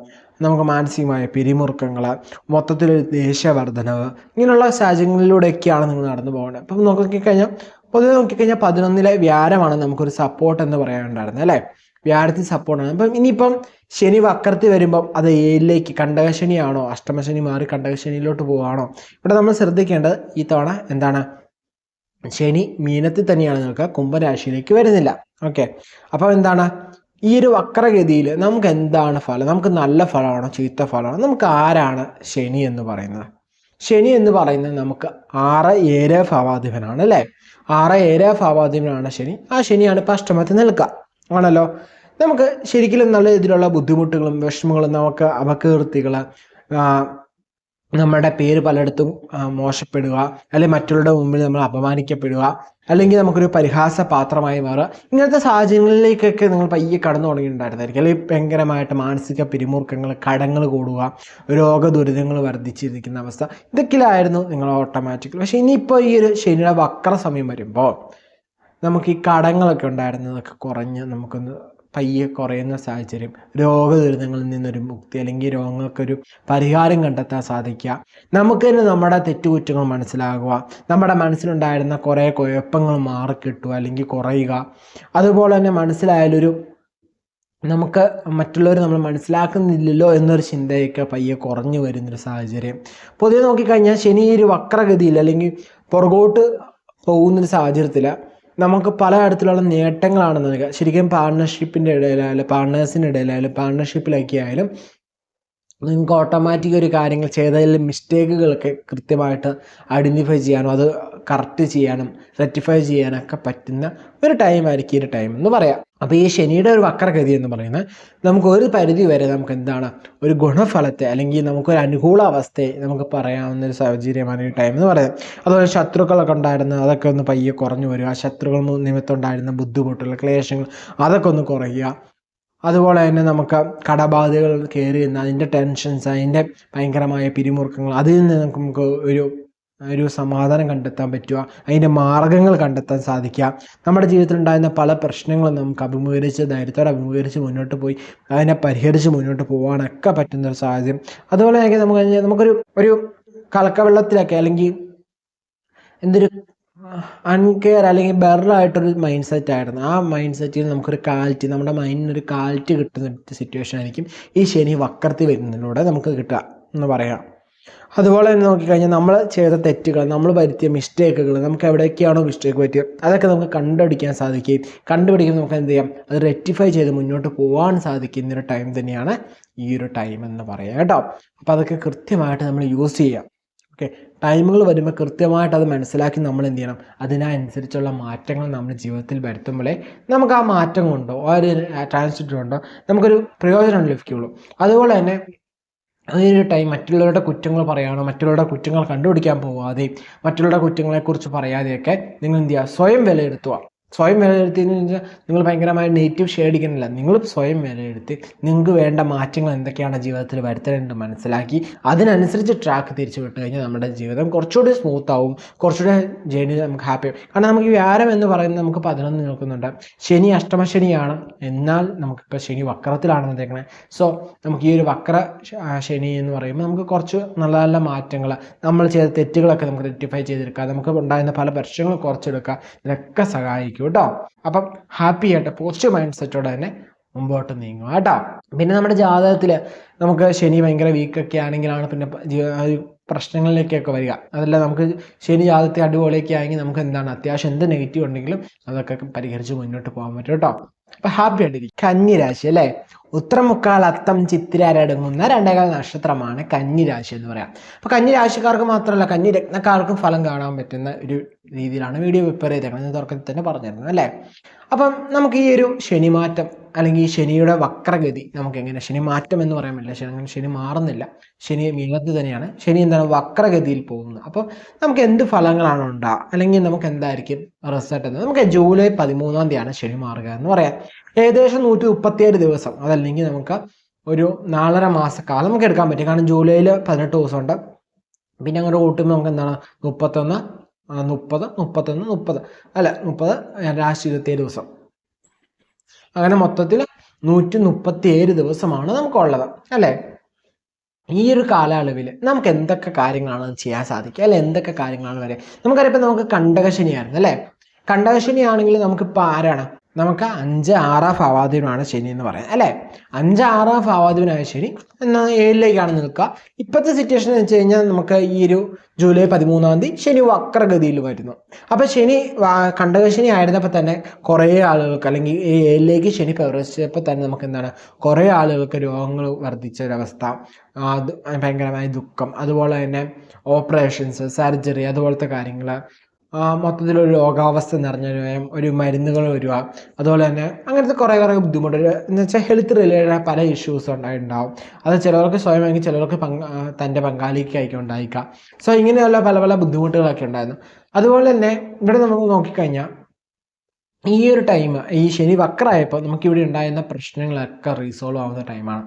നമുക്ക് മാനസികമായ പിരിമുറുക്കങ്ങൾ, മൊത്തത്തിൽ ദേഷ്യവർദ്ധനവ്, ഇങ്ങനെയുള്ള സാഹചര്യങ്ങളിലൂടെയൊക്കെയാണ് നിങ്ങൾ നടന്നു പോകുന്നത്. അപ്പം നോക്കിക്കഴിഞ്ഞാൽ പൊതുവെ നോക്കിക്കഴിഞ്ഞാൽ 11-ലെ വ്യാഴമാണ് നമുക്കൊരു സപ്പോർട്ട് എന്ന് പറയാനുണ്ടായിരുന്നത് അല്ലേ. വ്യാഴത്തിൽ സപ്പോർട്ടാണ്. അപ്പം ഇനിയിപ്പം ശനി വക്രത്തിൽ വരുമ്പം അത് ഏഴിലേക്ക് കണ്ടകശനിയാണോ, അഷ്ടമശനി മാറി കണ്ടകശനിയിലോട്ട് പോവാണോ? ഇവിടെ നമ്മൾ ശ്രദ്ധിക്കേണ്ടത് ഈ തവണ എന്താണ്, ശനി മീനത്തിൽ തന്നെയാണ് നിൽക്കുക, കുംഭരാശിയിലേക്ക് വരുന്നില്ല. ഓക്കെ, അപ്പം എന്താണ് ഈ ഒരു വക്രഗതിയിൽ നമുക്ക് എന്താണ് ഫലം? നമുക്ക് നല്ല ഫലമാണോ ചീത്ത ഫലമാണോ? നമുക്ക് ആരാണ് ശനി എന്ന് പറയുന്നത്? ശനി എന്ന് പറയുന്നത് നമുക്ക് 6-7 ഭാവാധിപനാണ് അല്ലേ. 6-7 ഭാവാധിപനാണ് ശനി. ആ ശനിയാണ് ഇപ്പം അഷ്ടമത്തിൽ നിൽക്കുക ആണല്ലോ. നമുക്ക് ശരിക്കും നല്ല രീതിയിലുള്ള ബുദ്ധിമുട്ടുകളും വിഷമങ്ങളും, നമുക്ക് അപകീർത്തികൾ, നമ്മുടെ പേര് പലയിടത്തും മോശപ്പെടുക, അല്ലെങ്കിൽ മറ്റുള്ളവരുടെ മുമ്പിൽ നമ്മൾ അപമാനിക്കപ്പെടുക, അല്ലെങ്കിൽ നമുക്കൊരു പരിഹാസ പാത്രമായി മാറുക, ഇങ്ങനത്തെ സാഹചര്യങ്ങളിലേക്കൊക്കെ നിങ്ങൾ പയ്യെ കടന്നു തുടങ്ങിയിട്ടുണ്ടായിരുന്നായിരിക്കും. അല്ലെങ്കിൽ ഭയങ്കരമായിട്ട് മാനസിക പിരിമുറുക്കങ്ങൾ, കടങ്ങൾ കൂടുക, രോഗദുരിതങ്ങൾ വർദ്ധിച്ചിരിക്കുന്ന അവസ്ഥ, ഇതൊക്കെയായിരുന്നു നിങ്ങൾ ഓട്ടോമാറ്റിക്കലി. പക്ഷെ ഇനിയിപ്പോൾ ഈ ഒരു ശനിയുടെ വക്ര സമയം വരുമ്പോൾ നമുക്ക് ഈ കടങ്ങളൊക്കെ ഉണ്ടായിരുന്നതൊക്കെ കുറഞ്ഞ് നമുക്കൊന്ന് പയ്യെ കുറയുന്ന സാഹചര്യം, രോഗദുരിതങ്ങളിൽ നിന്നൊരു മുക്തി, അല്ലെങ്കിൽ രോഗങ്ങൾക്കൊരു പരിഹാരം കണ്ടെത്താൻ സാധിക്കുക, നമുക്ക് തന്നെ നമ്മുടെ തെറ്റുകുറ്റങ്ങൾ മനസ്സിലാകുക, നമ്മുടെ മനസ്സിലുണ്ടായിരുന്ന കുറേ കുഴപ്പങ്ങൾ മാറിക്കിട്ടുക അല്ലെങ്കിൽ കുറയുക. അതുപോലെ തന്നെ മനസ്സിലായാലൊരു നമുക്ക് മറ്റുള്ളവർ നമ്മൾ മനസ്സിലാക്കുന്നില്ലല്ലോ എന്നൊരു ചിന്തയൊക്കെ പയ്യെ കുറഞ്ഞു വരുന്നൊരു സാഹചര്യം. പൊതുവെ നോക്കിക്കഴിഞ്ഞാൽ ശനി ഒരു വക്രഗതിയിൽ അല്ലെങ്കിൽ പുറകോട്ട് പോകുന്നൊരു സാഹചര്യത്തിൽ നമുക്ക് പല തരത്തിലുള്ള നേട്ടങ്ങളാണ് നൽകുക. ശരിക്കും പാർട്ണർഷിപ്പിൻ്റെ ഇടയിലായാലും പാർട്ട്നേഴ്സിൻ്റെ ഇടയിലായാലും പാർട്ണർഷിപ്പിലൊക്കെ ആയാലും നിങ്ങൾക്ക് ഓട്ടോമാറ്റിക് ഒരു കാര്യങ്ങൾ ചെയ്തതിൽ മിസ്റ്റേക്കുകളൊക്കെ കൃത്യമായിട്ട് ഐഡൻറ്റിഫൈ ചെയ്യാനും അത് കറക്റ്റ് ചെയ്യാനും റെക്ടിഫൈ ചെയ്യാനൊക്കെ പറ്റുന്ന ഒരു ടൈമായിരിക്കും ഈ ഒരു ടൈം എന്ന് പറയാം. അപ്പോൾ ഈ ശനിയുടെ ഒരു വക്രഗതി എന്ന് പറയുന്നത് നമുക്ക് ഒരു പരിധി വരെ നമുക്ക് എന്താണ് ഒരു ഗുണഫലത്തെ അല്ലെങ്കിൽ നമുക്കൊരു അനുകൂല അവസ്ഥയെ നമുക്ക് പറയാവുന്ന ഒരു സാഹചര്യമാണ് ഈ ടൈം എന്ന് പറയുന്നത്. അതുപോലെ ശത്രുക്കളൊക്കെ ഉണ്ടായിരുന്ന അതൊക്കെ ഒന്ന് പയ്യെ കുറഞ്ഞു വരിക, ആ ശത്രുക്കൾ നിമിത്തം ഉണ്ടായിരുന്ന ബുദ്ധിമുട്ടുകൾ, ക്ലേശങ്ങൾ അതൊക്കെ ഒന്ന് കുറയുക. അതുപോലെ തന്നെ നമുക്ക് കടബാധകൾ കയറി നിന്ന് അതിൻ്റെ ടെൻഷൻസ്, അതിൻ്റെ ഭയങ്കരമായ പിരിമുറുക്കങ്ങൾ, അതിൽ നിന്ന് നമുക്ക് ഒരു സമാധാനം കണ്ടെത്താൻ പറ്റുക, അതിൻ്റെ മാർഗങ്ങൾ കണ്ടെത്താൻ സാധിക്കുക. നമ്മുടെ ജീവിതത്തിൽ ഉണ്ടായിരുന്ന പല പ്രശ്നങ്ങളും നമുക്ക് അഭിമുഖീകരിച്ച് ധൈര്യത്തോടെ അഭിമുഖീകരിച്ച് മുന്നോട്ട് പോയി അതിനെ പരിഹരിച്ച് മുന്നോട്ട് പോകാനൊക്കെ പറ്റുന്ന ഒരു സാഹചര്യം. അതുപോലെ തന്നെ നമുക്കൊരു കലക്കവെള്ളത്തിലൊക്കെ അല്ലെങ്കിൽ എന്തൊരു അൺകെയർ അല്ലെങ്കിൽ ബെററായിട്ടൊരു മൈൻഡ് സെറ്റ് ആയിരുന്നു. ആ മൈൻഡ് സെറ്റിൽ നമുക്കൊരു കാലിറ്റി, നമ്മുടെ മൈൻഡിനൊരു കാലിറ്റി കിട്ടുന്ന സിറ്റുവേഷൻ ആയിരിക്കും ഈ ശനി വക്രത്തിൽ വരുന്നതിലൂടെ നമുക്ക് കിട്ടുക എന്ന് പറയാം. അതുപോലെ തന്നെ നോക്കിക്കഴിഞ്ഞാൽ നമ്മൾ ചെയ്ത തെറ്റുകൾ, നമ്മൾ വരുത്തിയ മിസ്റ്റേക്കുകൾ, നമുക്ക് എവിടെയൊക്കെയാണോ മിസ്റ്റേക്ക് പറ്റിയത് അതൊക്കെ നമുക്ക് കണ്ടുപിടിക്കാൻ സാധിക്കുകയും കണ്ടുപിടിക്കുമ്പോൾ നമുക്ക് എന്ത് ചെയ്യാം, അത് റെക്ടിഫൈ ചെയ്ത് മുന്നോട്ട് പോകാൻ സാധിക്കുന്ന ഒരു ടൈം തന്നെയാണ് ഈ ഒരു ടൈം എന്ന് പറയാം കേട്ടോ. അപ്പോൾ അതൊക്കെ കൃത്യമായിട്ട് നമ്മൾ യൂസ് ചെയ്യാം. ഓക്കെ, ടൈമുകൾ വരുമ്പോൾ കൃത്യമായിട്ട് അത് മനസ്സിലാക്കി നമ്മൾ എന്ത് ചെയ്യണം, അതിനനുസരിച്ചുള്ള മാറ്റങ്ങൾ നമ്മുടെ ജീവിതത്തിൽ വരുത്തുമ്പോഴേ നമുക്ക് ആ മാറ്റം കൊണ്ടോ ആ ഒരു ട്രാൻസിറ്റ് കൊണ്ടോ നമുക്കൊരു പ്രയോജനം ലഭിക്കുകയുള്ളൂ. അതുപോലെ തന്നെ അതിനൊരു ടൈം മറ്റുള്ളവരുടെ കുറ്റങ്ങൾ പറയാനോ മറ്റുള്ളവരുടെ കുറ്റങ്ങൾ കണ്ടുപിടിക്കാൻ പോവാതെയും മറ്റുള്ളവരുടെ കുറ്റങ്ങളെക്കുറിച്ച് പറയാതെയൊക്കെ നിങ്ങൾ എന്ത് ചെയ്യുക, സ്വയം വിലയിരുത്തുക. സ്വയം വിലയിരുത്തിയെന്ന് വെച്ചാൽ നിങ്ങൾ ഭയങ്കരമായ നെഗറ്റീവ് ഷെയ്ഡിക്കുന്നില്ല, നിങ്ങൾ സ്വയം വിലയിരുത്തി നിങ്ങൾക്ക് വേണ്ട മാറ്റങ്ങൾ എന്തൊക്കെയാണ് ജീവിതത്തിൽ വരുത്തേണ്ടത് മനസ്സിലാക്കി അതിനനുസരിച്ച് ട്രാക്ക് തിരിച്ചു വിട്ട് കഴിഞ്ഞാൽ നമ്മുടെ ജീവിതം കുറച്ചുകൂടി സ്മൂത്ത് ആവും, കുറച്ചുകൂടി ജേണി നമുക്ക് ഹാപ്പി ആവും. കാരണം നമുക്ക് ഈ വ്യാഴം എന്ന് പറയുന്നത് നമുക്ക് 11 നിൽക്കുന്നുണ്ട്, ശനി അഷ്ടമശനിയാണ്, എന്നാൽ നമുക്കിപ്പോൾ ശനി വക്രത്തിലാണ് വന്നേക്കണേ. സോ നമുക്ക് ഈ ഒരു വക്ര ശനി എന്ന് പറയുമ്പോൾ നമുക്ക് കുറച്ച് നല്ല നല്ല മാറ്റങ്ങൾ, നമ്മൾ ചെയ്ത തെറ്റുകളൊക്കെ നമുക്ക് റെക്ടിഫൈ ചെയ്തെടുക്കുക, നമുക്ക് ഉണ്ടായിരുന്ന പല പ്രശ്നങ്ങൾ കുറച്ചെടുക്കുക, ഇതിനൊക്കെ സഹായിക്കും കേട്ടോ. അപ്പം ഹാപ്പി ആയിട്ട് പോസിറ്റീവ് മൈൻഡ് സെറ്റോടെ തന്നെ മുമ്പോട്ട് നീങ്ങുക കേട്ടോ. പിന്നെ നമ്മുടെ ജാതകത്തിൽ നമുക്ക് ശനി ഭയങ്കര വീക്കൊക്കെ ആണെങ്കിലാണ് പിന്നെ പ്രശ്നങ്ങളിലേക്കൊക്കെ വരിക. അതല്ല നമുക്ക് ശനി ജാതകത്തെ അടിപൊളിയൊക്കെ ആയെങ്കിൽ നമുക്ക് എന്താണ് അത്യാവശ്യം എന്ത് നെഗറ്റീവ് ഉണ്ടെങ്കിലും അതൊക്കെ പരിഹരിച്ച് മുന്നോട്ട് പോകാൻ പറ്റും കേട്ടോ. അപ്പൊ ഹാപ്പി ആയിട്ടിരിക്കും. കന്നിരാശി അല്ലേ, ഉത്രമുക്കാൽ അത്തം ചിത്തിരടങ്ങുന്ന 2 നക്ഷത്രമാണ് കന്നിരാശി എന്ന് പറയാം. അപ്പൊ കന്നിരാശിക്കാർക്ക് മാത്രമല്ല കന്നി രത്നക്കാർക്കും ഫലം കാണാൻ പറ്റുന്ന ഒരു രീതിയിലാണ് വീഡിയോ പ്രിപ്പയർ ചെയ്തേക്കുന്നത്, തുടക്കത്തിൽ തന്നെ പറഞ്ഞിരുന്നു അല്ലേ. അപ്പം നമുക്ക് ഈ ഒരു ശനിമാറ്റം അല്ലെങ്കിൽ ശനിയുടെ വക്രഗതി നമുക്ക് എങ്ങനെ, ശനി മാറ്റം എന്ന് പറയാൻ പറ്റില്ല, ശനി മാറുന്നില്ല, ശനി വീണത് തന്നെയാണ്, ശനി എന്താണ് വക്രഗതിയിൽ പോകുന്നത്. അപ്പം നമുക്ക് എന്ത് ഫലങ്ങളാണ് ഉണ്ടാകുക അല്ലെങ്കിൽ നമുക്ക് എന്തായിരിക്കും റിസൾട്ട് എന്ന്, നമുക്ക് ജൂലൈ 13-ാം തീയതിയാണ് ശനി മാറുക എന്ന് പറയാം. ഏകദേശം 137 ദിവസം, അതല്ലെങ്കിൽ നമുക്ക് ഒരു 4.5 മാസക്കാലം നമുക്ക് എടുക്കാൻ പറ്റും. കാരണം ജൂലൈയിൽ 18 ദിവസമുണ്ട്, പിന്നെ അങ്ങോട്ട് കൂട്ടുമ്പോൾ നമുക്ക് എന്താണ് 30 രാശി 27 ദിവസം, അങ്ങനെ മൊത്തത്തിൽ 137 ദിവസമാണ് നമുക്കുള്ളത് അല്ലേ. ഈ ഒരു കാലയളവിൽ നമുക്ക് എന്തൊക്കെ കാര്യങ്ങളാണ് ചെയ്യാൻ സാധിക്കുക, അല്ലെ എന്തൊക്കെ കാര്യങ്ങളാണ് വരെ നമുക്കറിയാം. ഇപ്പം നമുക്ക് കണ്ടകശനിയായിരുന്നു അല്ലേ, കണ്ടകശനിയാണെങ്കിൽ നമുക്കിപ്പോൾ ആരാണ്, നമുക്ക് 5-6 ഭാവാധിപനാണ് ശനി എന്ന് പറയാം അല്ലേ. 5-6 ഭാവാധിപനായ ശനി എന്നാൽ 7ലേക്കാണ് നിൽക്കുക. ഇപ്പോഴത്തെ സിറ്റുവേഷൻ എന്ന് വെച്ച് കഴിഞ്ഞാൽ നമുക്ക് ഈ ഒരു ജൂലൈ 13-ാം തീയതി ശനി വക്രഗതിയിൽ വരുന്നു. അപ്പോൾ ശനി കണ്ടകശനി ആയിരുന്നപ്പോൾ തന്നെ കുറേ ആളുകൾക്ക്, അല്ലെങ്കിൽ 7ലേക്ക് ശനി പ്രവേശിച്ചപ്പോൾ തന്നെ നമുക്ക് എന്താണ് കുറേ ആളുകൾക്ക് രോഗങ്ങൾ വർദ്ധിച്ച ഒരവസ്ഥ, അത് ഭയങ്കരമായ ദുഃഖം, അതുപോലെ തന്നെ ഓപ്പറേഷൻസ്, സർജറി, അതുപോലത്തെ കാര്യങ്ങൾ, മൊത്തത്തിലൊരു രോഗാവസ്ഥ നിറഞ്ഞ ഒരു മരുന്നുകൾ വരിക, അതുപോലെ തന്നെ അങ്ങനത്തെ കുറേ ബുദ്ധിമുട്ട് എന്ന് വെച്ചാൽ ഹെൽത്ത് റിലേറ്റഡ് പല ഇഷ്യൂസ് ഉണ്ടായിട്ടുണ്ടാവും. അത് ചിലർക്ക് സ്വയമെങ്കിൽ ചിലർക്ക് തൻ്റെ പങ്കാളിക്കായിരിക്കും ഉണ്ടായിരിക്കാം. സോ ഇങ്ങനെയുള്ള പല പല ബുദ്ധിമുട്ടുകളൊക്കെ ഉണ്ടായിരുന്നു. അതുപോലെ തന്നെ ഇവിടെ നമുക്ക് നോക്കിക്കഴിഞ്ഞാൽ ഈ ഒരു ടൈം, ഈ ശനി വക്രമായപ്പോൾ നമുക്കിവിടെ ഉണ്ടായിരുന്ന പ്രശ്നങ്ങളൊക്കെ റീസോൾവ് ആവുന്ന ടൈമാണ്.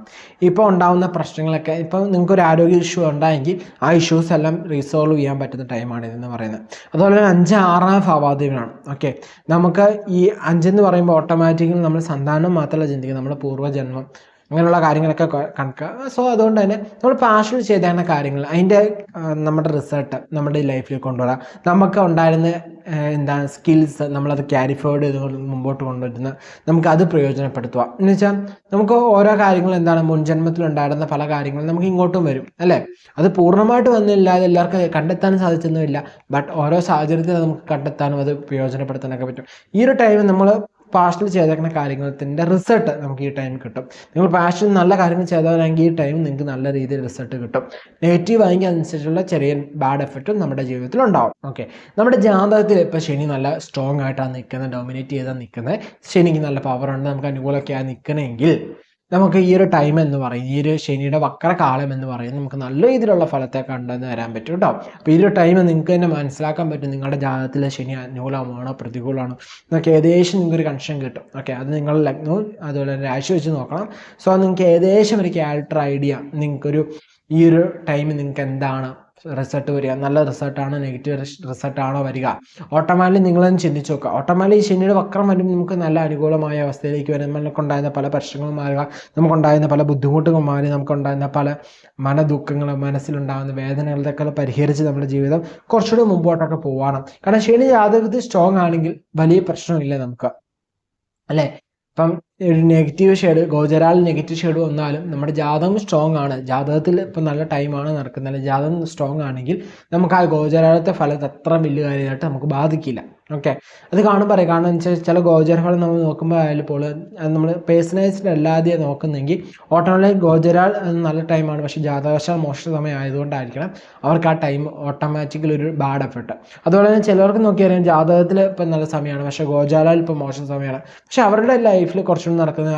ഇപ്പോൾ ഉണ്ടാകുന്ന പ്രശ്നങ്ങളൊക്കെ, ഇപ്പം നിങ്ങൾക്കൊരു ആരോഗ്യ ഇഷ്യൂ ഉണ്ടായെങ്കിൽ ആ ഇഷ്യൂസ് എല്ലാം റീസോൾവ് ചെയ്യാൻ പറ്റുന്ന ടൈമാണ് ഇതെന്ന് പറയുന്നത്. അതുപോലെ തന്നെ 5-6 ഭാവാധിപനാണ്. ഓക്കെ, നമുക്ക് ഈ 5 എന്ന് പറയുമ്പോൾ ഓട്ടോമാറ്റിക്കലി നമ്മൾ സന്താനം മാത്രമല്ല ചിന്തിക്കുന്നത്, നമ്മുടെ പൂർവ്വജന്മം അങ്ങനെയുള്ള കാര്യങ്ങളൊക്കെ കണക്കുക. സോ അതുകൊണ്ട് തന്നെ നമ്മൾ പാഷൻ ചെയ്തേക്കുന്ന കാര്യങ്ങൾ അതിൻ്റെ നമ്മുടെ റിസൾട്ട് നമ്മുടെ ലൈഫിൽ കൊണ്ടുവരാം. നമുക്ക് ഉണ്ടായിരുന്ന എന്താണ് സ്കിൽസ് നമ്മളത് ക്യാരി ഫോർവേഡ് ചെയ്ത് മുമ്പോട്ട് കൊണ്ടുവരുന്ന നമുക്കത് പ്രയോജനപ്പെടുത്തുക. എന്ന് വെച്ചാൽ നമുക്ക് ഓരോ കാര്യങ്ങൾ എന്താണ് മുൻജന്മത്തിലുണ്ടായിരുന്ന പല കാര്യങ്ങളും നമുക്ക് ഇങ്ങോട്ടും വരും അല്ലേ. അത് പൂർണ്ണമായിട്ട് വന്നില്ല, അത് എല്ലാവർക്കും കണ്ടെത്താൻ സാധിച്ചൊന്നുമില്ല, ബട്ട് ഓരോ സാഹചര്യത്തിൽ നമുക്ക് കണ്ടെത്താനും അത് പ്രയോജനപ്പെടുത്താനൊക്കെ പറ്റും. ഈ ഒരു ടൈം നമ്മൾ പാഷനിൽ ചെയ്തേക്കുന്ന കാര്യത്തിൻ്റെ റിസൾട്ട് നമുക്ക് ഈ ടൈം കിട്ടും. നിങ്ങൾ പാഷൻ നല്ല കാര്യങ്ങൾ ചെയ്തവരാണെങ്കിൽ ഈ ടൈം നിങ്ങൾക്ക് നല്ല രീതിയിൽ റിസൾട്ട് കിട്ടും. നെഗറ്റീവ് ആയെങ്കിൽ അതനുസരിച്ചുള്ള ചെറിയ ബാഡ് എഫക്റ്റും നമ്മുടെ ജീവിതത്തിൽ ഉണ്ടാവും. ഓക്കെ, നമ്മുടെ ജാതകത്തിൽ ഇപ്പോൾ ശനി നല്ല സ്ട്രോങ് ആയിട്ടാണ് നിൽക്കുന്നത്, ഡോമിനേറ്റ് ചെയ്താൽ നിൽക്കുന്നത്, ശനിക്ക് നല്ല പവറുണ്ട്, നമുക്ക് അനുകൂലമൊക്കെ ആയി നിൽക്കണമെങ്കിൽ നമുക്ക് ഈ ഒരു ടൈം എന്ന് പറയും, ഈ ഒരു ശനിയുടെ വക്രകാലം എന്ന് പറയുന്നത് നമുക്ക് നല്ല രീതിയിലുള്ള ഫലത്തെ കണ്ടെന്ന് വരാൻ പറ്റും കേട്ടോ. അപ്പോൾ ഈ ഒരു ടൈം നിങ്ങൾക്ക് തന്നെ മനസ്സിലാക്കാൻ പറ്റും നിങ്ങളുടെ ജാതകത്തിലെ ശനി അനുകൂലമാണോ പ്രതികൂലമാണോ എന്നൊക്കെ ഏകദേശം നിങ്ങൾക്കൊരു കൺഷൻ കിട്ടും. ഓക്കെ, അത് നിങ്ങൾ ലഗ്നവും അതുപോലെ രാശി വെച്ച് നോക്കണം. സോ നിങ്ങൾക്ക് ഏകദേശം ഒരു ക്യാരക്ടർ ഐഡിയ നിങ്ങൾക്കൊരു ഈ ഒരു ടൈം നിങ്ങൾക്ക് എന്താണ് റിസൾട്ട് വരിക, നല്ല റിസൾട്ടാണോ നെഗറ്റീവ് റിസൾട്ടാണോ വരിക, ഓട്ടോമാറ്റിക്കലി നിങ്ങളൊന്ന് ചിന്തിച്ച് നോക്കുക. ഓട്ടോമാറ്റിക്കലി ശനിയുടെ വക്രം വരുമ്പോൾ നമുക്ക് നല്ല അനുകൂലമായ അവസ്ഥയിലേക്ക് വരും. നമുക്കുണ്ടായിരുന്ന പല പ്രശ്നങ്ങളും മാറുക, നമുക്കുണ്ടായിരുന്ന പല ബുദ്ധിമുട്ടുകൾ മാറി, നമുക്കുണ്ടായിരുന്ന പല മനദുഃഖങ്ങളും മനസ്സിലുണ്ടാകുന്ന വേദനകളൊക്കെ പരിഹരിച്ച് നമ്മുടെ ജീവിതം കുറച്ചുകൂടി മുമ്പോട്ടൊക്കെ പോകണം. കാരണം ശനി ജാതകത്തിൽ സ്ട്രോങ് ആണെങ്കിൽ വലിയ പ്രശ്നമില്ല നമുക്ക് അല്ലേ. ഇപ്പം ഒരു നെഗറ്റീവ് ഷെയ്ഡ് ഗോചരാൽ നെഗറ്റീവ് ഷെയ്ഡ് വന്നാലും നമ്മുടെ ജാതകം സ്ട്രോങ് ആണ്, ജാതകത്തിൽ ഇപ്പം നല്ല ടൈമാണ് നടക്കുന്നത്, ജാതകം സ്ട്രോങ് ആണെങ്കിൽ നമുക്ക് ആ ഗോചരാലത്തെ ഫലത്തെ അത്ര വലിയ കാര്യമായിട്ട് നമുക്ക് ബാധിക്കില്ല. ഓക്കെ, അത് കാണുമ്പോൾ പറയാം. കാരണം എന്ന് വെച്ചാൽ ചില ഗോചരഫലം നമ്മൾ നോക്കുമ്പോൾ ആയാലും ഇപ്പോൾ നമ്മൾ പേഴ്സണലൈസ്ഡ് അല്ലാതെ നോക്കുന്നെങ്കിൽ ഓട്ടോമാറ്റിക് ഗോചരാൽ നല്ല ടൈമാണ്, പക്ഷേ ജാതകവശാൽ മോശ സമയം ആയതുകൊണ്ടായിരിക്കണം അവർക്ക് ആ ടൈം ഓട്ടോമാറ്റിക്കലി ഒരു ബാഡ് എഫക്റ്റ്. അതുപോലെ തന്നെ ചിലർക്ക് നോക്കിയറിയാം ജാതകത്തിൽ ഇപ്പം നല്ല സമയമാണ്, പക്ഷേ ഗോചരാൽ ഇപ്പം മോശം സമയമാണ്, പക്ഷെ അവരുടെ ലൈഫിൽ കുറച്ചുകൂടി നടക്കുന്ന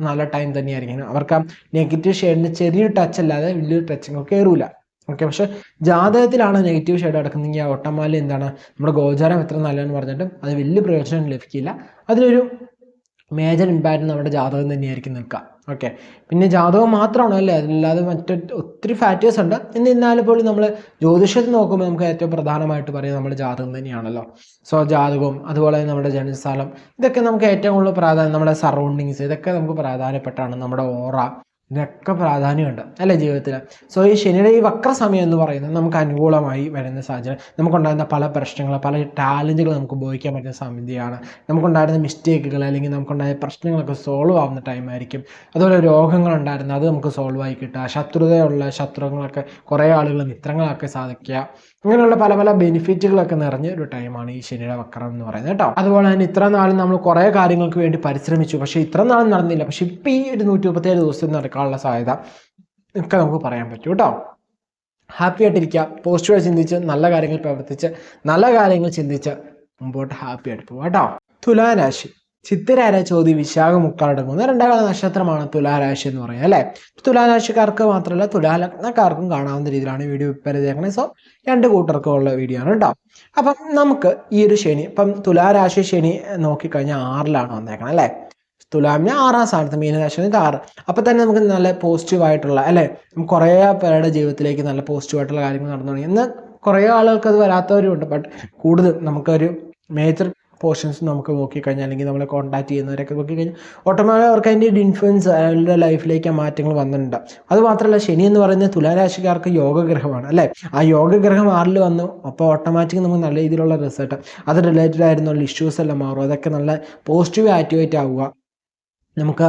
നല്ല ടൈം തന്നെയായിരിക്കും. അവർക്ക് ആ നെഗറ്റീവ് ഷെയ്ഡിന് ചെറിയൊരു ടച്ച് അല്ലാതെ വലിയൊരു ടച്ചിങ് കയറൂല. ഓക്കെ, പക്ഷെ ജാതകത്തിലാണ് നെഗറ്റീവ് ഷെയ്ഡ് നടക്കുന്നെങ്കിൽ ആ ഓട്ടോമാറ്റിക്കലി എന്താണ് നമ്മുടെ ഗോചാരം എത്ര നല്ലതെന്ന് പറഞ്ഞിട്ടും അത് വലിയ പ്രയോജനം ലഭിക്കില്ല. അതിലൊരു മേജർ ഇമ്പാക്റ്റ് നമ്മുടെ ജാതകം തന്നെയായിരിക്കും നിൽക്കുക. ഓക്കെ, പിന്നെ ജാതകം മാത്രമാണോ അല്ലേ, അതിലല്ലാതെ ഒത്തിരി ഫാക്ടേഴ്സ് ഉണ്ട്. എന്നിരുന്നാലും പോലും നമ്മൾ ജ്യോതിഷത്തിൽ നോക്കുമ്പോൾ നമുക്ക് ഏറ്റവും പ്രധാനമായിട്ട് പറയുന്നത് നമ്മുടെ ജാതകം തന്നെയാണല്ലോ. സോ ജാതകവും അതുപോലെ നമ്മുടെ ജനനസ്ഥലം ഇതൊക്കെ നമുക്ക് ഏറ്റവും കൂടുതൽ പ്രാധാന്യം, നമ്മുടെ സറൗണ്ടിങ്സ് ഇതൊക്കെ നമുക്ക് പ്രധാനപ്പെട്ടാണ്, നമ്മുടെ ഓറ ഇതിനൊക്കെ പ്രാധാന്യമുണ്ട് അല്ലേ ജീവിതത്തിൽ. സോ ഈ ശനിയുടെ ഈ വക്ര സമയം എന്ന് പറയുന്നത് നമുക്ക് അനുകൂലമായി വരുന്ന സാഹചര്യം, നമുക്കുണ്ടാകുന്ന പല പ്രശ്നങ്ങൾ, പല ടാലൻറ്റുകൾ നമുക്ക് ഉപയോഗിക്കാൻ പറ്റുന്ന സമയമാണ്, നമുക്കുണ്ടായിരുന്ന മിസ്റ്റേക്കുകൾ അല്ലെങ്കിൽ നമുക്കുണ്ടായ പ്രശ്നങ്ങളൊക്കെ സോൾവ് ആവുന്ന ടൈമായിരിക്കും. അതുപോലെ രോഗങ്ങളുണ്ടായിരുന്നു അത് നമുക്ക് സോൾവ് ആയി കിട്ടുക, ശത്രുക്കളൊക്കെ കുറേ ആളുകൾ മിത്രങ്ങളാക്കി സാധിക്കുക, അങ്ങനെയുള്ള പല പല ബെനിഫിറ്റുകളൊക്കെ നിറഞ്ഞ ഒരു ടൈമാണ് ഈ ശനിയുടെ വക്രം എന്ന് പറയുന്നത് കേട്ടോ. അതുപോലെ തന്നെ ഇത്ര നാളും നമ്മൾ കുറേ കാര്യങ്ങൾക്ക് വേണ്ടി പരിശ്രമിച്ചു, പക്ഷേ ഇത്ര നാളും നടന്നില്ല. പക്ഷെ ഇപ്പം ഈ ഒരു 137 ദിവസം നടക്കാനുള്ള സാധ്യത ഒക്കെ നമുക്ക് പറയാൻ പറ്റും കേട്ടോ. ഹാപ്പി ആയിട്ടിരിക്കുക, പോസിറ്റീവായി ചിന്തിച്ച് നല്ല കാര്യങ്ങൾ പ്രവർത്തിച്ച് നല്ല കാര്യങ്ങൾ ചിന്തിച്ച് മുമ്പോട്ട് ഹാപ്പി ആയിട്ട് പോവാം കേട്ടോ. തുലാരാശി ചിത്തിരാര ചോതി വിശാഖം മുക്കാടങ്ങുന്ന രണ്ടാം നക്ഷത്രമാണ് തുലാരാശി എന്ന് പറയുന്നത് അല്ലേ. തുലാരാശിക്കാർക്ക് മാത്രമല്ല തുലാലഗ്നക്കാർക്കും കാണാവുന്ന രീതിയിലാണ് വീഡിയോ പരിചയക്കുന്നത്. സോ രണ്ട് കൂട്ടർക്കും ഉള്ള വീഡിയോ ആണ് കേട്ടോ. അപ്പം നമുക്ക് ഈ ഒരു ശനി, ഇപ്പം തുലാരാശി ശനി നോക്കിക്കഴിഞ്ഞാൽ 6ലാണ് വന്നേക്കണം അല്ലേ. തുലാമിന് 6ാം സ്ഥാനത്ത്, മീനരാശി 6. അപ്പം തന്നെ നമുക്ക് നല്ല പോസിറ്റീവായിട്ടുള്ള അല്ലേ, കുറേ പേരുടെ ജീവിതത്തിലേക്ക് നല്ല പോസിറ്റീവായിട്ടുള്ള കാര്യങ്ങൾ നടന്നു തുടങ്ങി. എന്നാൽ കുറേ ആളുകൾക്ക് അത് വരാത്തവരും ഉണ്ട്. ബട്ട് കൂടുതൽ നമുക്കൊരു മേജർ പോർഷൻസ് നമുക്ക് നോക്കിക്കഴിഞ്ഞാൽ അല്ലെങ്കിൽ നമ്മളെ കോൺടാക്ട് ചെയ്യുന്നവരൊക്കെ നോക്കിക്കഴിഞ്ഞാൽ ഓട്ടോമാറ്റിക് അവർക്ക് അതിൻ്റെ ഒരു ഇൻഫ്ലുവൻസ് അവരുടെ ലൈഫിലേക്ക് ആ മാറ്റങ്ങൾ വന്നിട്ടുണ്ട്. അതുമാത്രമല്ല ശനി എന്ന് പറയുന്നത് തുലാരാശിക്കാർക്ക് യോഗഗ്രഹമാണ് അല്ലേ. ആ യോഗഗ്രഹം 6ൽ വന്നു, അപ്പോൾ ഓട്ടോമാറ്റിക് നമുക്ക് നല്ല രീതിയിലുള്ള റിസൾട്ട്, അത് റിലേറ്റഡ് ആയിരുന്നുള്ള ഇഷ്യൂസ് എല്ലാം മാറും, അതൊക്കെ നല്ല പോസിറ്റീവ് ആക്ടിവേറ്റ് ആവുക, നമുക്ക്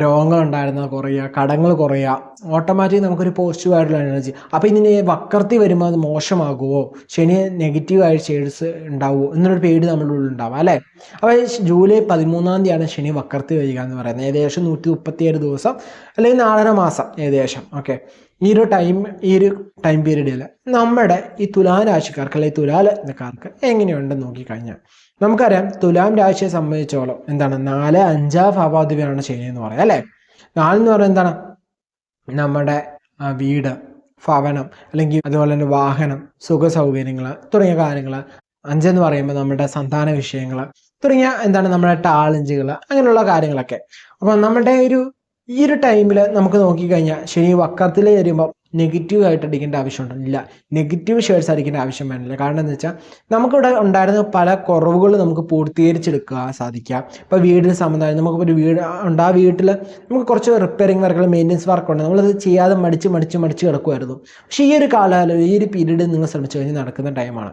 രോഗങ്ങളുണ്ടായിരുന്നത് കുറയുക, കടങ്ങൾ കുറയുക, ഓട്ടോമാറ്റിക് നമുക്കൊരു പോസിറ്റീവായിട്ടുള്ള എനർജി. അപ്പോൾ ഇതിന് വക്രത്തിൽ വരുമ്പോൾ അത് മോശമാകുമോ, ശനി നെഗറ്റീവായ ഷെയ്ഡ്സ് ഉണ്ടാവുമോ എന്നൊരു പേടി നമ്മുടെ ഉള്ളിൽ ഉണ്ടാവാം അല്ലേ. അപ്പോൾ ജൂലൈ 13-ാം തീയതിയാണ് ശനി വക്രത്തിൽ വരിക എന്ന് പറയുന്നത്. ഏകദേശം 137 ദിവസം അല്ലെങ്കിൽ 4.5 മാസം ഏകദേശം. ഓക്കെ, ഈ ഒരു ടൈം പീരീഡിൽ നമ്മുടെ ഈ തുലാം രാശിക്കാർക്ക് അല്ലെങ്കിൽ തുലാലഗ്നക്കാർക്ക് എങ്ങനെയുണ്ടെന്ന് നോക്കിക്കഴിഞ്ഞാൽ നമുക്കറിയാം തുലാം രാശിയെ സംബന്ധിച്ചോളം എന്താണ് 4, 5 ഭാവാധിപനാണ് ശനി എന്ന് പറയാം അല്ലേ. 4 എന്ന് പറയുന്നത് എന്താണ്, നമ്മുടെ വീട്, ഭവനം അല്ലെങ്കിൽ അതുപോലെ തന്നെ വാഹനം, സുഖ സൗകര്യങ്ങൾ തുടങ്ങിയ കാര്യങ്ങൾ. 5 എന്ന് പറയുമ്പോൾ നമ്മുടെ സന്താന വിഷയങ്ങൾ തുടങ്ങിയ എന്താണ് നമ്മുടെ ടാലൻറ്റുകൾ, അങ്ങനെയുള്ള കാര്യങ്ങളൊക്കെ. അപ്പം നമ്മുടെ ഈ ഒരു ടൈമിൽ നമുക്ക് നോക്കിക്കഴിഞ്ഞാൽ ശനി വക്രത്തിൽ വരുമ്പോൾ നെഗറ്റീവ് ആയിട്ട് അടിക്കേണ്ട ആവശ്യമുണ്ടില്ല, നെഗറ്റീവ് ഷെയ്ഡ്സ് അടിക്കേണ്ട ആവശ്യം വേണ്ടില്ല. കാരണം എന്താ വെച്ചാൽ നമുക്കിവിടെ ഉണ്ടായിരുന്ന പല കുറവുകൾ നമുക്ക് പൂർത്തീകരിച്ചെടുക്കുക സാധിക്കുക. ഇപ്പോൾ വീടിന് സംബന്ധമായി നമുക്കിപ്പോൾ ഒരു വീട് ഉണ്ട്, ആ വീട്ടിൽ നമുക്ക് കുറച്ച് റിപ്പയറിങ് വർക്കുകൾ, മെയിൻ്റെനൻസ് വർക്കുണ്ട്, നമ്മളത് ചെയ്യാതെ മടിച്ച് കിടക്കുമായിരുന്നു. പക്ഷേ ഈ ഒരു കാലയളവ്, ഈ ഒരു പീരീഡ് നിങ്ങൾ ശ്രമിച്ചു കഴിഞ്ഞാൽ നടക്കുന്ന ടൈമാണ്.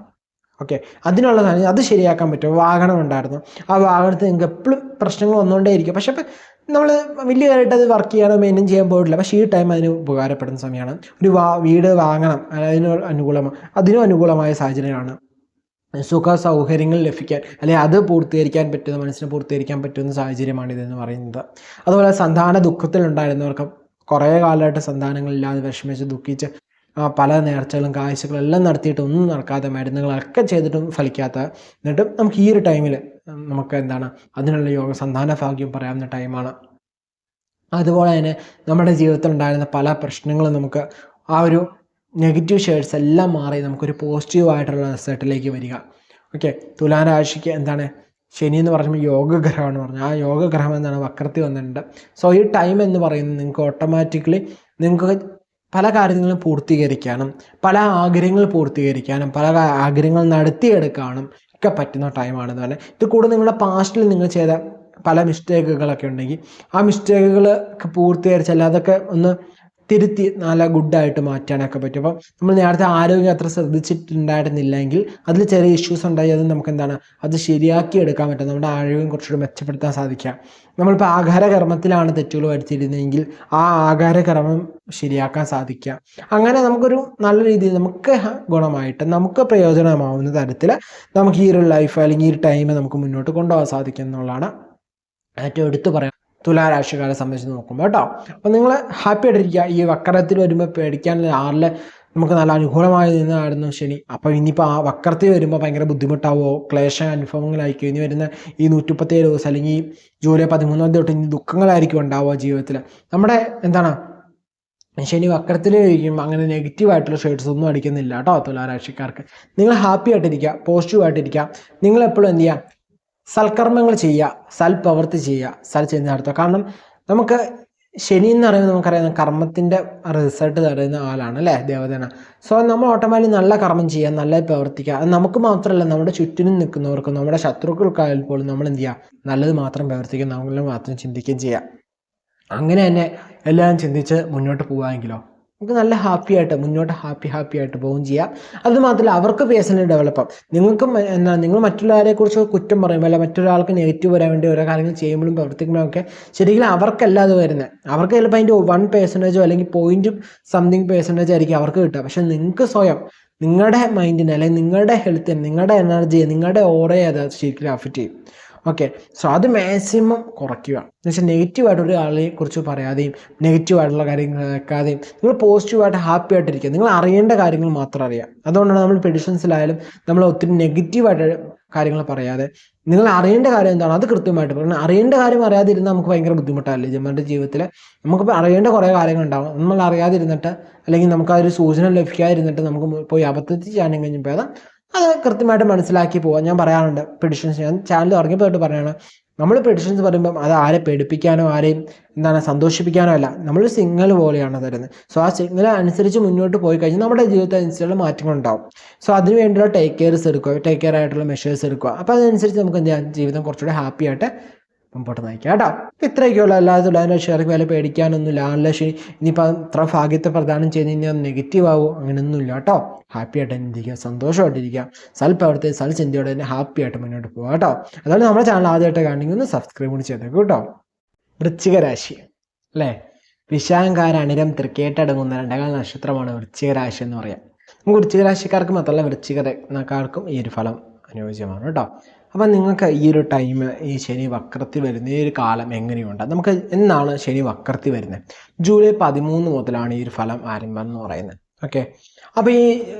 ഓക്കെ, അതിനുള്ള അത് ശരിയാക്കാൻ പറ്റും. വാഹനം ഉണ്ടായിരുന്നു, ആ വാഹനത്തിൽ നിങ്ങൾക്ക് എപ്പോഴും പ്രശ്നങ്ങൾ വന്നുകൊണ്ടേയിരിക്കും. പക്ഷെ ഇപ്പം നമ്മൾ വലിയ കാര്യമായിട്ട് അത് വർക്ക് ചെയ്യാനോ മെയിൻറ്റെയിൻ ചെയ്യാൻ പോയിട്ടില്ല. പക്ഷേ ഈ ടൈം അതിന് ഉപകാരപ്പെടുന്ന സമയമാണ്. ഒരു വീട് വാങ്ങണം, അതിനും അനുകൂലമായ സാഹചര്യമാണ്. സുഖ സൗകര്യങ്ങൾ ലഭിക്കാൻ അല്ലെങ്കിൽ അത് പൂർത്തീകരിക്കാൻ പറ്റുന്ന, മനസ്സിനെ പൂർത്തീകരിക്കാൻ പറ്റുന്ന സാഹചര്യമാണ് ഇതെന്ന് പറയുന്നത്. അതുപോലെ സന്താന ദുഃഖത്തിലുണ്ടായിരുന്നവർക്ക് കുറേ കാലമായിട്ട് സന്താനങ്ങളില്ലാതെ വിഷമിച്ച് ദുഃഖിച്ച് പല നേർച്ചകളും കാഴ്ചകളും എല്ലാം നടത്തിയിട്ട് ഒന്നും നടക്കാതെ, മരുന്നുകളൊക്കെ ചെയ്തിട്ടും ഫലിക്കാത്ത, എന്നിട്ടും നമുക്ക് ഈ ഒരു ടൈമിൽ നമുക്ക് എന്താണ് അതിനുള്ള സന്താന ഭാഗ്യം പറയാവുന്ന ടൈമാണ്. അതുപോലെ തന്നെ നമ്മുടെ ജീവിതത്തിൽ ഉണ്ടായിരുന്ന പല പ്രശ്നങ്ങളും നമുക്ക് ആ ഒരു നെഗറ്റീവ് ഷെയ്ഡ്സ് എല്ലാം മാറി നമുക്കൊരു പോസിറ്റീവായിട്ടുള്ള റിസൾട്ടിലേക്ക് വരിക. ഓക്കെ, തുലാം രാശിക്ക് എന്താണ് ശനി എന്ന് പറയുമ്പോൾ യോഗഗ്രഹമാണ് പറഞ്ഞത്. ആ യോഗഗ്രഹം എന്താണ് വക്രത്തിൽ വന്നിട്ടുണ്ട്. സോ ഈ ടൈം എന്ന് പറയുന്നത് നിങ്ങൾക്ക് ഓട്ടോമാറ്റിക്കലി നിങ്ങൾക്ക് പല കാര്യങ്ങളും പൂർത്തീകരിക്കാനും പല ആഗ്രഹങ്ങൾ പൂർത്തീകരിക്കാനും പല ആഗ്രഹങ്ങൾ നടത്തിയെടുക്കാനും ഒക്കെ പറ്റുന്ന ടൈമാണെന്ന് പറഞ്ഞാൽ. ഇത് കൂടെ നിങ്ങളുടെ പാസ്റ്റിൽ നിങ്ങൾ ചെയ്ത പല മിസ്റ്റേക്കുകളൊക്കെ ഉണ്ടെങ്കിൽ ആ മിസ്റ്റേക്കുകൾ പൂർത്തീകരിച്ചാൽ അതൊക്കെ ഒന്ന് തിരുത്തി നല്ല ഗുഡായിട്ട് മാറ്റാനൊക്കെ പറ്റും. അപ്പം നമ്മൾ നേരത്തെ ആരോഗ്യം അത്ര ശ്രദ്ധിച്ചിട്ടുണ്ടായിരുന്നില്ലെങ്കിൽ അതിൽ ചെറിയ ഇഷ്യൂസ് ഉണ്ടായി അത് നമുക്ക് എന്താണ് അത് ശരിയാക്കി എടുക്കാൻ പറ്റും. നമ്മുടെ ആരോഗ്യം കുറച്ചുകൂടി മെച്ചപ്പെടുത്താൻ സാധിക്കുക. നമ്മളിപ്പോൾ ആഹാരകർമ്മത്തിലാണ് തെറ്റുകൾ വരുത്തിയിരുന്നതെങ്കിൽ ആ ആഹാരകർമ്മം ശരിയാക്കാൻ സാധിക്കുക. അങ്ങനെ നമുക്കൊരു നല്ല രീതിയിൽ നമുക്ക് ഗുണമായിട്ട് നമുക്ക് പ്രയോജനമാവുന്ന തരത്തിൽ നമുക്ക് ഈ ഒരു ലൈഫ് അല്ലെങ്കിൽ ഈ ഒരു ടൈം നമുക്ക് മുന്നോട്ട് കൊണ്ടുപോകാൻ സാധിക്കും എന്നുള്ളതാണ് ഏറ്റവും എടുത്തു പറയാം തുലാരാശിക്കാരെ സംബന്ധിച്ച് നോക്കുമ്പോൾ കേട്ടോ. അപ്പം നിങ്ങൾ ഹാപ്പി ആയിട്ടിരിക്കുക. ഈ വക്രത്തിൽ വരുമ്പോൾ പേടിക്കാനുള്ള ആറില് നമുക്ക് നല്ല അനുകൂലമായി നിന്നായിരുന്നു ശനി. അപ്പോൾ ഇനിയിപ്പോൾ ആ വക്രത്തിൽ വരുമ്പോൾ ഭയങ്കര ബുദ്ധിമുട്ടാവോ ക്ലേശ അനുഭവങ്ങളായിരിക്കും ഇനി വരുന്ന ഈ 137 ദിവസം അല്ലെങ്കിൽ ഈ ജൂലൈ 13 തൊട്ട് ഇനി ദുഃഖങ്ങളായിരിക്കും ഉണ്ടാവുക ജീവിതത്തിൽ. നമ്മുടെ എന്താണ് ശനി വക്രത്തിൽ കഴിക്കുമ്പോൾ അങ്ങനെ നെഗറ്റീവായിട്ടുള്ള ഷെയ്ഡ്സ് ഒന്നും അടിക്കുന്നില്ല കേട്ടോ തുലാരാശിക്കാർക്ക്. നിങ്ങൾ ഹാപ്പി ആയിട്ടിരിക്കുക, പോസിറ്റീവായിട്ടിരിക്കുക. നിങ്ങളെപ്പോഴും എന്ത് ചെയ്യുക, സൽക്കർമ്മങ്ങൾ ചെയ്യുക, സൽപ്രവൃത്തി ചെയ്യുക, സൽചിന്ത നടത്തുക. കാരണം നമുക്ക് ശനി എന്ന് പറയുമ്പോൾ നമുക്കറിയാം കർമ്മത്തിൻ്റെ റിസൾട്ട് തരുന്ന ആളാണ് അല്ലേ, ദേവതയാണ്. സോ നമ്മൾ ഓട്ടോമാറ്റിക് നല്ല കർമ്മം ചെയ്യുക, നല്ല പ്രവർത്തിക്കുക. അത് നമുക്ക് മാത്രമല്ല നമ്മുടെ ചുറ്റിനും നിൽക്കുന്നവർക്കും നമ്മുടെ ശത്രുക്കൾക്കായാൽ പോലും നമ്മൾ എന്ത് ചെയ്യുക, നല്ലത് മാത്രം പ്രവർത്തിക്കുക, നമ്മൾ മാത്രം ചിന്തിക്കുകയും ചെയ്യുക. അങ്ങനെ തന്നെ എല്ലാം ചിന്തിച്ച് മുന്നോട്ട് പോകാമെങ്കിലോ നമുക്ക് നല്ല ഹാപ്പി ആയിട്ട് മുന്നോട്ട് ഹാപ്പി ആയിട്ട് പോവുകയും ചെയ്യാം. അതുമാത്രമല്ല അവർക്ക് പേഴ്സണലി ഡെവലപ്പ് ആവും. നിങ്ങൾക്കും എന്താ നിങ്ങൾ മറ്റുള്ളവരെ കുറിച്ച് കുറ്റം പറയുമ്പോൾ അല്ല മറ്റൊരാൾക്ക് നെഗറ്റീവ് വരാൻ വേണ്ടി ഓരോ കാര്യങ്ങൾ ചെയ്യുമ്പോഴും പ്രവർത്തിക്കുമ്പോഴും ഒക്കെ ശരിക്കും അവർക്കല്ല അത് വരുന്നത്. അവർക്ക് ചിലപ്പോൾ അതിൻ്റെ 1% അല്ലെങ്കിൽ 0.something% ആയിരിക്കും അവർക്ക് കിട്ടുക. പക്ഷെ നിങ്ങൾക്ക് സ്വയം നിങ്ങളുടെ മൈൻഡിനെ അല്ലെങ്കിൽ നിങ്ങളുടെ ഹെൽത്തിനെ നിങ്ങളുടെ എനർജിയെ നിങ്ങളുടെ ഓറയെ അത് ശരിക്കും അഫക്റ്റ് ചെയ്യും. ഓക്കെ, സോ അത് മാക്സിമം കുറയ്ക്കുക. എന്ന് വെച്ചാൽ നെഗറ്റീവായിട്ട് ഒരാളെ കുറിച്ച് പറയാതെയും നെഗറ്റീവായിട്ടുള്ള കാര്യങ്ങൾ കേൾക്കാതെയും നിങ്ങൾ പോസിറ്റീവായിട്ട് ഹാപ്പി ആയിട്ടിരിക്കുക. നിങ്ങൾ അറിയേണ്ട കാര്യങ്ങൾ മാത്രം അറിയാം. അതുകൊണ്ടാണ് നമ്മൾ പെഡിഷൻസിലായാലും നമ്മൾ ഒത്തിരി നെഗറ്റീവായിട്ട് കാര്യങ്ങൾ പറയാതെ നിങ്ങൾ അറിയേണ്ട കാര്യം എന്താണ് അത് കൃത്യമായിട്ട് പറയണം. അറിയേണ്ട കാര്യം അറിയാതിരുന്നാൽ നമുക്ക് ഭയങ്കര ബുദ്ധിമുട്ടല്ലേ നമ്മുടെ ജീവിതത്തിൽ. നമുക്കിപ്പോൾ അറിയേണ്ട കുറേ കാര്യങ്ങളുണ്ടാകും. നമ്മൾ അറിയാതിരുന്നിട്ട് അല്ലെങ്കിൽ നമുക്ക് ആ ഒരു സൂചന ലഭിക്കാതിരുന്നിട്ട് നമുക്ക് പോയി അബദ്ധത്തിൽ ചെയ്യാനും കഴിഞ്ഞപ്പോൾ അത് കൃത്യമായിട്ട് മനസ്സിലാക്കി പോകാം. ഞാൻ പറയാറുണ്ട് പെഡിഷൻസ്, ഞാൻ ചാനൽ തുടങ്ങിയപ്പോൾ തൊട്ട് പറയുകയാണ്, നമ്മൾ പെഡിഷൻസ് പറയുമ്പം അത് ആരെ പേടിപ്പിക്കാനോ ആരെയും എന്താണ് സന്തോഷിപ്പിക്കാനോ അല്ല, നമ്മളൊരു സിഗ്നൽ പോലെയാണ് തരുന്നത്. സോ ആ സിഗ്നൽ അനുസരിച്ച് മുന്നോട്ട് പോയി കഴിഞ്ഞാൽ നമ്മുടെ ജീവിതത്തിൽ അനുസരിച്ചുള്ള മാറ്റങ്ങൾ ഉണ്ടാവും. സോ അതിന് വേണ്ടിയുള്ള ടേക്ക് കെയർ ആയിട്ടുള്ള മെഷേഴ്സ് എടുക്കുക. അപ്പോൾ അതനുസരിച്ച് നമുക്ക് എന്ത് ചെയ്യാം, ജീവിതം കുറച്ചുകൂടി ഹാപ്പി ആയിട്ട് മുമ്പോട്ട് നയിക്കാം കേട്ടോ. ഇത്രയൊക്കെയുള്ള അല്ലാതെ തുലാരാശിക്കാർക്ക് വില പേടിക്കാനൊന്നുമില്ല. ആൺലക്ഷ്മി ഇനിയിപ്പോൾ അത്ര ഭാഗ്യത്തെ പ്രദാനം ചെയ്ത് കഴിഞ്ഞാൽ നെഗറ്റീവ് ആവും അങ്ങനെയൊന്നുമില്ല കേട്ടോ. ഹാപ്പി ആയിട്ട് തന്നെ ഇരിക്കുക, സന്തോഷമായിട്ടിരിക്കുക, സൽപ്രവർത്തി സൽചിന്തയോടെ തന്നെ ഹാപ്പി ആയിട്ട് മുന്നോട്ട് പോകാം കേട്ടോ. അതുകൊണ്ട് നമ്മുടെ ചാനൽ ആദ്യമായിട്ട് കാണണമെങ്കിൽ ഒന്ന് സബ്സ്ക്രൈബ് കൂടി ചെയ്തേക്കും കേട്ടോ. വൃശ്ചിക രാശി അല്ലേ, വിശാഖാരണിരം തൃക്കേട്ടടങ്ങുന്ന 2 നക്ഷത്രമാണ് വൃശ്ചിക രാശി എന്ന് പറയാം. നമുക്ക് വൃശ്ചിക രാശിക്കാർക്ക് മാത്രമല്ല വൃശ്ചികക്കാർക്കും ഈ ഒരു ഫലം അനുയോജ്യമാണ് കേട്ടോ. അപ്പം നിങ്ങൾക്ക് ഈ ഒരു ടൈം ഈ ശനി വക്രത്തിൽ വരുന്ന ഈ ഒരു കാലം എങ്ങനെയുണ്ട്, നമുക്ക് എന്നാണ് ശനി വക്രത്തിൽ വരുന്നത്? ജൂലൈ 13 മുതലാണ് ഈ ഒരു ഫലം ആരംഭം എന്ന് പറയുന്നത്. ഓക്കെ, അപ്പോൾ ഈ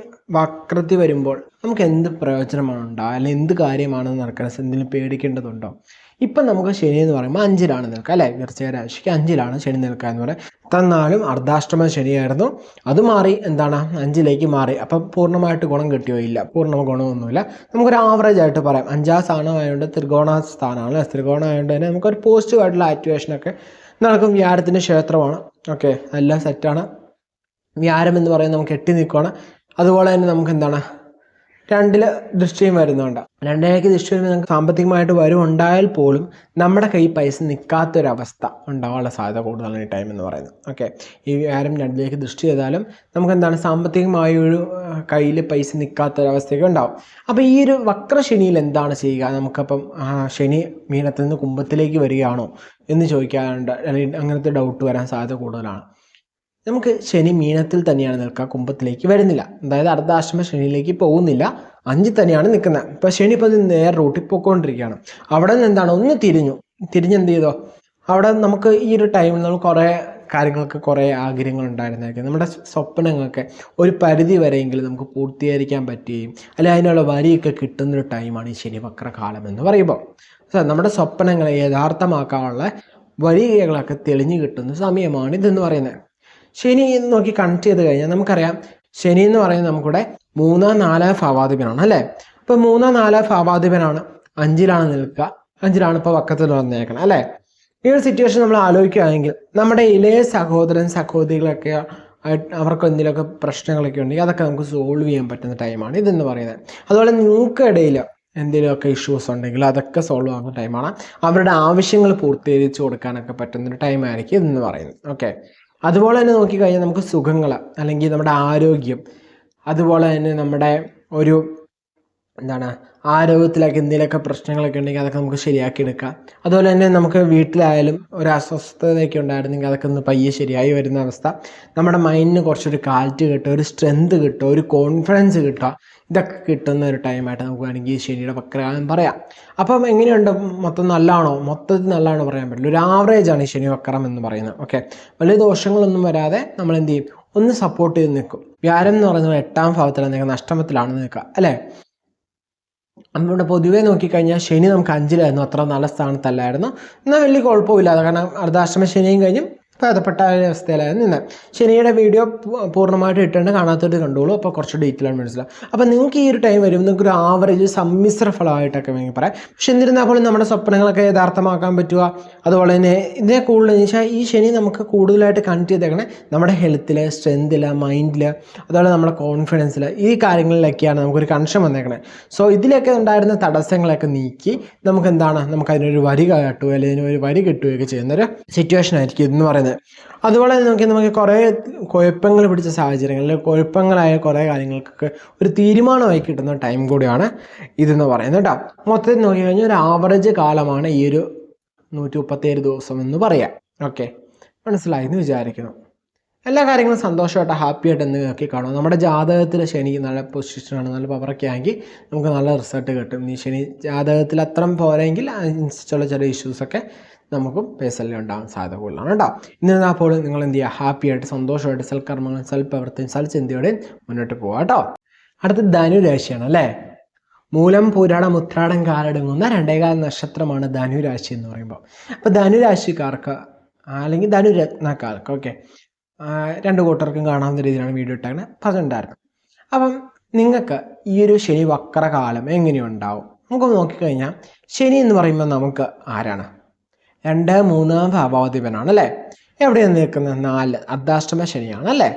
വക്രത്തിൽ വരുമ്പോൾ നമുക്ക് എന്ത് പ്രയോജനമാണ് ഉണ്ടാകുക, അല്ലെങ്കിൽ എന്ത് കാര്യമാണ് നടക്കുന്നത്, എന്തെങ്കിലും പേടിക്കേണ്ടതുണ്ടോ? ഇപ്പം നമുക്ക് ശനി എന്ന് പറയുമ്പോൾ 5-ലാണ് നിൽക്കുക അല്ലേ, വൃശ്ചിക രാശിക്ക് 5-ലാണ് ശനി നിൽക്കുക എന്ന് പറയാം. തന്നാലും അർദ്ധാഷ്ടമ ശനിയായിരുന്നു, അത് മാറി എന്താണ് 5-ലേക്ക് മാറി. അപ്പം പൂർണ്ണമായിട്ട് ഗുണം കിട്ടിയോ? ഇല്ല, പൂർണ്ണ ഗുണമൊന്നുമില്ല. നമുക്കൊരു ആവറേജ് ആയിട്ട് പറയാം. 5-ാം സ്ഥാനമായതുകൊണ്ട് ത്രികോണ സ്ഥാനമാണ്, ത്രികോണം ആയതുകൊണ്ട് തന്നെ നമുക്കൊരു പോസിറ്റീവായിട്ടുള്ള ആക്ടിവേഷനൊക്കെ നടക്കും. വ്യാഴത്തിൻ്റെ ക്ഷേത്രമാണ്. ഓക്കെ, എല്ലാം സെറ്റാണ്. വ്യാഴം എന്ന് പറയുന്നത് നമുക്ക് 8 നിൽക്കുകയാണ്. അതുപോലെ തന്നെ നമുക്ക് എന്താണ് 2 ദൃഷ്ടിയും വരുന്നുണ്ട്. 2ലേക്ക് ദൃഷ്ടി വരുമ്പോൾ നമുക്ക് സാമ്പത്തികമായിട്ട് വരുണ്ടായാൽ പോലും നമ്മുടെ കയ്യിൽ പൈസ നിൽക്കാത്തൊരവസ്ഥ ഉണ്ടാകാനുള്ള സാധ്യത കൂടുതലാണ് ഈ ടൈം എന്ന് പറയുന്നത്. ഓക്കെ, ഈ വ്യാഴം 2ലേക്ക് ദൃഷ്ടി ചെയ്താലും നമുക്ക് എന്താണ് സാമ്പത്തികമായൊരു കയ്യിൽ പൈസ നിൽക്കാത്തൊരവസ്ഥയൊക്കെ ഉണ്ടാവും. അപ്പോൾ ഈ ഒരു വക്രശനിയിൽ എന്താണ് ചെയ്യുക? നമുക്കപ്പം ശനി മീനത്തിൽ നിന്ന് കുംഭത്തിലേക്ക് വരികയാണോ എന്ന് ചോദിക്കാറുണ്ട്, അല്ലെങ്കിൽ അങ്ങനത്തെ ഡൗട്ട് വരാൻ സാധ്യത കൂടുതലാണ്. നമുക്ക് ശനി മീനത്തിൽ തന്നെയാണ് നിൽക്കുക, കുംഭത്തിലേക്ക് വരുന്നില്ല. അതായത് അർദ്ധാഷ്ടമ ശനിയിലേക്ക് പോകുന്നില്ല, 5 തന്നെയാണ് നിൽക്കുന്നത്. ഇപ്പോൾ ശനി ഇപ്പോൾ നേരെ റൂട്ടിൽ പോയിക്കൊണ്ടിരിക്കുകയാണ്. അവിടെ നിന്ന് എന്താണ് ഒന്ന് തിരിഞ്ഞെന്ത് ചെയ്തോ, അവിടെ നമുക്ക് ഈ ഒരു ടൈമിൽ നമ്മൾ കുറേ കാര്യങ്ങൾക്ക് കുറേ ആഗ്രഹങ്ങൾ ഉണ്ടായിരുന്നേക്കും. നമ്മുടെ സ്വപ്നങ്ങളൊക്കെ ഒരു പരിധി വരെയെങ്കിലും നമുക്ക് പൂർത്തീകരിക്കാൻ പറ്റുകയും അല്ലെങ്കിൽ അതിനുള്ള വരിയൊക്കെ കിട്ടുന്നൊരു ടൈമാണ് ഈ ശനി വക്രകാലം എന്ന് പറയുമ്പോൾ. നമ്മുടെ സ്വപ്നങ്ങളെ യഥാർത്ഥമാക്കാനുള്ള വരികളൊക്കെ തെളിഞ്ഞു കിട്ടുന്ന സമയമാണ് ഇതെന്ന് പറയുന്നത്. ശനി നോക്കി കണക്ട് ചെയ്ത് കഴിഞ്ഞാൽ നമുക്കറിയാം ശനി എന്ന് പറയുന്നത് നമുക്കിവിടെ 3, 4 ഭാവാധിപനാണ് അല്ലേ. ഇപ്പോൾ 3, 4 ഭാവാധിപനാണ്, 5-ലാണ് നിൽക്കുക, 5-ലാണ് ഇപ്പോൾ വക്കത്തിൽ വന്നേക്കണം അല്ലേ. ഈ ഒരു സിറ്റുവേഷൻ നമ്മൾ ആലോചിക്കുകയാണെങ്കിൽ നമ്മുടെ ഇളയ സഹോദരികളൊക്കെ അവർക്ക് എന്തെങ്കിലുമൊക്കെ പ്രശ്നങ്ങളൊക്കെ ഉണ്ടെങ്കിൽ അതൊക്കെ നമുക്ക് സോൾവ് ചെയ്യാൻ പറ്റുന്ന ടൈമാണ് ഇതെന്ന് പറയുന്നത്. അതുപോലെ നിങ്ങൾക്കിടയിൽ എന്തെങ്കിലുമൊക്കെ ഇഷ്യൂസ് ഉണ്ടെങ്കിൽ അതൊക്കെ സോൾവ് ആകുന്ന ടൈമാണ്. അവരുടെ ആവശ്യങ്ങൾ പൂർത്തീകരിച്ച് കൊടുക്കാനൊക്കെ പറ്റുന്നൊരു ടൈമായിരിക്കും ഇതെന്ന് പറയുന്നത്. ഓക്കെ, അതുപോലെ തന്നെ നോക്കിക്കഴിഞ്ഞാൽ നമുക്ക് സുഖങ്ങൾ അല്ലെങ്കിൽ നമ്മുടെ ആരോഗ്യം, അതുപോലെ തന്നെ നമ്മുടെ ഒരു എന്താണ് ആരോഗ്യത്തിലൊക്കെ എന്തെങ്കിലുമൊക്കെ പ്രശ്നങ്ങളൊക്കെ ഉണ്ടെങ്കിൽ അതൊക്കെ നമുക്ക് ശരിയാക്കി എടുക്കാം. അതുപോലെ തന്നെ നമുക്ക് വീട്ടിലായാലും ഒരു അസ്വസ്ഥതയൊക്കെ ഉണ്ടായിരുന്നെങ്കിൽ അതൊക്കെ ഒന്ന് പയ്യെ ശരിയായി വരുന്ന അവസ്ഥ. നമ്മുടെ മൈൻഡിന് കുറച്ചൊരു കാറ്റ് കിട്ടുക, ഒരു സ്ട്രെങ്ത് കിട്ടുക, ഒരു കോൺഫിഡൻസ് കിട്ടുക, ഇതൊക്കെ കിട്ടുന്ന ഒരു ടൈമായിട്ട് നമുക്ക് വേണമെങ്കിൽ ശനിയുടെ വക്രകാലം പറയാം. അപ്പം എങ്ങനെയുണ്ട്, മൊത്തം നല്ലതാണോ? മൊത്തത്തിൽ നല്ലതാണോ പറയാൻ പറ്റില്ല, ഒരു ആവറേജാണ് ഈ ശനി വക്രം എന്ന് പറയുന്നത്. ഓക്കെ, വലിയ ദോഷങ്ങളൊന്നും വരാതെ നമ്മൾ എന്ത് ചെയ്യും, ഒന്ന് സപ്പോർട്ട് ചെയ്ത് നിൽക്കും. വ്യാഴം എന്ന് പറയുന്നത് 8ാം ഭാവത്തിലാണ് നിൽക്കുക, നഷ്ടമത്തിലാണ് നിൽക്കുക അല്ലേ. നമ്മുടെ പൊതുവേ നോക്കിക്കഴിഞ്ഞാൽ ശനി നമുക്ക് 5-ലായിരുന്നു, അത്ര നല്ല സ്ഥാനത്തല്ലായിരുന്നു. എന്നാൽ വലിയ കുഴപ്പമില്ലാതെ, കാരണം അർദ്ധാഷ്ടമ ശനിയും കഴിഞ്ഞും ഭേദപ്പെട്ട അവസ്ഥയിലായിരുന്നു നിന്ന്. ശനിയുടെ വീഡിയോ പൂർണ്ണമായിട്ട് ഇട്ടുണ്ട്, കാണാത്തവർ കണ്ടോളൂ, അപ്പോൾ കുറച്ച് ഡീറ്റെയിൽ ആണ് മനസ്സിലാവും. അപ്പോൾ നിങ്ങൾക്ക് ഈ ഒരു ടൈം വരും നിങ്ങൾക്ക് ഒരു ആവറേജ് സമ്മിശ്ര ഫലമായിട്ടൊക്കെ വേണമെങ്കിൽ പറയാം. പക്ഷെ എന്നിരുന്നാൽ പോലും നമ്മുടെ സ്വപ്നങ്ങളൊക്കെ യഥാർത്ഥമാക്കാൻ പറ്റുക. അതുപോലെ തന്നെ ഇതിനെ കൂടുതൽ വെച്ചാൽ ഈ ശനി നമുക്ക് കൂടുതലായിട്ട് കണക്ട് ചെയ്തേക്കണേ നമ്മുടെ ഹെൽത്തിൽ, സ്ട്രെങ്തിൽ, മൈൻഡിൽ, അതുപോലെ നമ്മുടെ കോൺഫിഡൻസിൽ, ഈ കാര്യങ്ങളിലൊക്കെയാണ് നമുക്കൊരു കൺഷൻ വന്നേക്കണേ. സോ ഇതിലൊക്കെ ഉണ്ടായിരുന്ന തടസ്സങ്ങളൊക്കെ നീക്കി നമുക്ക് എന്താണ്, നമുക്കതിനൊരു വരി കാട്ടുകയോ അല്ലെങ്കിൽ ഒരു വരി കിട്ടുകയൊക്കെ ചെയ്യുന്നൊരു സിറ്റുവേഷൻ ആയിരിക്കും ഇതെന്ന് പറയുന്നത്. അതുപോലെ നമുക്ക് കുറേ കുഴപ്പങ്ങൾ പിടിച്ച സാഹചര്യങ്ങളിൽ കുഴപ്പങ്ങളായ കുറേ കാര്യങ്ങൾക്കൊക്കെ ഒരു തീരുമാനമായി കിട്ടുന്ന ടൈം കൂടിയാണ് ഇതെന്ന് പറയുന്നത് കേട്ടോ. മൊത്തത്തിൽ നോക്കിക്കഴിഞ്ഞാൽ ഒരു ആവറേജ് കാലമാണ് ഈ ഒരു 137 ദിവസം എന്ന് പറയാം. ഓക്കെ, മനസ്സിലായി എന്ന് വിചാരിക്കുന്നു. എല്ലാ കാര്യങ്ങളും സന്തോഷമായിട്ട് ഹാപ്പി ആയിട്ട് എന്ന് നോക്കി കാണും. നമ്മുടെ ജാതകത്തിൽ ശനി നല്ല പൊസിഷനാണ്, നല്ല പവറൊക്കെ ആണെങ്കിൽ നമുക്ക് നല്ല റിസൾട്ട് കിട്ടും. ഈ ശനി ജാതകത്തിൽ അത്രയും പോരെങ്കിൽ അതിനനുസരിച്ചുള്ള ചില ഇഷ്യൂസൊക്കെ നമുക്കും പേഴ്സണലി ഉണ്ടാകാൻ സാധ്യത കൂടുതലാണ് കേട്ടോ. എന്നിരുന്നാൽ നിങ്ങൾ എന്ത് ചെയ്യുക, ഹാപ്പി ആയിട്ട് സന്തോഷമായിട്ട് സൽക്കർമ്മങ്ങൾ, സൽപ്രവൃത്തിയും സൽചിന്തയോടെയും മുന്നോട്ട് പോകാം കേട്ടോ. അടുത്ത ധനുരാശിയാണ് അല്ലേ. മൂലം, പൂരാടം, ഉത്രാടം കാലടങ്ങുന്ന 2 നക്ഷത്രമാണ് ധനുരാശി എന്ന് പറയുമ്പോൾ. അപ്പോൾ ധനുരാശിക്കാർക്ക് അല്ലെങ്കിൽ ധനുരത്നക്കാർക്ക് ഓക്കെ, 2 കൂട്ടർക്കും കാണാവുന്ന രീതിയിലാണ് വീഡിയോ ഇട്ടാണ് പറഞ്ഞിട്ടുണ്ടായിരുന്നത്. അപ്പം നിങ്ങൾക്ക് ഈ ഒരു ശനി വക്രകാലം എങ്ങനെയുണ്ടാവും നമുക്ക് നോക്കിക്കഴിഞ്ഞാൽ, ശനി എന്ന് പറയുമ്പോൾ നമുക്ക് ആരാണ്, 2, 3 ഭാവാധിപനാണ് അല്ലേ. എവിടെയാണ് നിൽക്കുന്നത്, 4 അർദ്ധാഷ്ടമ ശനിയാണ് അല്ലേ.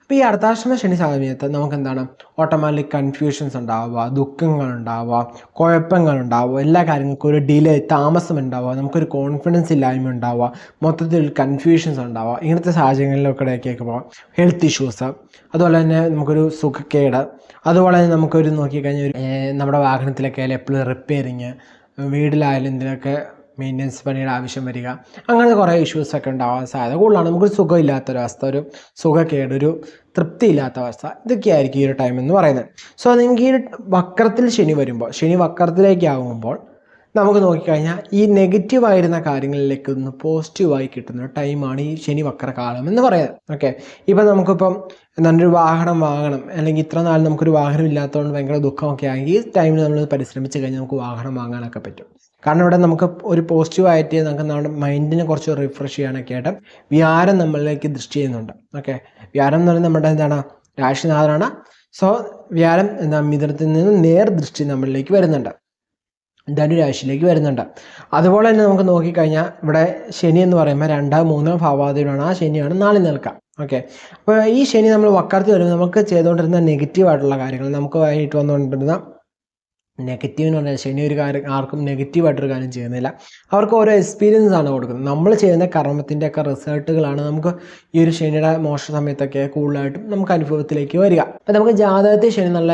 അപ്പോൾ ഈ അർദ്ധാഷ്ടമ ശനി സമയത്ത് നമുക്ക് എന്താണ്, ഓട്ടോമാറ്റിക് കൺഫ്യൂഷൻസ് ഉണ്ടാവുക, ദുഃഖങ്ങൾ ഉണ്ടാവുക, കുഴപ്പങ്ങൾ ഉണ്ടാവുക, എല്ലാ കാര്യങ്ങൾക്കും ഒരു ഡിലേ, താമസം ഉണ്ടാവുക, നമുക്കൊരു കോൺഫിഡൻസ് ഇല്ലായ്മ ഉണ്ടാവുക, മൊത്തത്തിൽ കൺഫ്യൂഷൻസ് ഉണ്ടാവുക. ഇങ്ങനത്തെ സാഹചര്യങ്ങളിലൊക്കെ ഇടയ്ക്കൊക്കെ പോകാം. ഹെൽത്ത് ഇഷ്യൂസ്, അതുപോലെ തന്നെ നമുക്കൊരു സുഖക്കേട്, അതുപോലെ തന്നെ നമുക്കൊരു നോക്കിക്കഴിഞ്ഞാൽ നമ്മുടെ വാഹനത്തിലൊക്കെ ആയാലും എപ്പോഴും റിപ്പയറിങ്, വീട്ടിലായാലും ഇതിനൊക്കെ മെയിൻ്റനൻസ് പണിയുടെ ആവശ്യം വരിക, അങ്ങനെ കുറേ ഇഷ്യൂസൊക്കെ ഉണ്ടാവാൻ സാധ്യത കൂടുതലാണ്. നമുക്കൊരു സുഖമില്ലാത്തൊരവസ്ഥ, ഒരു സുഖക്കേട്, ഒരു തൃപ്തിയില്ലാത്ത അവസ്ഥ, ഇതൊക്കെയായിരിക്കും ഈ ഒരു ടൈം എന്ന് പറയുന്നത്. സോ നിങ്ങൾക്ക് ഈ വക്രത്തിൽ ശനി വരുമ്പോൾ, ശനി വക്രത്തിലേക്ക് ആകുമ്പോൾ നമുക്ക് നോക്കിക്കഴിഞ്ഞാൽ ഈ നെഗറ്റീവായിരുന്ന കാര്യങ്ങളിലേക്ക് ഒന്ന് പോസിറ്റീവായി കിട്ടുന്ന ഒരു ടൈമാണ് ഈ ശനി വക്രകാലം എന്ന് പറയുന്നത്. ഓക്കെ, ഇപ്പം നമുക്കിപ്പം നല്ലൊരു വാഹനം വാങ്ങണം, അല്ലെങ്കിൽ ഇത്ര നാൾ നമുക്കൊരു വാഹനം ഇല്ലാത്തതുകൊണ്ട് ഭയങ്കര ദുഃഖമൊക്കെ ആണെങ്കിൽ ഈ ടൈമിൽ നമ്മൾ പരിശ്രമിച്ച് കഴിഞ്ഞാൽ നമുക്ക് വാഹനം വാങ്ങാനൊക്കെ പറ്റും. കാരണം ഇവിടെ നമുക്ക് ഒരു പോസിറ്റീവായിട്ട് നമുക്ക് നമ്മുടെ മൈൻഡിനെ കുറച്ച് റിഫ്രഷ് ചെയ്യാനൊക്കെ ആയിട്ട് വ്യാഴം നമ്മളിലേക്ക് ദൃഷ്ടി ചെയ്യുന്നുണ്ട്. ഓക്കെ, വ്യാഴം എന്ന് പറയുന്നത് നമ്മുടെ എന്താണ്, രാശിനാഥനാണ്. സോ വ്യാഴം എന്താ മിഥുനത്തിൽ നിന്ന് നേർദൃഷ്ടി നമ്മളിലേക്ക് വരുന്നുണ്ട്, ധനുരാശിയിലേക്ക് വരുന്നുണ്ട്. അതുപോലെ തന്നെ നമുക്ക് നോക്കിക്കഴിഞ്ഞാൽ ഇവിടെ ശനി എന്ന് പറയുമ്പോൾ 2, 3 ഭാവാധിപനാണ്. ആ ശനിയാണ് നാളെ നിൽക്കുക. ഓക്കെ, അപ്പോൾ ഈ ശനി നമ്മൾ വക്രത്തിൽ വരുമ്പോൾ നമുക്ക് ചെയ്തുകൊണ്ടിരുന്ന നെഗറ്റീവായിട്ടുള്ള കാര്യങ്ങൾ, നമുക്ക് ആയിട്ട് വന്നുകൊണ്ടിരുന്ന നെഗറ്റീവ് എന്ന് പറഞ്ഞാൽ ശനി ഒരു കാര്യം ആർക്കും നെഗറ്റീവായിട്ടൊരു കാര്യം ചെയ്യുന്നില്ല, അവർക്ക് ഓരോ എക്സ്പീരിയൻസ് ആണ് കൊടുക്കുന്നത്. നമ്മൾ ചെയ്യുന്ന കർമ്മത്തിൻ്റെയൊക്കെ റിസൾട്ടുകളാണ് നമുക്ക് ഈ ഒരു ശനിയുടെ മോശ സമയത്തൊക്കെ കൂടുതലായിട്ടും നമുക്ക് അനുഭവത്തിലേക്ക് വരിക. അപ്പം നമുക്ക് ജാതകത്തിൽ ശനി നല്ല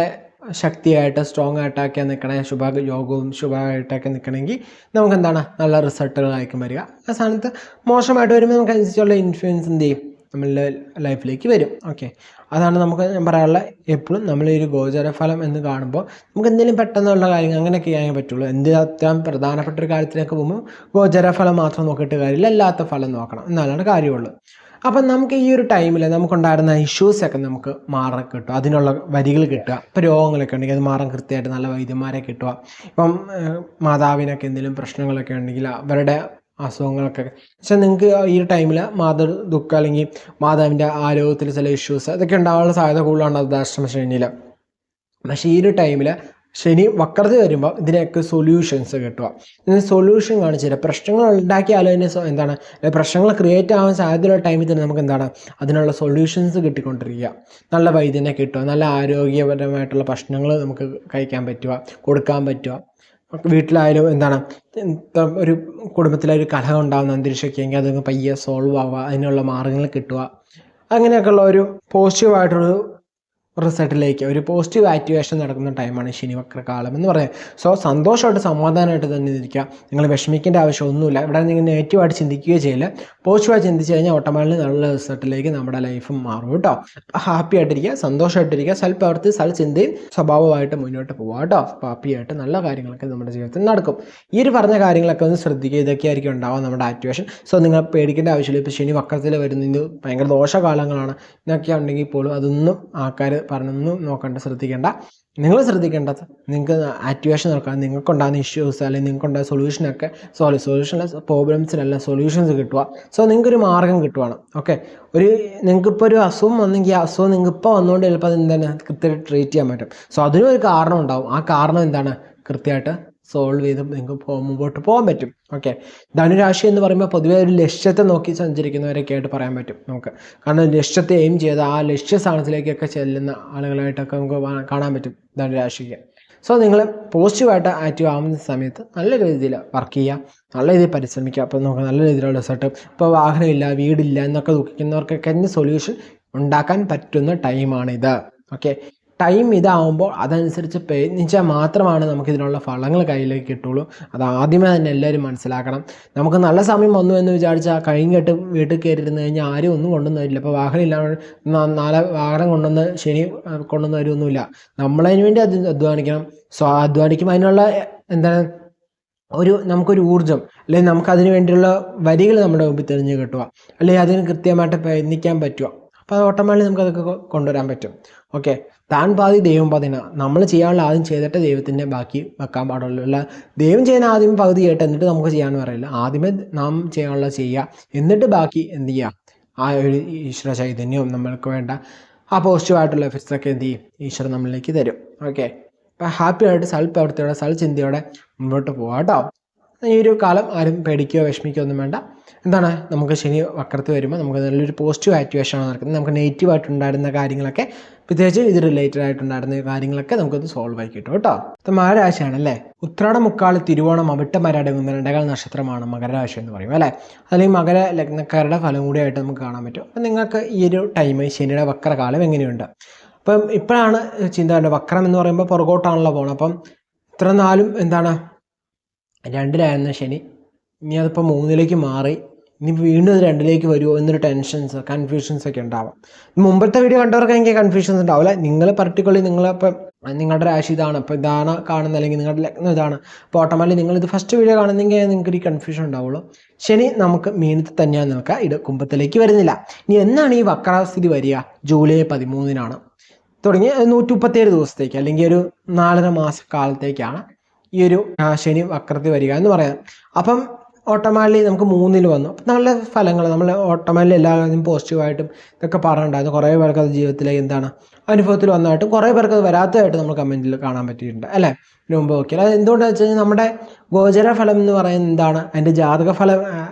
ശക്തിയായിട്ട് സ്ട്രോങ് ആയിട്ടൊക്കെ നിൽക്കണേ, യോഗവും ശുഭമായിട്ടൊക്കെ നിൽക്കണമെങ്കിൽ നമുക്ക് എന്താണ് നല്ല റിസൾട്ടുകളായിരിക്കും വരിക. ആ സ്ഥാനത്ത് മോശമായിട്ട് വരുമ്പോൾ നമുക്ക് അനുസരിച്ചുള്ള ഇൻഫ്ലുവൻസ് എന്ത് ചെയ്യും, നമ്മളുടെ ലൈഫിലേക്ക് വരും. ഓക്കെ, അതാണ് നമുക്ക് ഞാൻ പറയാനുള്ള. എപ്പോഴും നമ്മൾ ഈ ഒരു ഗോചരഫലം എന്ന് കാണുമ്പോൾ നമുക്ക് എന്തെങ്കിലും പെട്ടെന്നുള്ള കാര്യങ്ങൾ അങ്ങനെയൊക്കെ ചെയ്യാൻ പറ്റുള്ളൂ. അത്യാവശ്യം പ്രധാനപ്പെട്ട ഒരു കാര്യത്തിലേക്ക് പോകുമ്പോൾ ഗോചരഫലം മാത്രം നോക്കിയിട്ട് കാര്യമില്ല, അല്ലാത്ത ഫലം നോക്കണം, എന്നാലാണ് കാര്യമുള്ളൂ. അപ്പം നമുക്ക് ഈ ഒരു ടൈമിൽ നമുക്കുണ്ടായിരുന്ന ഇഷ്യൂസൊക്കെ നമുക്ക് മാറാൻ കിട്ടും, അതിനുള്ള വരികൾ കിട്ടുക. ഇപ്പോൾ രോഗങ്ങളൊക്കെ ഉണ്ടെങ്കിൽ അത് മാറാൻ കൃത്യമായിട്ട് നല്ല വൈദ്യന്മാരെ കിട്ടുക. ഇപ്പം മാതാവിനൊക്കെ എന്തെങ്കിലും പ്രശ്നങ്ങളൊക്കെ ഉണ്ടെങ്കിൽ അവരുടെ അസുഖങ്ങളൊക്കെ, പക്ഷേ നിങ്ങൾക്ക് ഈ ഒരു ടൈമിൽ ദുഃഖം അല്ലെങ്കിൽ മാതാവിൻ്റെ ആരോഗ്യത്തിൽ ചില ഇഷ്യൂസ് അതൊക്കെ ഉണ്ടാകാനുള്ള സാധ്യത കൂടുതലാണ് അർദ്ധാഷ്ടമ ശനിയിൽ. പക്ഷേ ഈ ഒരു ടൈമിൽ ശനി വക്രത വരുമ്പോൾ ഇതിനൊക്കെ സൊല്യൂഷൻസ് കിട്ടുക. ഇതിന് സൊല്യൂഷൻ കാണിച്ചില്ല, പ്രശ്നങ്ങൾ ഉണ്ടാക്കിയാലും അതിന് എന്താണ് പ്രശ്നങ്ങൾ ക്രിയേറ്റ് ആവാൻ സാധ്യതയുള്ള ടൈമിൽ തന്നെ നമുക്ക് എന്താണ് അതിനുള്ള സൊല്യൂഷൻസ് കിട്ടിക്കൊണ്ടിരിക്കുക. നല്ല വൈദ്യനെ കിട്ടുക, നല്ല ആരോഗ്യപരമായിട്ടുള്ള ഭക്ഷണങ്ങൾ നമുക്ക് കഴിക്കാൻ പറ്റുക, കൊടുക്കാൻ പറ്റുക. വീട്ടിലായാലും എന്താണ് ഒരു കുടുംബത്തിലൊരു കലഹം ഉണ്ടാകുന്ന അന്തരീക്ഷമൊക്കെ എങ്കിൽ അത് പയ്യെ സോൾവ് ആവുക, അതിനുള്ള മാർഗ്ഗങ്ങൾ കിട്ടുക, അങ്ങനെയൊക്കെയുള്ള ഒരു പോസിറ്റീവായിട്ടൊരു റിസൾട്ടിലേക്ക് ഒരു പോസിറ്റീവ് ആക്ടിവേഷൻ നടക്കുന്ന ടൈമാണ് ശനിവക്രകാലം എന്ന് പറയുന്നത്. സോ സന്തോഷമായിട്ട് സമാധാനമായിട്ട് തന്നെ ഇരിക്കുക. നിങ്ങൾ വിഷമിക്കേണ്ട ആവശ്യമൊന്നുമില്ല. ഇവിടെ നിങ്ങൾ നെഗറ്റീവായിട്ട് ചിന്തിക്കുകയോ ചെയ്യില്ല. പോസിറ്റീവായിട്ട് ചിന്തിച്ച് കഴിഞ്ഞാൽ ഓട്ടോമാറ്റിക്കലി നല്ല റിസൾട്ടിലേക്ക് നമ്മുടെ ലൈഫും മാറും കേട്ടോ. ഹാപ്പി ആയിട്ടിരിക്കുക, സന്തോഷമായിട്ടിരിക്കുക, സൽപ്രവൃത്തി സൽചിന്തയും സ്വഭാവമായിട്ട് മുന്നോട്ട് പോവുക കേട്ടോ. ഹാപ്പിയായിട്ട് നല്ല കാര്യങ്ങളൊക്കെ നമ്മുടെ ജീവിതത്തിൽ നടക്കും. ഈ ഒരു പറഞ്ഞ കാര്യങ്ങളൊക്കെ ഒന്ന് ശ്രദ്ധിക്കുക. ഇതൊക്കെ ആയിരിക്കും ഉണ്ടാവുക നമ്മുടെ ആക്ടിവേഷൻ. സോ നിങ്ങൾ പേടിക്കേണ്ട ആവശ്യമില്ല. ഇപ്പോൾ ശനി വക്രത്തിൽ വരുന്നത് ഭയങ്കര ദോഷകാലങ്ങളാണ് എന്നൊക്കെ ഉണ്ടെങ്കിൽ പോലും അതൊന്നും ആൾക്കാർ പറഞ്ഞൊന്നും നോക്കണ്ട, ശ്രദ്ധിക്കേണ്ട. നിങ്ങൾ ശ്രദ്ധിക്കേണ്ടത് നിങ്ങൾക്ക് ആക്ടിവേഷൻ നോക്കാം, നിങ്ങൾക്കുണ്ടാകുന്ന ഇഷ്യൂസ് അല്ലെങ്കിൽ നിങ്ങൾക്കുണ്ടാകുന്ന സൊല്യൂഷനൊക്കെ സൊല്യൂഷനിലെ പ്രോബ്ലംസിനെല്ലാം സൊല്യൂഷൻസ് കിട്ടുക. സോ നിങ്ങൾക്കൊരു മാർഗ്ഗം കിട്ടുവാണ്. ഓക്കെ, നിങ്ങൾക്കിപ്പോൾ ഒരു അസുഖം വന്നെങ്കിൽ ആ അസുഖം നിങ്ങൾക്ക് ഇപ്പോൾ വന്നുകൊണ്ട് ചിലപ്പോൾ അത് എന്താണ് കൃത്യമായിട്ട് ട്രീറ്റ് ചെയ്യാൻ പറ്റും. സോ അതിനൊരു കാരണം ഉണ്ടാവും. ആ കാരണം എന്താണ് കൃത്യമായിട്ട് സോൾവ് ചെയ്ത് നിങ്ങൾക്ക് മുമ്പോട്ട് പോകാൻ പറ്റും. ഓക്കെ, ധനുരാശി എന്ന് പറയുമ്പോൾ പൊതുവേ ഒരു ലക്ഷ്യത്തെ നോക്കി സഞ്ചരിക്കുന്നവരൊക്കെ ആയിട്ട് പറയാൻ പറ്റും നമുക്ക്. കാരണം ലക്ഷ്യത്തെ എയിം ചെയ്ത് ആ ലക്ഷ്യസ്ഥാനത്തിലേക്കൊക്കെ ചെല്ലുന്ന ആളുകളായിട്ടൊക്കെ നമുക്ക് കാണാൻ പറ്റും ധനുരാശിക്ക്. സോ നിങ്ങൾ പോസിറ്റീവായിട്ട് ആക്റ്റീവ് ആവുന്ന സമയത്ത് നല്ല രീതിയിൽ വർക്ക് ചെയ്യുക, നല്ല രീതിയിൽ പരിശ്രമിക്കുക. അപ്പോൾ നമുക്ക് നല്ല രീതിയിലുള്ള റിസൾട്ട്. ഇപ്പോൾ വാഹനമില്ല, വീടില്ല എന്നൊക്കെ ദുഃഖിക്കുന്നവർക്കൊക്കെ തന്നെ സൊല്യൂഷൻ ഉണ്ടാക്കാൻ പറ്റുന്ന ടൈമാണിത്. ഓക്കെ, ടൈം ഇതാവുമ്പോൾ അതനുസരിച്ച് പ്രയത്നിച്ചാൽ മാത്രമാണ് നമുക്കിതിനുള്ള ഫലങ്ങൾ കയ്യിലേക്ക് കിട്ടുള്ളൂ. അത് ആദ്യമേ തന്നെ എല്ലാവരും മനസ്സിലാക്കണം. നമുക്ക് നല്ല സമയം വന്നു എന്ന് വിചാരിച്ചാൽ കഴിഞ്ഞിട്ട് വീട്ടിൽ കയറിയിരുന്ന് കഴിഞ്ഞാൽ ആരും ഒന്നും കൊണ്ടുവന്ന് വരില്ല. ഇപ്പോൾ വാഹനം ഇല്ലാതെ നാളെ വാഹനം കൊണ്ടുവന്ന് ശനി കൊണ്ടുവന്ന് വരുമൊന്നുമില്ല. നമ്മളതിന് വേണ്ടി അധ്വാനിക്കണം. സോ അധ്വാനിക്കുമ്പോൾ അതിനുള്ള എന്താണ് നമുക്കൊരു ഊർജ്ജം, അല്ലെങ്കിൽ നമുക്കതിന് വേണ്ടിയുള്ള വരികൾ നമ്മുടെ മുമ്പിൽ തെളിഞ്ഞ് കിട്ടുക, അല്ലെങ്കിൽ അതിന് കൃത്യമായിട്ട് പ്രയത്നിക്കാൻ പറ്റുക. അപ്പോൾ അത് ഓട്ടോമാറ്റിക്കലി നമുക്കതൊക്കെ കൊണ്ടുവരാൻ പറ്റും. ഓക്കെ, താൻ പാതി ദൈവം പാതിന. നമ്മൾ ചെയ്യാനുള്ള ആദ്യം ചെയ്തിട്ട് ദൈവത്തിൻ്റെ ബാക്കി വെക്കാൻ പാടുള്ളൂ. അല്ല ദൈവം ചെയ്യുന്ന ആദ്യം പകുതി ചെയ്യട്ടെ എന്നിട്ട് നമുക്ക് ചെയ്യാമെന്ന് പറയില്ല. ആദ്യമേ നാം ചെയ്യാനുള്ള ചെയ്യുക, എന്നിട്ട് ബാക്കി എന്ത് ചെയ്യുക, ആ ഒരു ഈശ്വര ചൈതന്യവും നമ്മൾക്ക് വേണ്ട ആ പോസിറ്റീവായിട്ടുള്ള എഫക്ട്സൊക്കെ എന്ത് ചെയ്യും, ഈശ്വരൻ നമ്മളിലേക്ക് തരും. ഓക്കെ, അപ്പോൾ ഹാപ്പിയായിട്ട് സൽപ്രവൃത്തിയോടെ സൽചിന്തയോടെ മുമ്പോട്ട് പോകാം കേട്ടോ. ഈ ഒരു കാലം ആരും പേടിക്കുകയോ വിഷമിക്കുകയോ ഒന്നും വേണ്ട. എന്താണ്, നമുക്ക് ശനി വക്രത്തിൽ വരുമ്പോൾ നമുക്ക് നല്ലൊരു പോസിറ്റീവ് ആക്ടിവേഷനാണ് നടക്കുന്നത്. നമുക്ക് നെഗറ്റീവായിട്ടുണ്ടായിരുന്ന കാര്യങ്ങളൊക്കെ, പ്രത്യേകിച്ച് ഇത് റിലേറ്റഡ് ആയിട്ടുണ്ടായിരുന്ന കാര്യങ്ങളൊക്കെ നമുക്കത് സോൾവ് ആയി കിട്ടും കേട്ടോ. ഇത് മകരരാശിയാണ് അല്ലേ. ഉത്രാട മുക്കാളി തിരുവോണം അവിട്ടമരടങ്ങുന്ന രണ്ടേകാൽ നക്ഷത്രമാണ് മകരരാശി എന്ന് പറയും അല്ലേ. അല്ലെങ്കിൽ മകര ലഗ്നക്കാരുടെ ഫലം കൂടിയായിട്ട് നമുക്ക് കാണാൻ പറ്റും. അപ്പം നിങ്ങൾക്ക് ഈ ഒരു ടൈം ശനിയുടെ വക്രകാലം എങ്ങനെയുണ്ട്? അപ്പം ഇപ്പോഴാണ് ചിന്ത, വക്രം എന്ന് പറയുമ്പോൾ പുറകോട്ടാണല്ലോ പോകണം. അപ്പം ഇത്ര നാളും എന്താണ് 2-ലായിരുന്ന ശനി ഇനി അതിപ്പോൾ 3-ലേക്ക് മാറി, ഇനി വീണ്ടും അത് 2-ലേക്ക് വരുമോ എന്നൊരു ടെൻഷൻസ് കൺഫ്യൂഷൻസ് ഒക്കെ ഉണ്ടാവാം. മുമ്പത്തെ വീഡിയോ കണ്ടവർക്ക് എനിക്ക് കൺഫ്യൂഷൻസ് ഉണ്ടാവില്ല. നിങ്ങൾ പർട്ടിക്കുലർലി നിങ്ങളിപ്പം നിങ്ങളുടെ രാശി ഇതാണ്, അപ്പോൾ ഇതാണ് കാണുന്നത്, അല്ലെങ്കിൽ നിങ്ങളുടെ ലഗ്നം ഇതാണ്, അപ്പോൾ ഓട്ടോമാറ്റിക്കലി നിങ്ങളിത് ഫസ്റ്റ് വീഡിയോ കാണുന്നെങ്കിൽ നിങ്ങൾക്ക് ഈ കൺഫ്യൂഷൻ ഉണ്ടാവുള്ളൂ. ശനി നമുക്ക് മീനത്തിൽ തന്നെയാണ് നിൽക്കുക, ഇത് കുംഭത്തിലേക്ക് വരുന്നില്ല. ഇനി എന്നാണ് ഈ വക്രസ്ഥിതി വരിക? ജൂലൈ 13-നാണ് തുടങ്ങി 137 ദിവസത്തേക്ക് അല്ലെങ്കിൽ ഒരു 4.5 മാസക്കാലത്തേക്കാണ് ഈ ഒരു ശനി വക്രത്തിൽ വരിക എന്ന് പറയാം. അപ്പം ഓട്ടോമാറ്റിക്കലി നമുക്ക് 3-ൽ വന്നു. അപ്പം നല്ല ഫലങ്ങൾ നമ്മൾ ഓട്ടോമാറ്റിക്കലി എല്ലാവരും പോസിറ്റീവായിട്ടും ഇതൊക്കെ പറഞ്ഞിട്ടുണ്ടായിരുന്നു. കുറേ പേർക്ക് അത് ജീവിതത്തിലേക്ക് എന്താണ് അനുഭവത്തിൽ വന്നതായിട്ടും കുറേ പേർക്ക് അത് വരാത്തതായിട്ട് നമ്മൾ കമൻറ്റിൽ കാണാൻ പറ്റിയിട്ടുണ്ട് അല്ലേ, മുമ്പ് നോക്കിയാൽ. അത് എന്തുകൊണ്ടാണെന്ന് വെച്ച് കഴിഞ്ഞാൽ നമ്മുടെ ഗോചര ഫലം എന്ന് പറയുന്നത് എന്താണ്, അതിൻ്റെ ജാതക ഫലം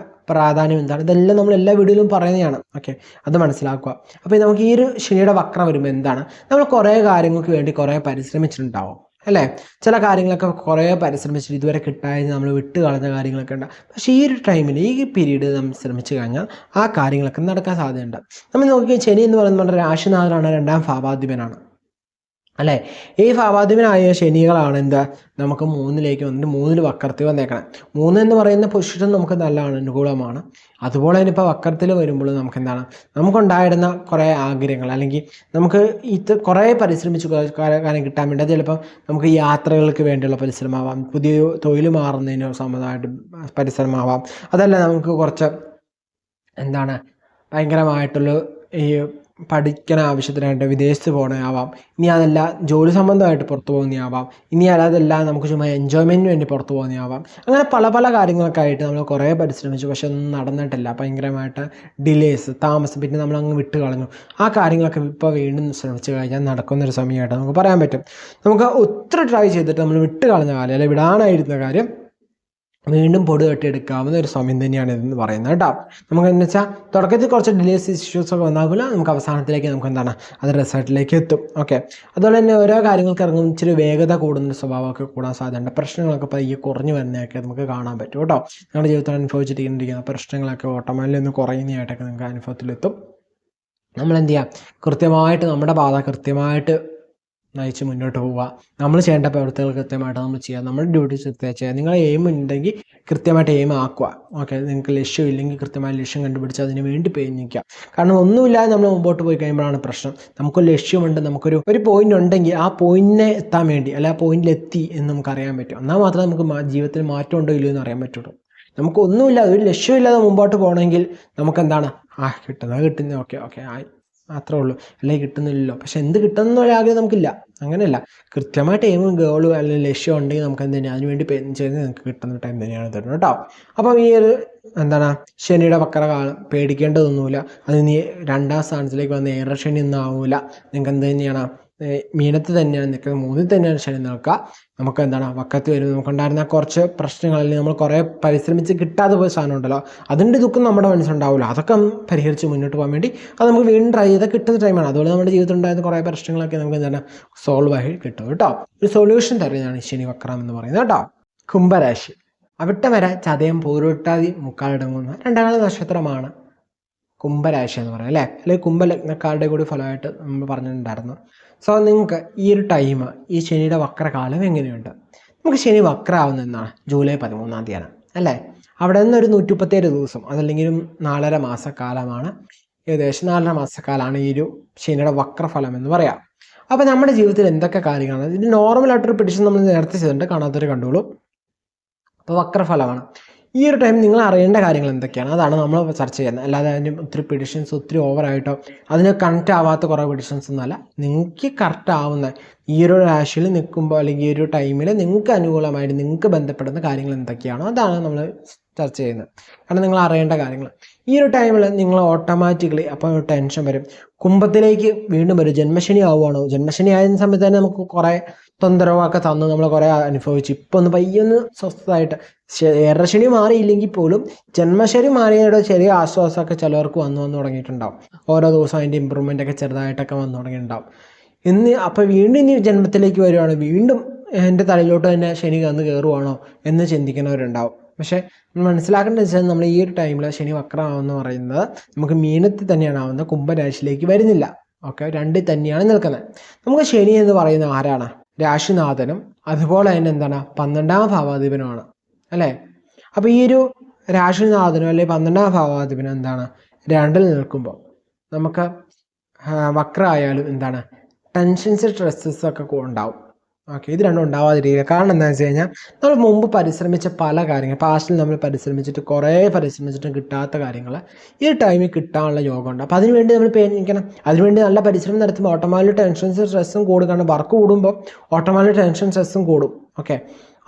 പ്രാധാന്യം എന്താണ്, ഇതെല്ലാം നമ്മൾ എല്ലാ വീഡിയോയിലും പറയുന്നതാണ്. ഓക്കെ, അത് മനസ്സിലാക്കുക. അപ്പോൾ നമുക്ക് ഈ ഒരു ശനിയുടെ വക്രം വരുമ്പോൾ എന്താണ്, നമ്മൾ കുറേ കാര്യങ്ങൾക്ക് വേണ്ടി കുറേ പരിശ്രമിച്ചിട്ടുണ്ടാവും അല്ലേ. ചില കാര്യങ്ങളൊക്കെ കുറേ പരിശ്രമിച്ചിട്ട് ഇതുവരെ കിട്ടാതെ നമ്മൾ വിട്ട് കളഞ്ഞ കാര്യങ്ങളൊക്കെ ഉണ്ട്. പക്ഷേ ഈ ഒരു ടൈമിൽ ഈ പീരീഡ് നമ്മൾ ശ്രമിച്ചു കഴിഞ്ഞാൽ ആ കാര്യങ്ങളൊക്കെ നടക്കാൻ സാധ്യതയുണ്ട്. നമ്മൾ നോക്കി ശനി എന്ന് പറയുന്നത് നമ്മുടെ രാശിനാഥനാണ്, 2-ാം ഭാവാധിപനാണ് അല്ലേ. ഈ ഭാവാധിപനായ ശനികളാണ് എന്താ നമുക്ക് 3-ലേക്ക് വന്നിട്ട് 3-ൽ വക്രത്തിൽ വന്നേക്കണം. 3 എന്ന് പറയുന്ന പൊസിഷൻ നമുക്ക് നല്ലതാണ്, അനുകൂലമാണ്. അതുപോലെ തന്നെ ഇപ്പോൾ വക്രത്തിൽ വരുമ്പോൾ നമുക്ക് എന്താണ്, നമുക്കുണ്ടായിരുന്ന കുറേ ആഗ്രഹങ്ങൾ അല്ലെങ്കിൽ നമുക്ക് കുറേ പരിശ്രമിച്ച് കാര്യം കിട്ടാൻ വേണ്ടി, ചിലപ്പോൾ നമുക്ക് യാത്രകൾക്ക് വേണ്ടിയുള്ള പരിശ്രമമാവാം, പുതിയ തൊഴിൽ മാറുന്നതിന് സംബന്ധമായിട്ട് പരിശ്രമമാവാം, അതല്ല നമുക്ക് കുറച്ച് എന്താണ് ഭയങ്കരമായിട്ടുള്ള ഈ പഠിക്കണ ആവശ്യത്തിനായിട്ട് വിദേശത്ത് പോകണമാവാം, ഇനി അതല്ല ജോലി സംബന്ധമായിട്ട് പുറത്തു പോകുന്നതാവാം, ഇനി അതല്ല നമുക്ക് ചുമ്മാ എൻജോയ്മെൻറ്റിന് വേണ്ടി പുറത്തു പോകുന്നതാവാം. അങ്ങനെ പല പല കാര്യങ്ങളൊക്കെ ആയിട്ട് നമ്മൾ കുറേ പരിശ്രമിച്ചു, പക്ഷെ ഒന്നും നടന്നിട്ടില്ല. ഭയങ്കരമായിട്ട് ഡിലേസ്, താമസം, പിന്നെ നമ്മൾ അങ്ങ് വിട്ട് കളഞ്ഞു. ആ കാര്യങ്ങളൊക്കെ ഇപ്പോൾ വീണ്ടും ശ്രമിച്ചു കഴിഞ്ഞാൽ നടക്കുന്നൊരു സമയമായിട്ട് നമുക്ക് പറയാൻ പറ്റും. നമുക്ക് ഒത്തിരി ട്രൈ ചെയ്തിട്ട് നമ്മൾ വിട്ട് കളഞ്ഞ കാര്യം അല്ലെങ്കിൽ വിടാനായിരുന്ന കാര്യം വീണ്ടും പൊടി തട്ടിയെടുക്കാവുന്ന ഒരു സമയം തന്നെയാണ് ഇതെന്ന് പറയുന്നത് കേട്ടോ. നമുക്ക് എന്ന് വെച്ചാൽ തുടക്കത്തിൽ കുറച്ച് ഡിലേസ് ഇഷ്യൂസ് ഒക്കെ വന്നാലും നമുക്ക് അവസാനത്തിലേക്ക് നമുക്ക് എന്താണ് അത് റിസൾട്ടിലേക്ക് എത്തും. ഓക്കെ, അതുപോലെ തന്നെ ഓരോ കാര്യങ്ങൾക്ക് ഇറങ്ങും ഇച്ചിരി വേഗത കൂടുന്ന സ്വഭാവമൊക്കെ കൂടാൻ സാധ്യതയുണ്ട്. പ്രശ്നങ്ങളൊക്കെ പയ്യെ കുറഞ്ഞു വരുന്നതൊക്കെ നമുക്ക് കാണാൻ പറ്റും കേട്ടോ. നിങ്ങളുടെ ജീവിതത്തിൽ അനുഭവിച്ചിരിക്കുന്ന പ്രശ്നങ്ങളൊക്കെ ഓട്ടോമാറ്റിക്കലി ഒന്ന് കുറയുന്നതായിട്ടൊക്കെ നിങ്ങൾക്ക് അനുഭവത്തിലെത്തും. നമ്മൾ എന്ത് ചെയ്യുക, കൃത്യമായിട്ട് നമ്മുടെ പാത കൃത്യമായിട്ട് നയിച്ച് മുന്നോട്ട് പോവുക. നമ്മൾ ചെയ്യേണ്ട പ്രവൃത്തികൾ കൃത്യമായിട്ട് നമ്മൾ ചെയ്യുക. നമ്മുടെ ഡ്യൂട്ടീസ് കൃത്യമായി ചെയ്യുക. നിങ്ങൾ എയിം ഉണ്ടെങ്കിൽ കൃത്യമായിട്ട് എയിം ആക്കുക. ഓക്കെ, നിങ്ങൾക്ക് ലക്ഷ്യം ഇല്ലെങ്കിൽ കൃത്യമായ ലക്ഷ്യം കണ്ടുപിടിച്ച് അതിന് വേണ്ടി പ്രയത്നിക്കുക. കാരണം ഒന്നുമില്ലാതെ നമ്മൾ മുമ്പോട്ട് പോയി കഴിയുമ്പോഴാണ് പ്രശ്നം. നമുക്കൊരു ലക്ഷ്യമുണ്ട്, നമുക്കൊരു പോയിന്റ് ഉണ്ടെങ്കിൽ ആ പോയിന്റിനെ എത്താൻ വേണ്ടി അല്ല ആ പോയിന്റിൽ എത്തി എന്ന് നമുക്ക് അറിയാൻ പറ്റും. എന്നാൽ മാത്രമേ നമുക്ക് ജീവിതത്തിൽ മാറ്റം ഉണ്ടോ ഇല്ലയോ എന്ന് അറിയാൻ പറ്റുള്ളൂ. നമുക്ക് ഒന്നുമില്ല, ഒരു ലക്ഷ്യമില്ലാതെ മുമ്പോട്ട് പോകണമെങ്കിൽ നമുക്ക് എന്താണ് കിട്ടുന്നത് ഓക്കെ ആയി മാത്രമേ ഉള്ളൂ, അല്ലെങ്കിൽ കിട്ടുന്നില്ലല്ലോ. പക്ഷെ എന്ത് കിട്ടുന്ന ഒരാഗ്രഹം നമുക്കില്ല. അങ്ങനെയല്ല, കൃത്യമായിട്ട് എയിമും ഗോളും അല്ലെങ്കിൽ ലക്ഷ്യം ഉണ്ടെങ്കിൽ നമുക്ക് എന്ത് തന്നെയാണ് അതിനുവേണ്ടി ചെയ്യുന്നത് നിങ്ങൾക്ക് കിട്ടുന്ന ടൈം തന്നെയാണ് തരുന്നത് കേട്ടോ. അപ്പം ഈ ഒരു ശനിയുടെ വക്ര കാലം പേടിക്കേണ്ടതൊന്നുമില്ല. അത് നീ 2ാം സ്ഥാനത്തിലേക്ക് വന്ന് ഏറെ ശനി ഒന്നും ആവില്ല. നിങ്ങൾക്ക് എന്ത് തന്നെയാണ് മീനത്തിൽ തന്നെയാണ് നിൽക്കുന്നത്, 3ൽ തന്നെയാണ് ശനി നിൽക്കുക. നമുക്ക് വക്കത്ത് വരും. നമുക്കുണ്ടായിരുന്ന കുറച്ച് പ്രശ്നങ്ങളിൽ നമ്മൾ കുറേ പരിശ്രമിച്ച് കിട്ടാതെ പോയ സാധനം ഉണ്ടല്ലോ, അതിൻ്റെ ദുഃഖം നമ്മുടെ മനസ്സിലുണ്ടാവില്ല. അതൊക്കെ പരിഹരിച്ച് മുന്നോട്ട് പോകാൻ വേണ്ടി അത് നമുക്ക് വീണ്ടും ട്രൈ ചെയ്ത് കിട്ടുന്ന ടൈമാണ്. അതുപോലെ നമ്മുടെ ജീവിതത്തിൽ ഉണ്ടായിരുന്ന കുറേ പ്രശ്നങ്ങളൊക്കെ നമുക്ക് സോൾവ് ആയി കിട്ടും കേട്ടോ. ഒരു സൊല്യൂഷൻ തരുന്നതാണ് ശനി വക്രം എന്ന് പറയുന്നത് കേട്ടോ. കുംഭരാശി അവിട്ടവര ചതയം പൂരുട്ടാതി മുക്കാലടങ്ങുന്ന 2ാം നക്ഷത്രമാണ് കുംഭരാശി എന്ന് പറയുന്നത് അല്ലേ. അല്ലെങ്കിൽ കുംഭലഗ്നക്കാരുടെ കൂടി ഫലമായിട്ട് നമ്മൾ പറഞ്ഞിട്ടുണ്ടായിരുന്നു. സോ നിങ്ങൾക്ക് ഈ ഒരു ടൈം, ഈ ശനിയുടെ വക്രകാലം എങ്ങനെയുണ്ട്? നമുക്ക് ശനി വക്രമാവുന്ന എന്നാണ് ജൂലൈ 13-ാം തീയതിയാണ് അല്ലേ. അവിടെ നിന്നൊരു 137 ദിവസം, അതല്ലെങ്കിൽ 4.5 മാസക്കാലമാണ്, ഏകദേശം 4.5 മാസക്കാലമാണ് ഈ ഒരു ശനിയുടെ വക്രഫലം എന്ന് പറയാം. അപ്പോൾ നമ്മുടെ ജീവിതത്തിൽ എന്തൊക്കെ കാര്യങ്ങളാണ് ഇതിന് നോർമലായിട്ടൊരു പിടിഷൻ നമ്മൾ നേരത്തെ ചെയ്തിട്ടുണ്ട്, കാണാത്തൊരു കണ്ടോളൂ. അപ്പോൾ വക്രഫലമാണ്. ഈ ഒരു ടൈം നിങ്ങൾ അറിയേണ്ട കാര്യങ്ങൾ എന്തൊക്കെയാണ് അതാണ് നമ്മൾ ചർച്ച ചെയ്യുന്നത്. അല്ലാതെ അതിന് ഒത്തിരി പിഡിഷൻസ് ഒത്തിരി ഓവറായിട്ടോ അതിന് കണക്റ്റ് ആവാത്ത കുറേ പിഡിഷൻസ് ഒന്നുമല്ല. നിങ്ങൾക്ക് കറക്റ്റ് ആവുന്ന ഈ ഒരു രാശിയിൽ നിൽക്കുമ്പോൾ അല്ലെങ്കിൽ ഈ ഒരു ടൈമിൽ നിങ്ങൾക്ക് അനുകൂലമായിട്ട് നിങ്ങൾക്ക് ബന്ധപ്പെടുന്ന കാര്യങ്ങൾ എന്തൊക്കെയാണോ അതാണ് നമ്മൾ ചർച്ച ചെയ്യുന്നത്. കാരണം നിങ്ങൾ അറിയേണ്ട കാര്യങ്ങൾ ഈ ഒരു ടൈമിൽ നിങ്ങൾ ഓട്ടോമാറ്റിക്കലി അപ്പോൾ ടെൻഷൻ വരും. കുംഭത്തിലേക്ക് വീണ്ടും വരും. ജന്മശനി ആവുകയാണോ? ജന്മശനി ആയിരുന്ന സമയത്ത് തന്നെ നമുക്ക് കുറേ തൊന്തരവൊക്കെ തന്നു, നമ്മൾ കുറേ അനുഭവിച്ചു. ഇപ്പോൾ ഒന്ന് പയ്യൊന്ന് സ്വസ്ഥമായിട്ട് ഏറശനി മാറിയില്ലെങ്കിൽ പോലും ജന്മശനി മാറിയതോടെ ചെറിയ ആശ്വാസമൊക്കെ ചിലവർക്ക് വന്നു തുടങ്ങിയിട്ടുണ്ടാവും. ഓരോ ദിവസം അതിൻ്റെ ഇമ്പ്രൂവ്മെൻ്റ് ഒക്കെ ചെറുതായിട്ടൊക്കെ വന്നു തുടങ്ങിയിട്ടുണ്ടാവും. അപ്പോൾ വീണ്ടും ഇനി ജന്മത്തിലേക്ക് വരുവാണ്, വീണ്ടും എൻ്റെ തലയിലോട്ട് തന്നെ ശനി വന്ന് കയറുവാണോ എന്ന് ചിന്തിക്കുന്നവരുണ്ടാവും. പക്ഷേ മനസ്സിലാക്കേണ്ടത് വെച്ചാൽ നമ്മൾ ഈ ഒരു ടൈമിൽ ശനി വക്രമാവെന്ന് പറയുന്നത് നമുക്ക് മീനത്തിൽ തന്നെയാണ് ആവുന്നത്, കുംഭരാശിയിലേക്ക് വരുന്നില്ല. ഓക്കെ, 2ൽ തന്നെയാണ് നിൽക്കുന്നത്. നമുക്ക് ശനി എന്ന് പറയുന്ന ആരാണ്? രാശിനാഥനും അതുപോലെ തന്നെ 12ാം ഭാവാധിപനുമാണ് അല്ലേ. അപ്പോൾ ഈ ഒരു രാശിനാഥനും അല്ലെങ്കിൽ 12ാം ഭാവാധിപനും 2ൽ നിൽക്കുമ്പോൾ നമുക്ക് വക്രമായാലും ടെൻഷൻസ് സ്ട്രെസ്സസ് ഒക്കെ ഉണ്ടാവും. ഓക്കെ, ഇത് രണ്ടും ഉണ്ടാവാതിരിക്കുക. കാരണം എന്താണെന്ന് വെച്ച് കഴിഞ്ഞാൽ നമ്മൾ മുമ്പ് പരിശ്രമിച്ച പല കാര്യങ്ങൾ, പാസ്റ്റിൽ നമ്മൾ കുറേ പരിശ്രമിച്ചിട്ടും കിട്ടാത്ത കാര്യങ്ങൾ ഈ ടൈമിൽ കിട്ടാനുള്ള യോഗമുണ്ട്. അപ്പോൾ അതിനുവേണ്ടി നമ്മൾ പേടിക്കണം. അതിനുവേണ്ടി നല്ല പരിശ്രമം നടത്തുമ്പോൾ ഓട്ടോമാറ്റിക് ടെൻഷൻസും സ്ട്രെസ്സും കൂടും. കാരണം വർക്ക് കൂടുമ്പോൾ ഓട്ടോമാറ്റിക് ടെൻഷൻ സ്ട്രെസ്സും കൂടും. ഓക്കെ,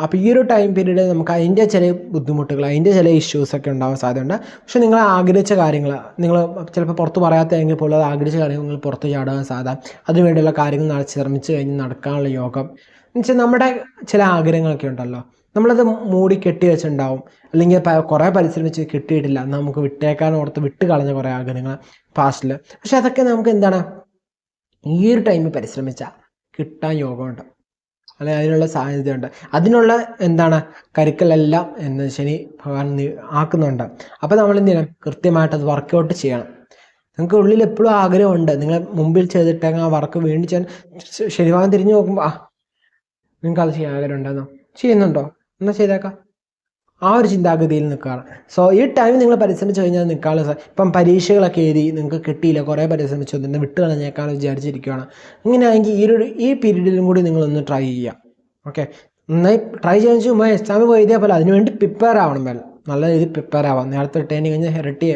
അപ്പോൾ ഈ ഒരു ടൈം പീരീഡ് നമുക്ക് അതിൻ്റെ ചില ബുദ്ധിമുട്ടുകൾ, അതിൻ്റെ ചില ഇഷ്യൂസൊക്കെ ഉണ്ടാവാൻ സാധ്യതയുണ്ട്. പക്ഷേ നിങ്ങൾ ആഗ്രഹിച്ച കാര്യങ്ങൾ നിങ്ങൾ ചിലപ്പോൾ പുറത്ത് പറയാത്തതെങ്കിൽ പോലും അത് ആഗ്രഹിച്ച കാര്യങ്ങൾ നിങ്ങൾ പുറത്ത് ചാടാൻ സാധ്യത, അതിനുവേണ്ടിയുള്ള കാര്യങ്ങൾ ശ്രമിച്ച് കഴിഞ്ഞ് നടക്കാനുള്ള യോഗം എന്നുവെച്ചാൽ നമ്മുടെ ചില ആഗ്രഹങ്ങളൊക്കെ ഉണ്ടല്ലോ, നമ്മളത് മൂടി കെട്ടി വെച്ചിട്ടുണ്ടാവും. അല്ലെങ്കിൽ കുറേ പരിശ്രമിച്ച് കിട്ടിയിട്ടില്ല, നമുക്ക് വിട്ടേക്കാനോർത്ത് വിട്ട് കളഞ്ഞ കുറേ ആഗ്രഹങ്ങൾ പാസ്റ്റിൽ. പക്ഷെ അതൊക്കെ നമുക്ക് ഈ ഒരു ടൈമിൽ പരിശ്രമിച്ചാൽ കിട്ടാൻ യോഗമുണ്ട്, അല്ലെങ്കിൽ അതിനുള്ള സാധ്യതയുണ്ട്. അതിനുള്ള കരുക്കളെല്ലാം ശനി ഭഗവാൻ ആക്കുന്നുണ്ട്. അപ്പോൾ നമ്മൾ കൃത്യമായിട്ട് അത് വർക്കൗട്ട് ചെയ്യണം. നിങ്ങൾക്ക് ഉള്ളിൽ എപ്പോഴും ആഗ്രഹമുണ്ട്, നിങ്ങൾ മുമ്പിൽ ചെയ്തിട്ടേങ്ങ ആ വർക്ക് വീണ്ടും ചെയ്യാൻ ശനി ഭഗവാൻ തിരിഞ്ഞു നോക്കുമ്പോൾ നിങ്ങൾക്ക് അത് ചെയ്യാൻ ആഗ്രഹം ഉണ്ടെന്നോ, ചെയ്യുന്നുണ്ടോ, എന്നാൽ ചെയ്തേക്കാം, ആ ഒരു ചിന്താഗതിയിൽ നിൽക്കുകയാണ്. സോ ഈ ടൈം നിങ്ങൾ പരിശ്രമിച്ച് കഴിഞ്ഞാൽ നിൽക്കാനുള്ള ഇപ്പം പരീക്ഷകളൊക്കെ എഴുതി നിങ്ങൾക്ക് കിട്ടിയില്ല, കുറേ പരിശ്രമിച്ചു തന്നെ വിട്ട് കളഞ്ഞേക്കാൾ വിചാരിച്ചിരിക്കുകയാണ്. അങ്ങനെയാണെങ്കിൽ ഈ പീരീഡിലും കൂടി നിങ്ങളൊന്ന് ട്രൈ ചെയ്യുക. ഓക്കെ, നന്നായി ട്രൈ ചെയ്യാൻ ചുമ്മാ എക്സാമിൽ പോയി എഴുതിയാൽ പോലെ അതിനുവേണ്ടി പ്രിപ്പയർ ആവണം. നല്ല രീതിയിൽ പ്രിപ്പയർ ആവാം. നേരത്തെ ട്രെയിനിങ് കഴിഞ്ഞാൽ ഇരട്ടി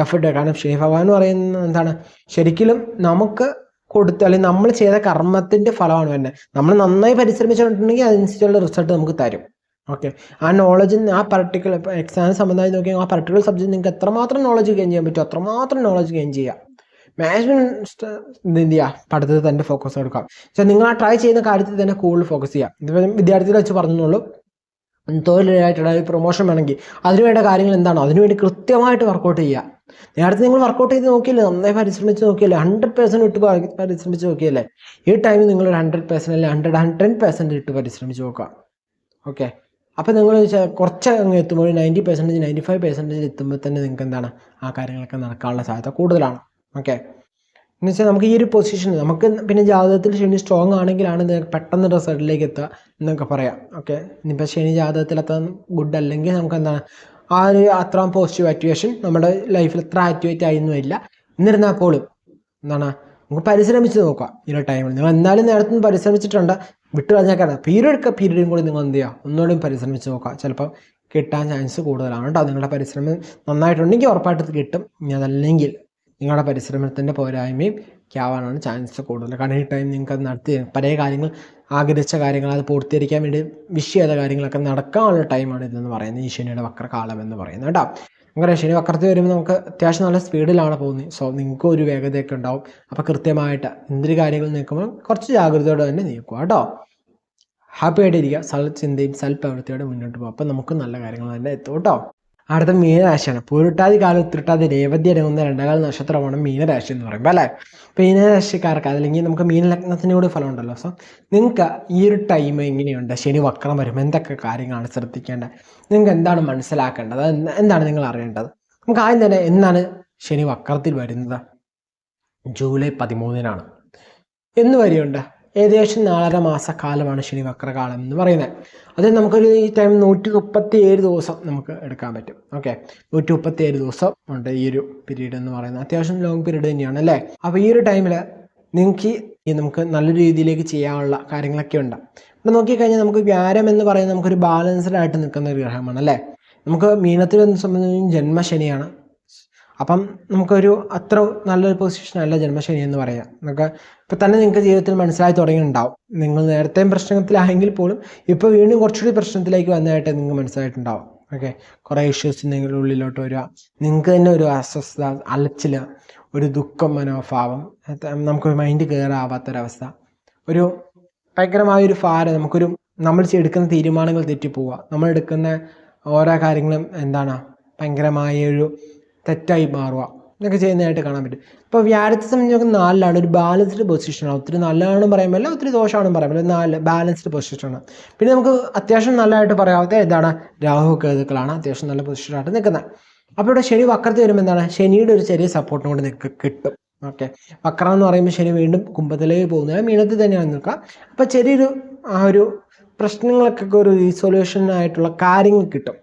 എഫർട്ട്. കാരണം ശനി ഭഗവാൻ എന്ന് പറയുന്നത് ശരിക്കും നമുക്ക് കൊടുത്ത് അല്ലെങ്കിൽ നമ്മൾ ചെയ്ത കർമ്മത്തിൻ്റെ ഫലമാണ് വരുന്നത്. നമ്മൾ നന്നായി പരിശ്രമിച്ചിട്ടുണ്ടെങ്കിൽ അതനുസരിച്ചുള്ള റിസൾട്ട് നമുക്ക് തരും. ഓക്കെ, ആ നോളജ് ആ പർട്ടിക്കുലർ ഇപ്പോൾ എക്സാം സംബന്ധമായി നോക്കിയാൽ ആ പർട്ടിക്കുലർ സബ്ജക്റ്റ് നിങ്ങൾക്ക് എത്രമാത്രം നോളജ് ഗെയിൻ ചെയ്യാൻ പറ്റും അത്രമാത്രം നോളജ് ഗെയിൻ ചെയ്യാം. മാക്സിമം എന്ത് ചെയ്യുക, പഠിത്തത്തിൽ തന്നെ ഫോക്കസ് കൊടുക്കാം. പക്ഷേ നിങ്ങൾ ആ ട്രൈ ചെയ്യുന്ന കാര്യത്തിൽ തന്നെ കൂടുതൽ ഫോക്കസ് ചെയ്യാം. ഇതിപ്പോൾ വിദ്യാർത്ഥികളെ വെച്ച് പറഞ്ഞോളൂ, തൊഴിലായിട്ടുള്ള ഒരു പ്രൊമോഷൻ വേണമെങ്കിൽ അതിനുവേണ്ട കാര്യങ്ങൾ എന്താണോ അതിനുവേണ്ടി കൃത്യമായിട്ട് വർക്കൗട്ട് ചെയ്യുക. നേരത്തെ നിങ്ങൾ വർക്കൗട്ട് ചെയ്ത് നോക്കിയില്ലേ, നന്നായി പരിശ്രമിച്ച് നോക്കിയല്ലേ, 100% ഇട്ട് പരിശ്രമിച്ച് നോക്കിയല്ലേ, ഈ ടൈമിൽ നിങ്ങൾ 100% അല്ലെങ്കിൽ 110% ഇട്ട് പരിശ്രമിച്ച് നോക്കുക. ഓക്കെ, അപ്പോൾ നിങ്ങൾ കുറച്ച് അങ്ങ് എത്തുമ്പോൾ 90%, 95% എത്തുമ്പോൾ തന്നെ നിങ്ങൾക്ക് എന്താണ് ആ കാര്യങ്ങളൊക്കെ നടക്കാനുള്ള സാധ്യത കൂടുതലാണ്. ഓക്കെ, എന്ന് വെച്ചാൽ നമുക്ക് ഈ ഒരു പൊസിഷൻ നമുക്ക് പിന്നെ ജാതകത്തിൽ ശനി സ്ട്രോങ് ആണെങ്കിലാണ് പെട്ടെന്ന് റിസൾട്ടിലേക്ക് എത്തുക എന്നൊക്കെ പറയാം. ഓക്കെ, ഇനിയിപ്പോൾ ശനി ജാതകത്തിൽ അത്ര ഗുഡ് അല്ലെങ്കിൽ നമുക്ക് എന്താണ് ആ ഒരു അത്ര പോസിറ്റീവ് ആക്ടിവേഷൻ നമ്മുടെ ലൈഫിൽ എത്ര ആക്ടിവേറ്റ് ആയിരുന്നില്ല. എന്നിരുന്നാൽ പോലും എന്താണ് നമുക്ക് പരിശ്രമിച്ച് നോക്കുക ഈ ഒരു ടൈമിൽ. നിങ്ങൾ എന്നാലും നേരത്തെ പരിശ്രമിച്ചിട്ടുണ്ട്, വിട്ടു കളഞ്ഞേക്കാണ്. പീരീഡും കൂടി നിങ്ങൾ എന്ത് ചെയ്യുക, ഒന്നുകൂടി പരിശ്രമിച്ച് നോക്കുക. ചിലപ്പോൾ കിട്ടാൻ ചാൻസ് കൂടുതലാണ് കേട്ടോ. നിങ്ങളുടെ പരിശ്രമം നന്നായിട്ടുണ്ടെങ്കിൽ ഉറപ്പായിട്ട് കിട്ടും. ഇനി അതല്ലെങ്കിൽ നിങ്ങളുടെ പരിശ്രമത്തിൻ്റെ പോരായ്മയും ആവാനാണ് ചാൻസ് കൂടുതൽ. കാരണം ഈ ടൈം നിങ്ങൾക്ക് അത് നടത്തി പല കാര്യങ്ങൾ ആഗ്രഹിച്ച കാര്യങ്ങൾ അത് പൂർത്തീകരിക്കാൻ വേണ്ടി വിഷ് ചെയ്ത കാര്യങ്ങളൊക്കെ നടക്കാനുള്ള ടൈമാണ് ഇതെന്ന് പറയുന്നത്, ഈ ശനിയുടെ വക്രകാലം എന്ന് പറയുന്നത് കേട്ടോ. അങ്ങനെ ശനി വക്രത്തിൽ വരുമ്പോൾ നമുക്ക് അത്യാവശ്യം നല്ല സ്പീഡിലാണ് പോകുന്നത്. സോ നിങ്ങൾക്ക് ഒരു വേഗതയൊക്കെ ഉണ്ടാവും. അപ്പോൾ കൃത്യമായിട്ട് എന്തൊരു കാര്യങ്ങൾ നീക്കുമ്പോൾ കുറച്ച് ജാഗ്രതയോടെ തന്നെ നീക്കുക കേട്ടോ. ഹാപ്പി ആയിട്ടിരിക്കുക, ചിന്തയും പ്രവൃത്തിയോടെ മുന്നോട്ട് പോകും. അപ്പം നമുക്ക് നല്ല കാര്യങ്ങൾ തന്നെ എത്തും കേട്ടോ. അടുത്ത മീനരാശിയാണ്. പൂരിട്ടാതി കാലം ഉത്തിരിട്ടാതി രേവതി അടങ്ങുന്ന 2 നക്ഷത്രമാണ് മീനരാശി എന്ന് പറയുമ്പോൾ അല്ലേ. അപ്പോൾ മീനരാശിക്കാർക്ക് അതല്ലെങ്കിൽ നമുക്ക് മീനലഗ്നത്തിനോട് ഫലം ഉണ്ടല്ലോ. സോ നിങ്ങൾക്ക് ഈ ഒരു ടൈം എങ്ങനെയുണ്ട്, ശനി വക്രം വരുമ്പോൾ എന്തൊക്കെ കാര്യങ്ങളാണ് ശ്രദ്ധിക്കേണ്ടത്, നിങ്ങൾക്ക് എന്താണ് മനസ്സിലാക്കേണ്ടത്, എന്താണ് നിങ്ങൾ അറിയേണ്ടത്? നമുക്ക് ആദ്യം തന്നെ എന്നാണ് ശനി വക്രത്തിൽ വരുന്നത്? ജൂലൈ 13 എന്ന് വരെയുണ്ട്. ഏകദേശം 4.5 മാസക്കാലമാണ് ശനി വക്രകാലം എന്ന് പറയുന്നത്. അത് നമുക്കൊരു ഈ ടൈം 137 ദിവസം നമുക്ക് എടുക്കാൻ പറ്റും. ഓക്കെ, 137 ദിവസം ഉണ്ട് ഈ ഒരു പീരീഡ് എന്ന് പറയുന്നത്. അത്യാവശ്യം ലോങ് പീരീഡ് തന്നെയാണ് അല്ലേ. അപ്പോൾ ഈ ഒരു ടൈമിൽ നിങ്ങൾക്ക് നമുക്ക് നല്ല രീതിയിലേക്ക് ചെയ്യാനുള്ള കാര്യങ്ങളൊക്കെ ഉണ്ട്. ഇവിടെ നോക്കിക്കഴിഞ്ഞാൽ നമുക്ക് വ്യാഴം എന്ന് പറയുന്നത് നമുക്കൊരു ബാലൻസ്ഡ് ആയിട്ട് നിൽക്കുന്ന ഒരു ഗ്രഹമാണ് അല്ലേ. നമുക്ക് മീനത്തിൽ സംബന്ധിച്ച് ജന്മശനിയാണ്. അപ്പം നമുക്കൊരു അത്ര നല്ലൊരു പൊസിഷനല്ല ജന്മശനി എന്ന് പറയാം. നമുക്ക് ഇപ്പം തന്നെ നിങ്ങൾക്ക് ജീവിതത്തിൽ മനസ്സിലായി തുടങ്ങിയിട്ടുണ്ടാവും. നിങ്ങൾ നേരത്തെയും പ്രശ്നത്തിലായെങ്കിൽ പോലും ഇപ്പോൾ വീണ്ടും കുറച്ചുകൂടി പ്രശ്നത്തിലേക്ക് വന്നതായിട്ട് നിങ്ങൾക്ക് മനസ്സിലായിട്ടുണ്ടാവും. ഓക്കെ, കുറേ ഇഷ്യൂസ് നിങ്ങളുടെ ഉള്ളിലോട്ട് വരിക, നിങ്ങൾക്ക് തന്നെ ഒരു അസ്വസ്ഥത, അലച്ചിൽ, ഒരു ദുഃഖം മനോഭാവം, നമുക്കൊരു മൈൻഡ് ക്ലിയർ ആവാത്തൊരവസ്ഥ, ഒരു ഭയങ്കരമായൊരു ഭാരം, നമ്മൾ എടുക്കുന്ന തീരുമാനങ്ങൾ തെറ്റിപ്പോവുക, നമ്മൾ എടുക്കുന്ന ഓരോ കാര്യങ്ങളും എന്താണ് ഭയങ്കരമായൊരു തെറ്റായി മാറുക, ഇതൊക്കെ ചെയ്യുന്നതായിട്ട് കാണാൻ പറ്റും. ഇപ്പോൾ വ്യാഴത്തെ സംബന്ധിച്ച് 4 ഒരു ബാലൻസ്ഡ് പൊസിഷനാണ്. ഒത്തിരി നല്ലതാണെന്ന് പറയാൻ പറ്റില്ല, ഒത്തിരി ദോഷമാണെന്ന് പറയാൻ പറ്റില്ല. 4 ബാലൻസ്ഡ് പൊസിഷനാണ്. പിന്നെ നമുക്ക് അത്യാവശ്യം നല്ലതായിട്ട് പറയാത്ത എന്താണ് രാഹു കേതുക്കളാണ് അത്യാവശ്യം നല്ല പൊസിഷനായിട്ട് നിൽക്കുന്നത്. അപ്പോൾ ഇവിടെ ശനി വക്രത്തിൽ വരുമ്പോൾ എന്താണ് ശനിയുടെ ഒരു ചെറിയ സപ്പോർട്ടും കൊണ്ട് നിങ്ങൾക്ക് കിട്ടും. ഓക്കെ, വക്രം എന്ന് പറയുമ്പോൾ ശനി വീണ്ടും കുംഭത്തിലേക്ക് പോകുന്നത് മീനത്തിൽ തന്നെയാണ് നിൽക്കുക. അപ്പോൾ ചെറിയൊരു ആ ഒരു പ്രശ്നങ്ങൾക്കൊക്കെ ഒരു റീസൊല്യൂഷനായിട്ടുള്ള കാര്യങ്ങൾ കിട്ടും.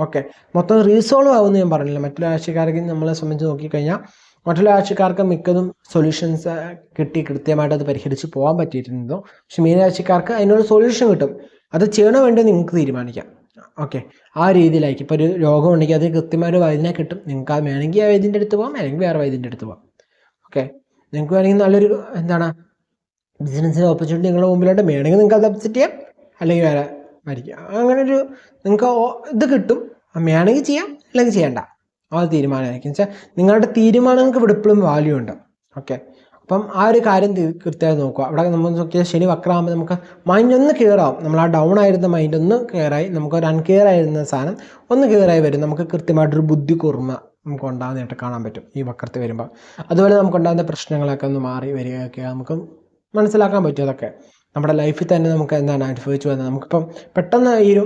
ഓക്കെ, മൊത്തം റീസോൾവ് ആവുമെന്ന് ഞാൻ പറഞ്ഞില്ല. മറ്റുള്ള രാശിക്കാർക്ക് നമ്മളെ സംബന്ധിച്ച് നോക്കിക്കഴിഞ്ഞാൽ മറ്റുള്ള രാശിക്കാർക്ക് മിക്കതും സൊല്യൂഷൻസ് കിട്ടി കൃത്യമായിട്ട് അത് പരിഹരിച്ച് പോകാൻ പറ്റിയിട്ടുണ്ടോ. പക്ഷെ മീനരാശിക്കാർക്ക് അതിനുള്ള സൊല്യൂഷൻ കിട്ടും. അത് ചെയ്യണോ വേണ്ടോ നിങ്ങൾക്ക് തീരുമാനിക്കാം. ഓക്കെ, ആ രീതിയിലായിരിക്കും. ഇപ്പോൾ ഒരു രോഗം ഉണ്ടെങ്കിൽ അത് കൃത്യമായൊരു വൈദ്യനെ കിട്ടും. നിങ്ങൾക്ക് അത് വേണമെങ്കിൽ ആ വൈദ്യൻ്റെ അടുത്ത് പോകാം, അല്ലെങ്കിൽ വേറെ വൈദ്യൻ്റെ അടുത്ത് പോകാം. ഓക്കെ, നിങ്ങൾക്ക് വേണമെങ്കിൽ നല്ലൊരു ബിസിനസ്സിന് ഓപ്പർച്യൂണിറ്റി നിങ്ങളുടെ മുമ്പിലോട്ട് വേണമെങ്കിൽ നിങ്ങൾക്ക് അത് അപ്സെറ്റ് ചെയ്യാം, അല്ലെങ്കിൽ വേറെ മരിക്കുക. അങ്ങനൊരു നിങ്ങൾക്ക് ഇത് കിട്ടും. വേണമെങ്കിൽ ചെയ്യാം, അല്ലെങ്കിൽ ചെയ്യണ്ട, ആ തീരുമാനമായിരിക്കും. വെച്ചാൽ നിങ്ങളുടെ തീരുമാനങ്ങൾക്ക് ഇവിടെ എപ്പോഴും വാല്യൂ ഉണ്ട്. ഓക്കെ, അപ്പം ആ ഒരു കാര്യം കൃത്യമായി നോക്കുക. അവിടെ നമ്മൾ നോക്കിയാൽ ശനി വക്രമാകുമ്പോൾ നമുക്ക് മൈൻഡ് ഒന്ന് ക്ലിയർ ആവും. നമ്മൾ ആ ഡൗൺ ആയിരുന്ന മൈൻഡ് ഒന്ന് ക്ലിയറായി, നമുക്കൊരു അൺക്ലിയർ ആയിരുന്ന സാധനം ഒന്ന് ക്ലിയറായി വരും. നമുക്ക് കൃത്യമായിട്ടൊരു ബുദ്ധി കൂർമ്മ നമുക്ക് ഉണ്ടാകുന്നതായിട്ട് കാണാൻ പറ്റും ഈ വക്രത്തിൽ വരുമ്പോൾ. അതുപോലെ നമുക്കുണ്ടാകുന്ന പ്രശ്നങ്ങളൊക്കെ ഒന്ന് മാറി വരികയൊക്കെ നമുക്ക് മനസ്സിലാക്കാൻ പറ്റും. അതൊക്കെ നമ്മുടെ ലൈഫിൽ തന്നെ നമുക്ക് എന്താണ് അനുഭവിച്ചു വന്നത്. നമുക്കിപ്പം പെട്ടെന്ന് ഈ ഒരു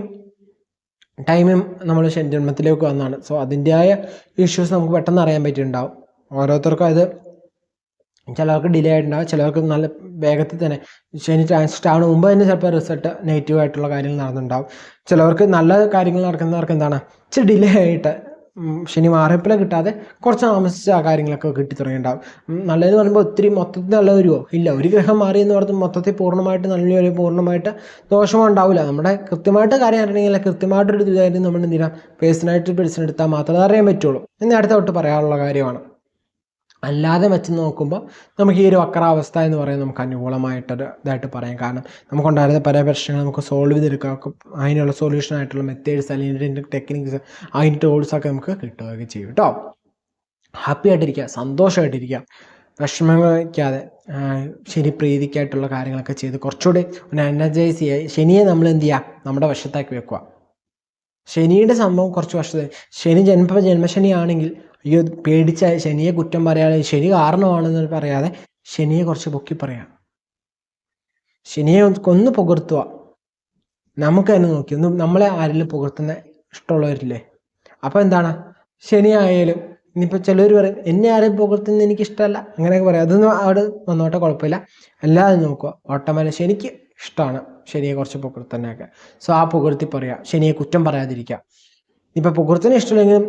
ടൈമും നമ്മൾ ജന്മത്തിലേക്ക് വന്നതാണ്. സോ അതിൻ്റെതായ ഇഷ്യൂസ് നമുക്ക് പെട്ടെന്ന് അറിയാൻ പറ്റിയിട്ടുണ്ടാവും. ഓരോരുത്തർക്കും അത് ചിലർക്ക് ഡിലേ ആയിട്ടുണ്ടാവും, ചിലർക്ക് നല്ല വേഗത്തിൽ തന്നെ ശനി ട്രാൻസിറ്റ് ആവുന്ന മുമ്പ് തന്നെ ചിലപ്പോൾ റിസൾട്ട് നെഗറ്റീവായിട്ടുള്ള കാര്യങ്ങൾ നടന്നിട്ടുണ്ടാവും. ചിലവർക്ക് നല്ല കാര്യങ്ങൾ നടക്കുന്നവർക്ക് എന്താണ് ഇച്ചിരി ഡിലേ ആയിട്ട് ശനി മാറിയപ്പോൾ കിട്ടാതെ കുറച്ച് താമസിച്ച് ആ കാര്യങ്ങളൊക്കെ കിട്ടി തുടങ്ങിയിട്ടുണ്ടാവും. നല്ലതെന്ന് പറയുമ്പോൾ ഒത്തിരി മൊത്തത്തിൽ നല്ല വരുമോ ഇല്ല. ഒരു ഗ്രഹം മാറിയെന്ന് പറഞ്ഞ് മൊത്തത്തിൽ പൂർണ്ണമായിട്ട് നല്ലൊരു പൂർണ്ണമായിട്ട് ദോഷമോ ഉണ്ടാവില്ല. നമ്മുടെ കൃത്യമായിട്ട് കാര്യം അറിയണമെങ്കിൽ കൃത്യമായിട്ടൊരു കാര്യം നമ്മൾ എന്ത് ചെയ്യാം പേഴ്സണായിട്ട് എടുത്താൽ മാത്രമേ അറിയാൻ പറ്റുള്ളൂ എന്ന് അടുത്ത തൊട്ട് പറയാനുള്ള കാര്യമാണ്. അല്ലാതെ വെച്ച് നോക്കുമ്പോൾ നമുക്ക് ഈ ഒരു വക്രാവസ്ഥ എന്ന് പറയുന്നത് നമുക്ക് അനുകൂലമായിട്ടൊരു ഇതായിട്ട് പറയാം. കാരണം നമുക്കുണ്ടായിരുന്ന പല പ്രശ്നങ്ങൾ നമുക്ക് സോൾവ് ചെയ്തെടുക്കാം. അതിനുള്ള സൊല്യൂഷനായിട്ടുള്ള മെത്തേഡ്സ് അല്ലെങ്കിൽ ടെക്നിക്സ് അതിൻ്റെ ടൂൾസൊക്കെ നമുക്ക് കിട്ടുകയൊക്കെ ചെയ്യും കേട്ടോ. ഹാപ്പി ആയിട്ടിരിക്കുക, സന്തോഷമായിട്ടിരിക്കുക, വിഷമങ്ങൾ വയ്ക്കാതെ ശനി പ്രീതിക്കായിട്ടുള്ള കാര്യങ്ങളൊക്കെ ചെയ്ത് കുറച്ചുകൂടി ഒന്ന് എനർജൈസ് ചെയ്യുക. ശനിയെ നമ്മൾ എന്ത് ചെയ്യുക നമ്മുടെ വശത്താക്കി വെക്കുക. ശനിയുടെ സംഭവം കുറച്ച് വർഷത്തെ ശനി ജന്മശനി ആണെങ്കിൽ അയ്യോ പേടിച്ച ശനിയെ കുറ്റം പറയാതെ ശനി കാരണമാണെന്ന് പറയാതെ ശനിയെ കുറച്ച് പൊക്കി പറയാം, ശനിയെ ഒന്ന് പുകർത്തുക. നമുക്ക് തന്നെ നോക്കി ഒന്ന് നമ്മളെ ആരെങ്കിലും പുകർത്തുന്ന ഇഷ്ടമുള്ളവരില്ലേ? അപ്പോൾ എന്താണ്, ശനി ആയാലും ഇനിയിപ്പോൾ ചിലർ പറയും എന്നെ ആരെയും പുകർത്തുന്നത് എനിക്ക് ഇഷ്ടമല്ല അങ്ങനെയൊക്കെ പറയാം, അതൊന്നും അവിടെ വന്നോട്ടെ കുഴപ്പമില്ല. എല്ലാവരും നോക്കുക ഓട്ടോമാറ്റിക് ശനിക്ക് ഇഷ്ടമാണ് ശനിയെ കുറച്ച് പുകർത്തനൊക്കെ. സോ ആ പുകഴ്ത്തി പറയുക, ശനിയെ കുറ്റം പറയാതിരിക്കുക. ഇപ്പം പുകഴ്ത്തിന് ഇഷ്ടമില്ലെങ്കിലും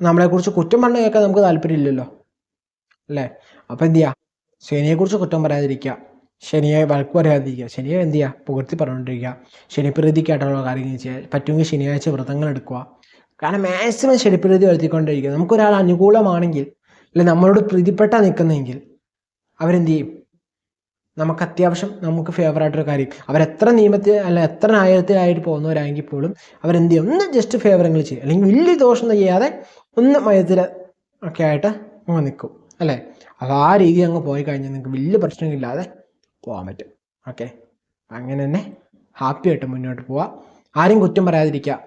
നമ്മളെക്കുറിച്ച് കുറ്റം പറഞ്ഞു കേൾക്കാൻ നമുക്ക് താല്പര്യമില്ലല്ലോ അല്ലേ? അപ്പം എന്ത് ചെയ്യുക, ശനിയെക്കുറിച്ച് കുറ്റം പറയാതിരിക്കുക, ശനിയെ വഴക്ക് പറയാതിരിക്കുക, ശനിയെ എന്ത് ചെയ്യുക പുകഴ്ത്തി പറഞ്ഞുകൊണ്ടിരിക്കുക, ശനിപ്രീതിക്കായിട്ടുള്ള കാര്യങ്ങൾ ചെയ്യുക. പറ്റുമെങ്കിൽ ശനിയാഴ്ച വ്രതങ്ങൾ എടുക്കുക. കാരണം മാക്സിമം ശനിപ്രീതി വരുത്തിക്കൊണ്ടിരിക്കുക. നമുക്കൊരാൾ അനുകൂലമാണെങ്കിൽ അല്ലെ നമ്മളോട് പ്രീതിപ്പെട്ട നിൽക്കുന്നെങ്കിൽ അവരെന്ത് ചെയ്യും, നമുക്ക് അത്യാവശ്യം നമുക്ക് ഫേവറായിട്ടൊരു കാര്യം, അവരെത്ര നിയമത്തിൽ അല്ല എത്ര ന്യായത്തിലായിട്ട് പോകുന്നവരാണെങ്കിൽ പോലും അവരെന്ത് ചെയ്യും, ഒന്ന് ജസ്റ്റ് ഫേവറെങ്കിൽ ചെയ്യും, അല്ലെങ്കിൽ വലിയ ദോഷം ചെയ്യാതെ ഒന്ന് മയത്തിൽ ഒക്കെ ആയിട്ട് അങ്ങ് നിൽക്കും അല്ലേ? അത് ആ രീതി അങ്ങ് പോയി കഴിഞ്ഞാൽ നിങ്ങൾക്ക് വലിയ പ്രശ്നമില്ലാതെ പോകാൻ പറ്റും. ഓക്കെ, അങ്ങനെ തന്നെ ഹാപ്പി ആയിട്ട് മുന്നോട്ട് പോവുക. ആരും കുറ്റം പറയാതിരിക്കുക,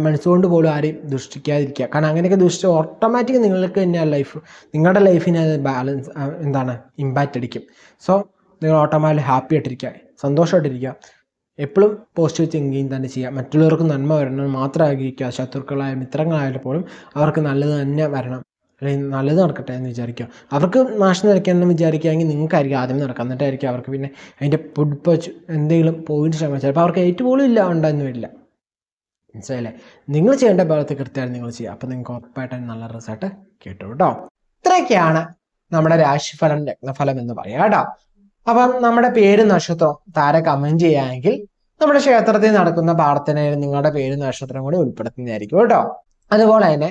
മനസ്സുകൊണ്ട് പോലും ആരെയും ദുഷിക്കാതിരിക്കുക. കാരണം അങ്ങനെയൊക്കെ ദുഷിച്ച് ഓട്ടോമാറ്റിക് നിങ്ങൾക്ക് തന്നെയാണ് ലൈഫ്, നിങ്ങളുടെ ലൈഫിനെ അത് ബാലൻസ് ഇമ്പാക്റ്റ് അടിക്കും. സോ നിങ്ങൾ ഓട്ടോമാറ്റിക് ഹാപ്പി ആയിട്ടിരിക്കുക, സന്തോഷമായിട്ടിരിക്കുക, എപ്പോഴും പോസിറ്റീവ് തിങ്കിങ് തന്നെ ചെയ്യുക. മറ്റുള്ളവർക്ക് നന്മ വരണം മാത്രം ആഗ്രഹിക്കുക. ശത്രുക്കളായ മിത്രങ്ങളായാലും പോലും അവർക്ക് നല്ലത് തന്നെ വരണം, അല്ലെങ്കിൽ നല്ലത് നടക്കട്ടെ എന്ന് വിചാരിക്കുക. അവർക്ക് നാശം നടക്കാമെന്ന് വിചാരിക്കുകയാണെങ്കിൽ നിങ്ങൾക്കായിരിക്കും ആദ്യം നടക്കുക, എന്നിട്ടായിരിക്കും അവർക്ക് പിന്നെ അതിൻ്റെ പുഡ് എന്തെങ്കിലും പോയിന്റ് ശ്രമിച്ചാൽ ചിലപ്പോൾ അവർക്ക് ഏറ്റവും പോലും ഇല്ല ഉണ്ടെന്ന് വരില്ല. മനസ്സിലായില്ലേ? നിങ്ങൾ ചെയ്യേണ്ട ഭാഗത്ത് കൃത്യമായിട്ട് നിങ്ങൾ ചെയ്യുക, അപ്പം നിങ്ങൾക്ക് ഉറപ്പായിട്ട് നല്ല റിസൾട്ട് കിട്ടും കേട്ടോ. ഇത്രയൊക്കെയാണ് നമ്മുടെ രാശിഫലം ലഗ്നഫലം എന്ന് പറയാം കേട്ടോ. അപ്പം നമ്മുടെ പേര് നക്ഷത്രം താരെ കമന്റ് ചെയ്യുകയാണെങ്കിൽ നമ്മുടെ ക്ഷേത്രത്തിൽ നടക്കുന്ന പ്രാർത്ഥനയിൽ നിങ്ങളുടെ പേര് നക്ഷത്രം കൂടി ഉൾപ്പെടുത്തുന്നതായിരിക്കും കേട്ടോ. അതുപോലെ തന്നെ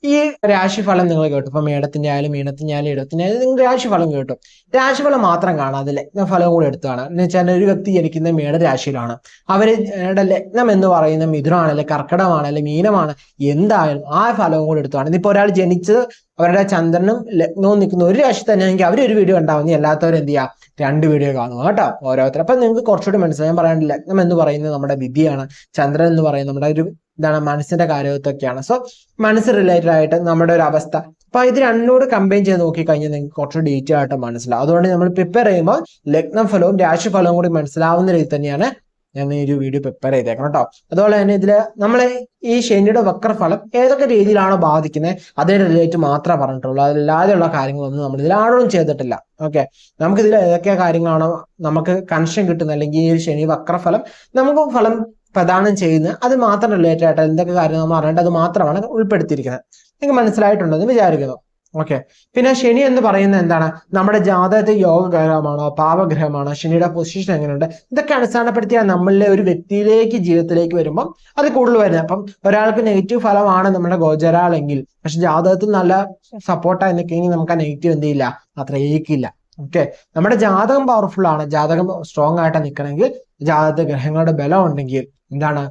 ഈ രാശിഫലം നിങ്ങൾ കേട്ടു, ഇപ്പൊ മേടത്തിന്റെ ആയാലും മീനത്തിന്റെ ആയാലും ഇടത്തിന്റെ ആയാലും നിങ്ങൾ രാശിഫലം കേട്ടു. രാശിഫലം മാത്രം കാണാതെ ലഗ്നഫലം കൂടി എടുത്തു കാണാം. എന്ന് വെച്ചാൽ ഒരു വ്യക്തി ജനിക്കുന്ന മേടരാശിയിലാണ്, അവരുടെ ലഗ്നം എന്ന് പറയുന്ന മിഥുനമാണല്ലേ, കർക്കിടകമാണല്ലേ, മീനമാണ്, എന്തായാലും ആ ഫലവും കൂടി എടുത്തു കാണാം. ഇനിയിപ്പോ ഒരാൾ ജനിച്ചത് അവരുടെ ചന്ദ്രനും ലഗ്നവും നിൽക്കുന്ന ഒരു രാശി തന്നെയാണെങ്കിൽ അവരൊരു വീഡിയോ ഉണ്ടാവുന്ന, അല്ലാത്തവർ എന്ത് ചെയ്യുക 2 വീഡിയോ കാണുക കേട്ടോ ഓരോരുത്തർ. അപ്പൊ നിങ്ങൾക്ക് കുറച്ചുകൂടി മനസ്സിലാക്കാൻ പറയാൻ, ലഗ്നം എന്ന് പറയുന്നത് നമ്മുടെ വിധിയാണ്, ചന്ദ്രൻ എന്ന് പറയുന്നത് നമ്മുടെ ഒരു ഇതാണ് മനസ്സിന്റെ കാര്യത്തൊക്കെയാണ്. സോ മനസ്സ് റിലേറ്റഡ് ആയിട്ട് നമ്മുടെ ഒരു അവസ്ഥ, അപ്പൊ ഇത് രണ്ടോട് കമ്പൈൻ ചെയ്ത് നോക്കിക്കഴിഞ്ഞാൽ നിങ്ങൾക്ക് കുറച്ച് ഡീറ്റെയിൽ ആയിട്ട് മനസ്സിലാവും. അതുകൊണ്ട് നമ്മൾ പ്രിപ്പയർ ചെയ്യുമ്പോൾ ലഗ്നഫലവും രാശിഫലവും കൂടി മനസ്സിലാവുന്ന രീതി തന്നെയാണ് ഞാൻ ഈ ഒരു വീഡിയോ പ്രിപ്പയർ ചെയ്തേക്കണം കേട്ടോ. അതുപോലെ തന്നെ ഇതില് നമ്മളെ ഈ ശനിയുടെ വക്രഫലം ഏതൊക്കെ രീതിയിലാണോ ബാധിക്കുന്നത് അതേ റിലേറ്റ് മാത്രമേ പറഞ്ഞിട്ടുള്ളൂ, അതില്ലാതെയുള്ള കാര്യങ്ങളൊന്നും നമ്മൾ ഇതിൽ ആഴവും ചെയ്തിട്ടില്ല. ഓക്കെ, നമുക്കിതിൽ ഏതൊക്കെ കാര്യങ്ങളാണോ നമുക്ക് കൺഷൻ കിട്ടുന്നത്, അല്ലെങ്കിൽ ഈ ഒരു ശനി വക്രഫലം നമുക്ക് ഫലം പ്രദാനം ചെയ്യുന്നത് അത് മാത്രം റിലേറ്റഡ് ആയിട്ട് എന്തൊക്കെ കാര്യങ്ങൾ നമ്മൾ അറിയേണ്ടത് അത് മാത്രമാണ് ഉൾപ്പെടുത്തിയിരിക്കുന്നത്. നിങ്ങൾക്ക് മനസ്സിലായിട്ടുണ്ടെന്ന് വിചാരിക്കുന്നു. ഓക്കെ, പിന്നെ ശനി എന്ന് പറയുന്നത് എന്താണ്, നമ്മുടെ ജാതകത്തിൽ യോഗഗ്രഹമാണോ പാപഗ്രഹമാണോ, ശനിയുടെ പൊസിഷൻ എങ്ങനെയുണ്ട്, ഇതൊക്കെ അടിസ്ഥാനപ്പെടുത്തിയാണ് നമ്മളിലെ ഒരു വ്യക്തിയിലേക്ക് ജീവിതത്തിലേക്ക് വരുമ്പോൾ അത് കൂടുതൽ വരുന്നത്. അപ്പം ഒരാൾക്ക് നെഗറ്റീവ് ഫലമാണ് നമ്മുടെ ഗോചരാളെങ്കിൽ, പക്ഷെ ജാതകത്തിൽ നല്ല സപ്പോർട്ടായി നിൽക്കെങ്കിൽ നമുക്ക് ആ നെഗറ്റീവ് എന്ത് ചെയ്യില്ല, അത്ര ഏക്കില്ല. ഓക്കെ, നമ്മുടെ ജാതകം പവർഫുൾ ആണ്, ജാതകം സ്ട്രോങ് ആയിട്ട് നിൽക്കണമെങ്കിൽ ജാതക ഗ്രഹങ്ങളുടെ ബലം ഉണ്ടെങ്കിൽ എന്താണ്,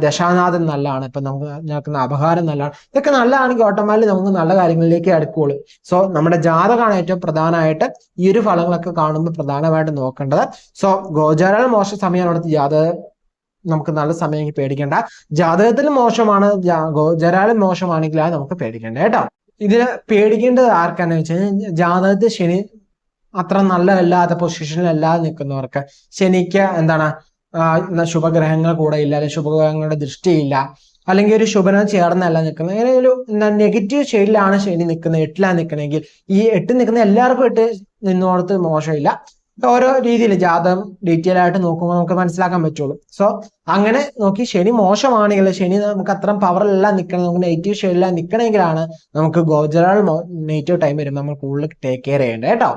ദശാനാഥൻ നല്ലതാണ്, ഇപ്പൊ നമുക്ക് നടക്കുന്ന അപഹാരം നല്ലതാണ്, ഇതൊക്കെ നല്ലതാണെങ്കിൽ ഓട്ടോമാറ്റിക് നമുക്ക് നല്ല കാര്യങ്ങളിലേക്ക് അടുക്കുള്ളൂ. സോ നമ്മുടെ ജാതകമാണ് ഏറ്റവും പ്രധാനമായിട്ട് ഈ ഒരു ഫലങ്ങളൊക്കെ കാണുമ്പോൾ പ്രധാനമായിട്ട് നോക്കേണ്ടത്. സോ ഗോചാര മോശ സമയമാണ്, ജാതകം നമുക്ക് നല്ല സമയം പേടിക്കേണ്ട. ജാതകത്തിൽ മോശമാണ്, ഗോചരാലും മോശമാണെങ്കിലാണ് നമുക്ക് പേടിക്കേണ്ടത് കേട്ടോ. ഇതിന് പേടിക്കേണ്ടത് ആർക്കാന്ന് വെച്ച് കഴിഞ്ഞാൽ ജാതകത്തിൽ ശനി അത്ര നല്ലതല്ലാത്ത പൊസിഷനിലല്ലാതെ നിൽക്കുന്നവർക്ക്, ശനിക്ക് എന്താണ് ശുഭഗ്രഹങ്ങൾ കൂടെ ഇല്ല, അല്ലെങ്കിൽ ശുഭഗ്രഹങ്ങളുടെ ദൃഷ്ടിയില്ല, അല്ലെങ്കിൽ ഒരു ശുഭനം ചേർന്നല്ല നിൽക്കുന്നത്, അങ്ങനെ ഒരു നെഗറ്റീവ് ഷെയ്ഡിലാണ് ശനി നിൽക്കുന്നത്, 8ലാണ് നിൽക്കണമെങ്കിൽ ഈ 8 നിൽക്കുന്ന എല്ലാവർക്കും 8 നിന്നോടത്ത് മോശമില്ല. ഓരോ രീതിയിൽ ജാതകം ഡീറ്റെയിൽ ആയിട്ട് നോക്കുമ്പോൾ നമുക്ക് മനസ്സിലാക്കാൻ പറ്റുള്ളൂ. സോ അങ്ങനെ നോക്കി ശനി മോശമാണെങ്കിൽ, ശനി നമുക്ക് അത്രയും പവറിലെല്ലാം നിൽക്കണം, നമുക്ക് നെഗറ്റീവ് ഷെയ്ഡിലാണ് നിൽക്കണമെങ്കിലാണ് നമുക്ക് ഗോചരാൾ നെഗറ്റീവ് ടൈം വരുമ്പോൾ നമ്മൾ കൂടുതൽ ടേക്ക് കെയർ ചെയ്യേണ്ടത് കേട്ടോ.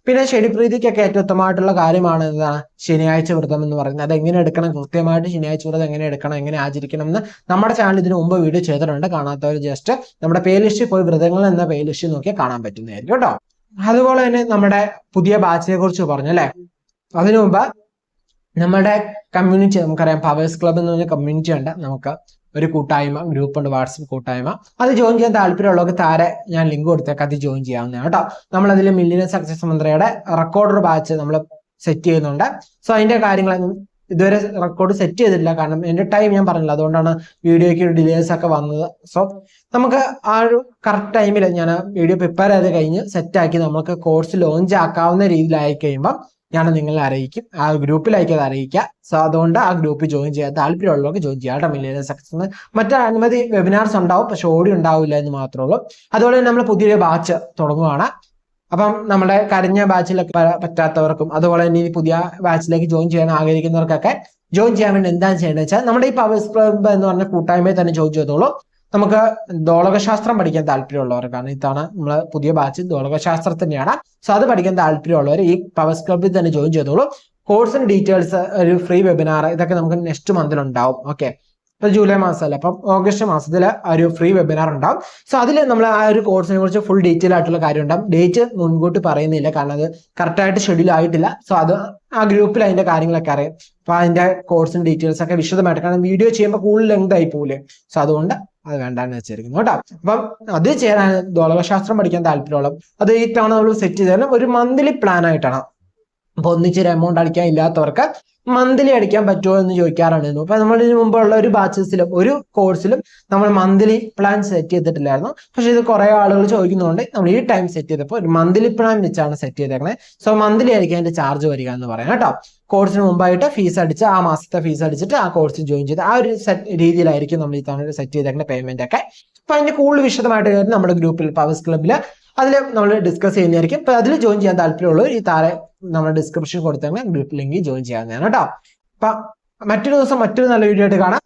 പിന്നെ ശനിപ്രീതിക്കൊക്കെ ഏറ്റവും ഉത്തമമായിട്ടുള്ള കാര്യമാണ് എന്താണ്, ശനിയാഴ്ച വ്രതം എന്ന് പറയുന്നത്. അത് എങ്ങനെ എടുക്കണം, കൃത്യമായിട്ട് ശനിയാഴ്ച വ്രതം എങ്ങനെ എടുക്കണം, എങ്ങനെ ആചരിക്കണം എന്ന് നമ്മുടെ ചാനൽ ഇതിനു മുമ്പ് വീഡിയോ ചെയ്തിട്ടുണ്ട്. കാണാത്തവർ ജസ്റ്റ് നമ്മുടെ പ്ലേലിസ്റ്റിൽ പോയി വ്രതങ്ങൾ എന്ന പ്ലേലിസ്റ്റ് നോക്കിയാൽ കാണാൻ പറ്റുന്നതായിരിക്കും കേട്ടോ. അതുപോലെ തന്നെ നമ്മുടെ പുതിയ ബാച്ചിനെ കുറിച്ച് പറഞ്ഞു അല്ലെ, അതിനു മുമ്പ് നമ്മുടെ കമ്മ്യൂണിറ്റി നമുക്കറിയാം, പവേഴ്സ് ക്ലബ് എന്ന് പറഞ്ഞ കമ്മ്യൂണിറ്റി ഉണ്ട്, നമുക്ക് ഒരു കൂട്ടായ്മ ഗ്രൂപ്പ് ഉണ്ട്, വാട്സപ്പ് കൂട്ടായ്മ. അത് ജോയിൻ ചെയ്യാൻ താല്പര്യമുള്ളവർക്ക് താരെ ഞാൻ ലിങ്ക് കൊടുത്തേക്ക്, അത് ജോയിൻ ചെയ്യാവുന്നതാണ് കേട്ടോ. നമ്മളതിൽ മില്യനർ സക്സസ് മന്ത്രയുടെ റെക്കോർഡർ ബാച്ച് നമ്മൾ സെറ്റ് ചെയ്യുന്നുണ്ട്. സോ അതിന്റെ കാര്യങ്ങൾ ഇതുവരെ റെക്കോർഡ് സെറ്റ് ചെയ്തിട്ടില്ല, കാരണം എൻ്റെ ടൈം ഞാൻ പറഞ്ഞില്ല, അതുകൊണ്ടാണ് വീഡിയോയ്ക്ക് ഡിലേസ് ഒക്കെ വന്നത്. സോ നമുക്ക് ആ ഒരു കറക്റ്റ് ടൈമിൽ ഞാൻ വീഡിയോ പ്രിപ്പയർ ചെയ്ത് കഴിഞ്ഞ് സെറ്റാക്കി നമുക്ക് കോഴ്സ് ലോഞ്ച് ആക്കാവുന്ന രീതിയിലായി കഴിയുമ്പം ഞാൻ നിങ്ങളെ അറിയിക്കും, ആ ഗ്രൂപ്പിലേക്ക് അത് അറിയിക്കുക. സോ അതുകൊണ്ട് ആ ഗ്രൂപ്പിൽ ജോയിൻ ചെയ്യാൻ താല്പര്യമുള്ളവർക്ക് ജോയിൻ ചെയ്യാം കേട്ടോ. മില്ലേനിയർ സക്സസ് മറ്റു അനവധി വെബിനാർസ് ഉണ്ടാവും, പക്ഷെ ഓഡിയോ ഉണ്ടാവില്ല എന്ന് മാത്രമേ ഉള്ളൂ. അതുപോലെ തന്നെ നമ്മൾ പുതിയൊരു ബാച്ച് തുടങ്ങുകയാണ്. അപ്പം നമ്മുടെ കഴിഞ്ഞ ബാച്ചിലൊക്കെ പറ്റാത്തവർക്കും അതുപോലെ തന്നെ ഈ പുതിയ ബാച്ചിലേക്ക് ജോയിൻ ചെയ്യാൻ ആഗ്രഹിക്കുന്നവർക്കൊക്കെ ജോയിൻ ചെയ്യാൻ വേണ്ടി എന്താണ് ചെയ്യേണ്ടത് വെച്ചാൽ നമ്മുടെ ഈ പവേഴ്സ് ക്ലബ് എന്ന് പറഞ്ഞ കൂട്ടായ്മയിൽ തന്നെ ജോയിൻ ചെയ്തോളൂ. നമുക്ക് ദോളകശാസ്ത്രം പഠിക്കാൻ താല്പര്യമുള്ളവർക്കാണ് ഇത്തവണ നമ്മളെ പുതിയ ബാച്ച് ദോളകശാസ്ത്രം തന്നെയാണ്. സോ അത് പഠിക്കാൻ താല്പര്യമുള്ളവർ ഈ പവേഴ്സ് ക്ലബിൽ തന്നെ ജോയിൻ ചെയ്തോളൂ. കോഴ്സിന് ഡീറ്റെയിൽസ്, ഒരു ഫ്രീ വെബിനാർ, ഇതൊക്കെ നമുക്ക് നെക്സ്റ്റ് മന്തിൽ ഉണ്ടാവും. ഓക്കെ, ഇപ്പൊ ജൂലൈ മാസമല്ല, അപ്പം ഓഗസ്റ്റ് മാസത്തിൽ ഒരു ഫ്രീ വെബിനാർ ഉണ്ടാവും. സോ അതിൽ നമ്മൾ ആ ഒരു കോഴ്സിനെ കുറിച്ച് ഫുൾ ഡീറ്റെയിൽ ആയിട്ടുള്ള കാര്യം ഉണ്ടാവും. ഡേറ്റ് മുൻകൂട്ടി പറയുന്നില്ല, കാരണം അത് കറക്റ്റായിട്ട് ഷെഡ്യൂൾ ആയിട്ടില്ല. സോ അത് ആ ഗ്രൂപ്പിൽ അതിന്റെ കാര്യങ്ങളൊക്കെ അറിയാം. അപ്പൊ അതിന്റെ കോഴ്സിന്റെ ഡീറ്റെയിൽസ് ഒക്കെ വിശദമായിട്ട്, കാരണം വീഡിയോ ചെയ്യുമ്പോൾ കൂടുതൽ ലെങ്ത് ആയി പോകില്ലേ. സോ അതുകൊണ്ട് അത് വേണ്ടാന്ന് വെച്ചിരിക്കുന്നു കേട്ടോ. അപ്പം അത് ചേരാൻ ദോളകശാസ്ത്രം പഠിക്കാൻ താല്പര്യമുള്ള അത് ഈ തവണ നമ്മൾ സെറ്റ് ചെയ്താൽ ഒരു മന്ത്ലി പ്ലാൻ ആയിട്ടാണ്. അപ്പൊ ഒന്നിച്ചൊരു എമൗണ്ട് അടിക്കാൻ ഇല്ലാത്തവർക്ക് മന്ത്ലി അടിക്കാൻ പറ്റുമോ എന്ന് ചോദിക്കാറുണ്ടായിരുന്നു. അപ്പൊ നമ്മൾ ഇതിനു മുമ്പുള്ള ഒരു ബാച്ചസിലും ഒരു കോഴ്സിലും നമ്മൾ മന്ത്ലി പ്ലാൻ സെറ്റ് ചെയ്തിട്ടില്ലായിരുന്നു. പക്ഷെ ഇത് കുറെ ആളുകൾ ചോദിക്കുന്നതുകൊണ്ട് നമ്മൾ ഈ ടൈം സെറ്റ് ചെയ്തപ്പോൾ ഒരു മന്ത്ലി പ്ലാൻ വെച്ചാണ് സെറ്റ് ചെയ്തേക്കണേ. സോ മന്ത്ലി ആയിരിക്കും അതിന്റെ ചാർജ് വരിക എന്ന് പറയാം കേട്ടോ. കോഴ്സിന് മുമ്പായിട്ട് ഫീസ് അടിച്ച് ആ മാസത്തെ ഫീസ് അടിച്ചിട്ട് ആ കോഴ്സിൽ ജോയിൻ ചെയ്ത് ആ ഒരു രീതിയിലായിരിക്കും നമ്മൾ ഈ തവണ സെറ്റ് ചെയ്തേക്കുന്ന പേയ്മെന്റ് ഒക്കെ. അപ്പൊ അതിന്റെ കൂടുതൽ വിശദമായിട്ട് കയറി നമ്മുടെ ഗ്രൂപ്പിൽ പവേഴ്സ് ക്ലബിൽ അതിൽ നമ്മൾ ഡിസ്കസ് ചെയ്യുന്നതായിരിക്കും. അപ്പൊ അതിൽ ജോയിൻ ചെയ്യാൻ താല്പര്യമുള്ളവർ ഈ താഴെ നമ്മുടെ ഡിസ്ക്രിപ്ഷൻ കൊടുത്തങ്ങനെ ഗ്രൂപ്പ് ലിങ്കിൽ ജോയിൻ ചെയ്യാവുന്നതാണ് കേട്ടോ. അപ്പൊ മറ്റൊരു ദിവസം മറ്റൊരു നല്ല വീഡിയോ ആയിട്ട് കാണാം.